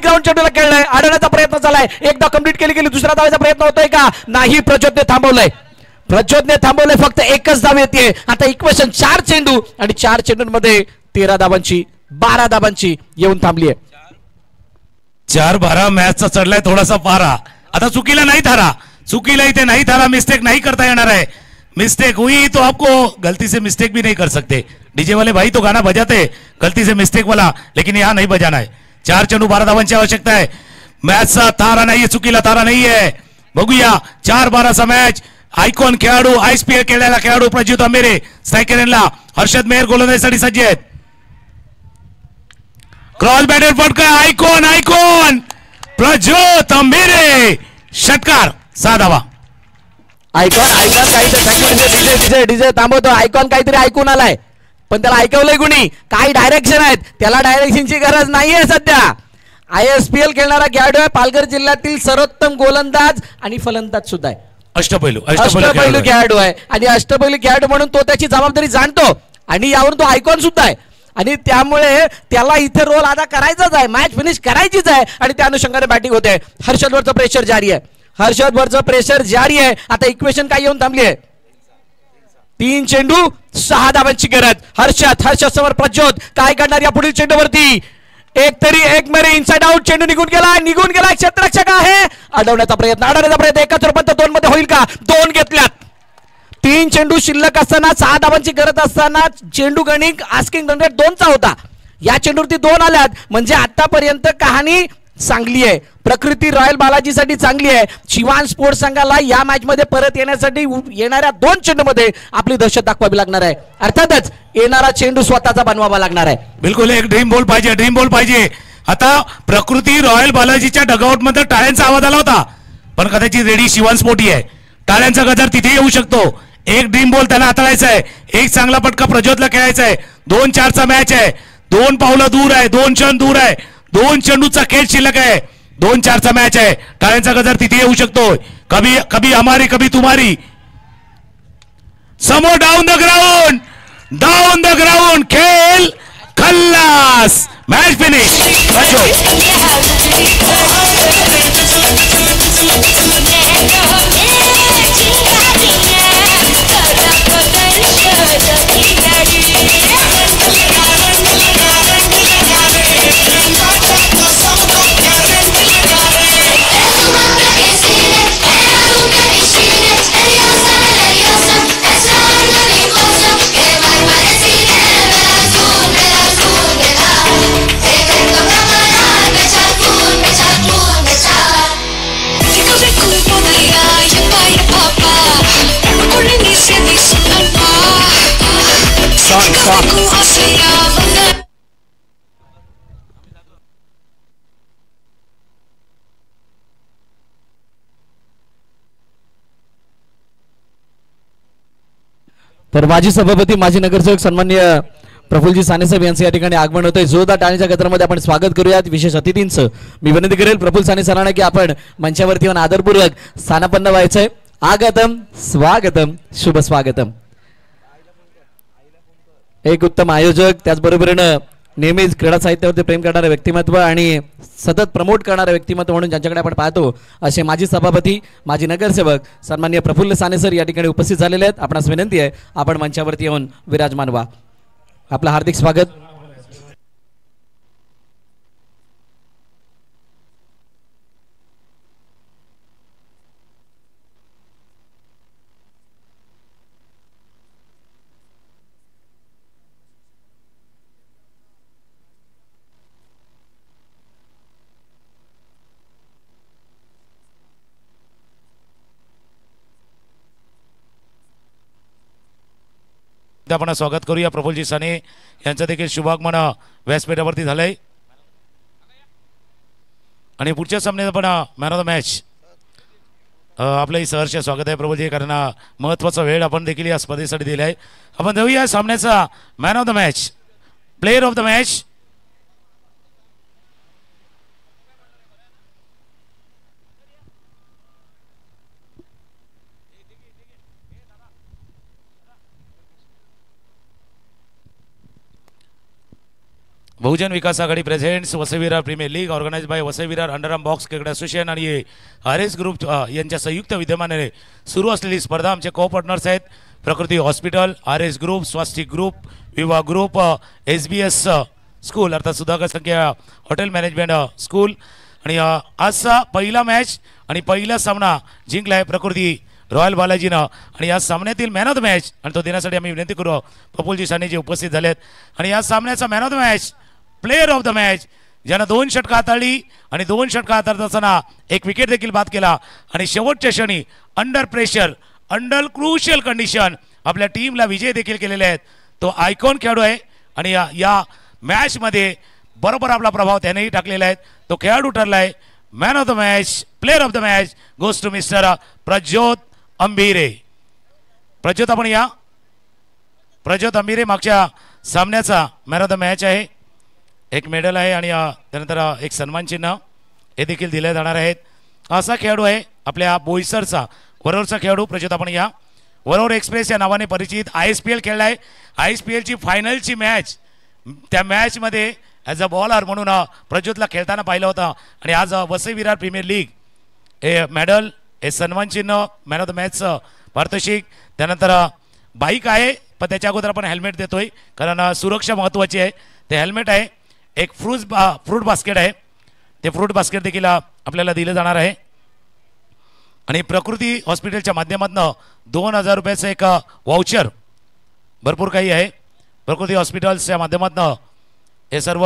ग्राउंड चेंडूला खेळलाय. अडवण्याचा प्रयत्न झालाय. एकदा कंप्लीट केली दुसरा धावायचा प्रयत्न होतोय का नाही. प्रज्योतने थांबवलंय फक्त एकच धाव येते. आता इक्वेशन 4 चेंडू आणि 4 चेंडूंमध्ये 13 धावांची 12 धावांची येऊन थांबली आहे. 4-12 मॅचचा चढलाय थोडासा पारा. आता चुकीला इथे नाही थारा. मिस्टेक नहीं करता येणार आहे. मिस्टेक हुई तो आपको गलती से मिस्टेक भी नहीं कर सकते. डीजे वाले भाई तो गाना बजाते गलती से मिस्टेक वाला लेकिन यहाँ नहीं बजाना है. 4 चेंडू 12 धावांची आवश्यकता आहे. मॅचचा तारा नाहीये चुकीला तारा नाहीये. बघूया 4-12 मॅच. आयकॉन खेळाडू ISPL खेळलेला खेळाडू प्रज्योत अंबिरे स्ट्रायकरला हर्षद मेहर गोलंदाजीसाठी सज्ज आहेत. क्रॉस बॅटर फटका आयकॉन प्रज्योत अंबिरे षटकार 6 धावा. आयकॉन काहीतरी डीजे थांबवतो. आयकॉन काहीतरी ऐकून आलाय पण त्याला ऐकवलंय कुणी. काही डायरेक्शन आहेत त्याला डायरेक्शनची गरज नाहीये सध्या. ISPL खेळणारा खेळाडू आहे. पालघर जिल्ह्यातील सर्वोत्तम गोलंदाज आणि फलंदाज सुद्धा आहे. अष्टपैलू खेळाडू आहे आणि अष्टपैलू खेळाडू म्हणून तो त्याची जबाबदारी जाणतो आणि यावरून तो आयकॉन सुद्धा आहे आणि त्यामुळे त्याला इथे रोल अदा करायचाच आहे. मॅच फिनिश करायचीच आहे आणि त्या अनुषंगाने बॅटिंग होते. हर्षदवरचं प्रेशर जारी आहे. आता इक्वेशन काय येऊन थांबली आहे. 3 चेंडू 6 धावांची गरज. हर्षद समोर प्रज्योत काय करणार या पुढील चेंडूवरती. एक मेरे इनसाइड आउट चेंडू निघून गेला क्षेत्ररक्षक आहे. अडवण्याचा प्रयत्न एकच रूपांतर 2 मध्ये होईल का. 2 घेतल्यात. 3 चेंडू शिल्लक असताना 6 धावांची गरज असताना चेंडू गणिक आस्किंग रन रेट 2चा होता. या चेंडूवरती 2 आल्यात म्हणजे आतापर्यंत कहाणी चांगली आहे. प्रकृती रॉयल बालाजीसाठी चांगली आहे. शिवान स्पोर्ट्स संघाला या मॅच मध्ये परत येण्यासाठी येणाऱ्या 2 चेंडूमध्ये आपली दहशत दाखवावी लागणार आहे. अर्थातच येणारा चेंडू स्वतःचा बनवावा लागणार आहे. बिलकुल एक ड्रीम बॉल पाहिजे, ड्रीम बॉल पाहिजे. आता प्रकृती रॉयल बालाजीच्या डगआउट मध्ये टाळ्यांचा आवाज आला होता, पण कदाचित रेडी शिवान स्पोर्टी आहे. टाळ्यांचा गजर तिथे येऊ शकतो. एक ड्रीम बॉल त्याला हाताळायचा आहे. एक चांगला पटका प्रज्योतला खेळायचा आहे. 2-4चा मॅच आहे. 2 पावलं दूर आहे, 2 क्षण दूर आहे. 2 चेंडूचा खेळ शिल्लक आहे. 2-4चा मॅच आहे. टाळ्यांचा गजर तिथे येऊ शकतो. कभी कभी हमारी कभी तुम्हारी. समोर डाऊन द ग्राउंड खेळ खल्लास. Match finish. तर माजी सभापती माजी नगरसेवक सन्माननीय प्रफुल्लजी साने साहेब यांचं या ठिकाणी आगमन होतंय. जोरदार टाळ्यांच्या गजरामध्ये आपण स्वागत करूयात विशेष अतिथींचं. मी विनंती करेल प्रफुल्ल साने सरांना की आपण मंचावरती येऊन आदरपूर्वक स्थानापन्न व्हायचंय. आगतम स्वागतम शुभ स्वागतम. एक उत्तम आयोजक, त्याचबरोबरीनं नेहमीच क्रीडा साहित्यावरती प्रेम करणारे व्यक्तिमत्व आणि सतत प्रमोट करणारे व्यक्तिमत्व म्हणून ज्यांच्याकडे आपण पाहतो असे माजी सभापती माजी नगरसेवक सन्माननीय प्रफुल्ल साने सर या ठिकाणी उपस्थित झालेले आहेत. आपणास विनंती आहे आपण मंचावरती येऊन विराजमान व्हा. आपलं हार्दिक स्वागत. आपण स्वागत करूया. प्रफुल्लजी साने यांचं देखील शुभागमन व्यासपीठावरती झालंय आणि पुढच्या सामन्यात आपण मॅन ऑफ द मॅच आपलंही सहर्ष स्वागत आहे प्रभूजी, कारण महत्वाचा वेळ आपण देखील या स्पर्धेसाठी दिला आहे. आपण जाऊया सामन्याचा man of the match, player of the match. Bahujan Vikas Aghadi presents Vasai Virar premier league organise by Vasai Virar underarm box cricket association आणि आरएस ग्रुप यांच्या संयुक्त विद्यमानाने सुरू असलेली स्पर्धा. आमचे को पार्टनर्स आहेत Prakruti hospital, RS group, Swastik group, विवाह ग्रुप, एसबीएस स्कूल अर्थात सुधाकर संख्या हॉटेल मॅनेजमेंट स्कूल. आणि आजचा पहिला मॅच आणि पहिला सामना जिंकला आहे प्रकृती रॉयल बालाजीनं. आणि या सामन्यातील मॅन ऑफ द मॅच आणि तो देण्यासाठी आम्ही विनंती करू प्रफुल्लजी साने जे उपस्थित झालेत. आणि या सामन्याचा man of the match, player of the match, ज्यानं 2 षटकं हाताळली आणि 2 षटकं हाताळत असताना एक विकेट देखील बाद केला आणि शेवटच्या क्षणी under pressure, under crucial condition आपल्या टीमला विजय देखील केलेले आहेत. तो आयकॉन खेळाडू आहे आणि या मॅचमध्ये बरोबर आपला प्रभाव त्यानेही टाकलेला आहे. तो खेळाडू ठरला आहे. Man of the match, player of the match goes to mister Prajyot Ambire. Prajyot आपण या. प्रज्योत अंबिरे मागच्या सामन्याचा मॅन ऑफ द मॅच आहे. एक मेडल आहे आणि त्यानंतर एक सन्मान चिन्ह हे देखील दिले जाणार आहेत. असा खेळाडू आहे आपल्या बोईसरचा वरोरचा खेळाडू प्रज्योत आपण या. वरोर एक्सप्रेस या नावाने परिचित, ISPL खेळलाय. ISPLची फायनलची मॅच, त्या मॅचमध्ये ॲज अ बॉलर म्हणून प्रज्योतला खेळताना पाहिलं होतं. आणि आज वसई विरार प्रीमियर लीग हे मेडल, हे सन्मान चिन्ह, मॅन ऑफ द मॅचचं पारितोषिक, त्यानंतर बाईक आहे. पण त्याच्या अगोदर आपण हेल्मेट देतोय कारण सुरक्षा महत्त्वाची आहे. ते हेल्मेट आहे. एक फ्रूट बास्केट आहे. ते फ्रूट बास्केट देखील आपल्याला दिलं जाणार आहे. आणि प्रकृती हॉस्पिटलच्या माध्यमातून 2000 रुपयाचं एक वाउचर, भरपूर काही आहे. प्रकृती हॉस्पिटल्सच्या माध्यमातून हे सर्व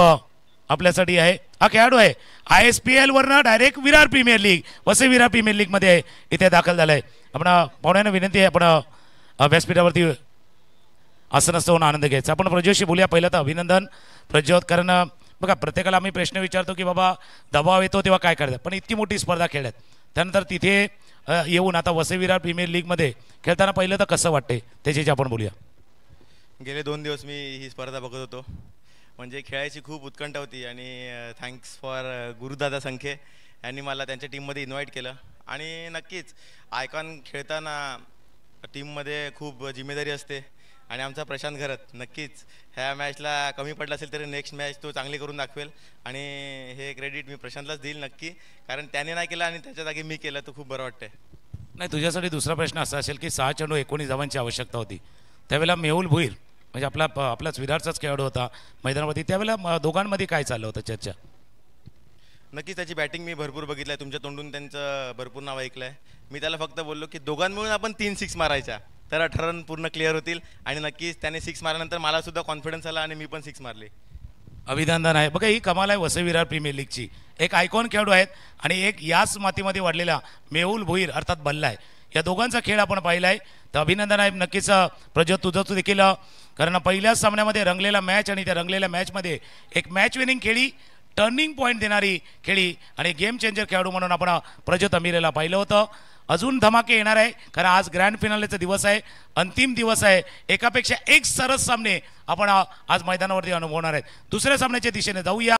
आपल्यासाठी आहे. हा खेळाडू आहे ISPL वरनं direct Virar premier league Vasai Virar premier लीगमध्ये इथे दाखल झालाय. आपण पाहुण्यांना विनंती आहे आपण व्यासपीठावरती आसनस्थ होऊन आनंद घ्यायचा. आपण प्रज्योतशी बोलूया. पहिलं तर अभिनंदन प्रज्योत, कारण बघा प्रत्येकाला आम्ही प्रश्न विचारतो की बाबा दबाव येतो तेव्हा काय करतात, पण इतकी मोठी स्पर्धा खेळल्यात त्यानंतर तिथे येऊन आता वसई विरार प्रीमियर लीगमध्ये खेळताना पहिलं तर कसं वाटते त्याच्याशी आपण बोलूया. गेले 2 दिवस मी ही स्पर्धा बघत होतो, म्हणजे खेळायची खूप उत्कंठा होती आणि थँक्स फॉर गुरुदादा संखे यांनी मला त्यांच्या टीममध्ये इन्व्हाइट केलं. आणि नक्कीच आयकॉन खेळताना टीममध्ये खूप जिम्मेदारी असते आणि आमचा प्रशांत घरत नक्कीच ह्या मॅचला कमी पडला असेल तरी नेक्स्ट मॅच तो चांगली करून दाखवेल आणि हे क्रेडिट मी प्रशांतलाच देईल नक्की, कारण त्याने नाही केलं आणि त्याच्या जागी मी केलं तर खूप बरं वाटतंय. नाही, तुझ्यासाठी दुसरा प्रश्न असा असेल की 6 चेंडू 19 धावांची आवश्यकता होती, त्यावेळेला मेहुल भोईर म्हणजे आपलाच विरारचाच खेळाडू होता मैदानावरती, त्यावेळेला दोघांमध्ये काय चाललं होतं चर्चा? नक्कीच त्याची बॅटिंग मी भरपूर बघितलं आहे, तुमच्या तोंडून त्यांचं भरपूर नाव ऐकलं आहे. मी त्याला फक्त बोललो की दोघांमिळून आपण 3 6 मारायच्या तर 18 रन पूर्ण क्लिअर होतील आणि नक्कीच त्याने 6 मारल्यानंतर मला सुद्धा कॉन्फिडन्स आला आणि मी पण 6 मारले. अभिनंदन आहे. बघा ही कमाल आहे वसई विरार प्रीमियर लीगची. एक आयकॉन खेळाडू आहेत आणि एक याच मातीमध्ये वाढलेला मेहुल भोईर अर्थात बल्ला आहे. या दोघांचा खेळ आपण पाहिला आहे तर अभिनंदन आहे. नक्कीच प्रज्योत तुझं देखील, कारण पहिल्याच सामन्यामध्ये रंगलेला मॅच आणि त्या रंगलेल्या मॅचमध्ये एक मॅच विनिंग खेळी, टर्निंग पॉईंट देणारी खेळी आणि गेम चेंजर खेळाडू म्हणून आपण प्रज्योत अमिरेला पाहिलं होतं. अजून धमाके येणार आहे कारण आज ग्रँड फिनालेचा दिवस आहे, अंतिम दिवस आहे. एकापेक्षा एक सरस सामने आपण आज मैदानावरती अनुभवणार आहेत. दुसऱ्या सामन्याच्या दिशेने जाऊया.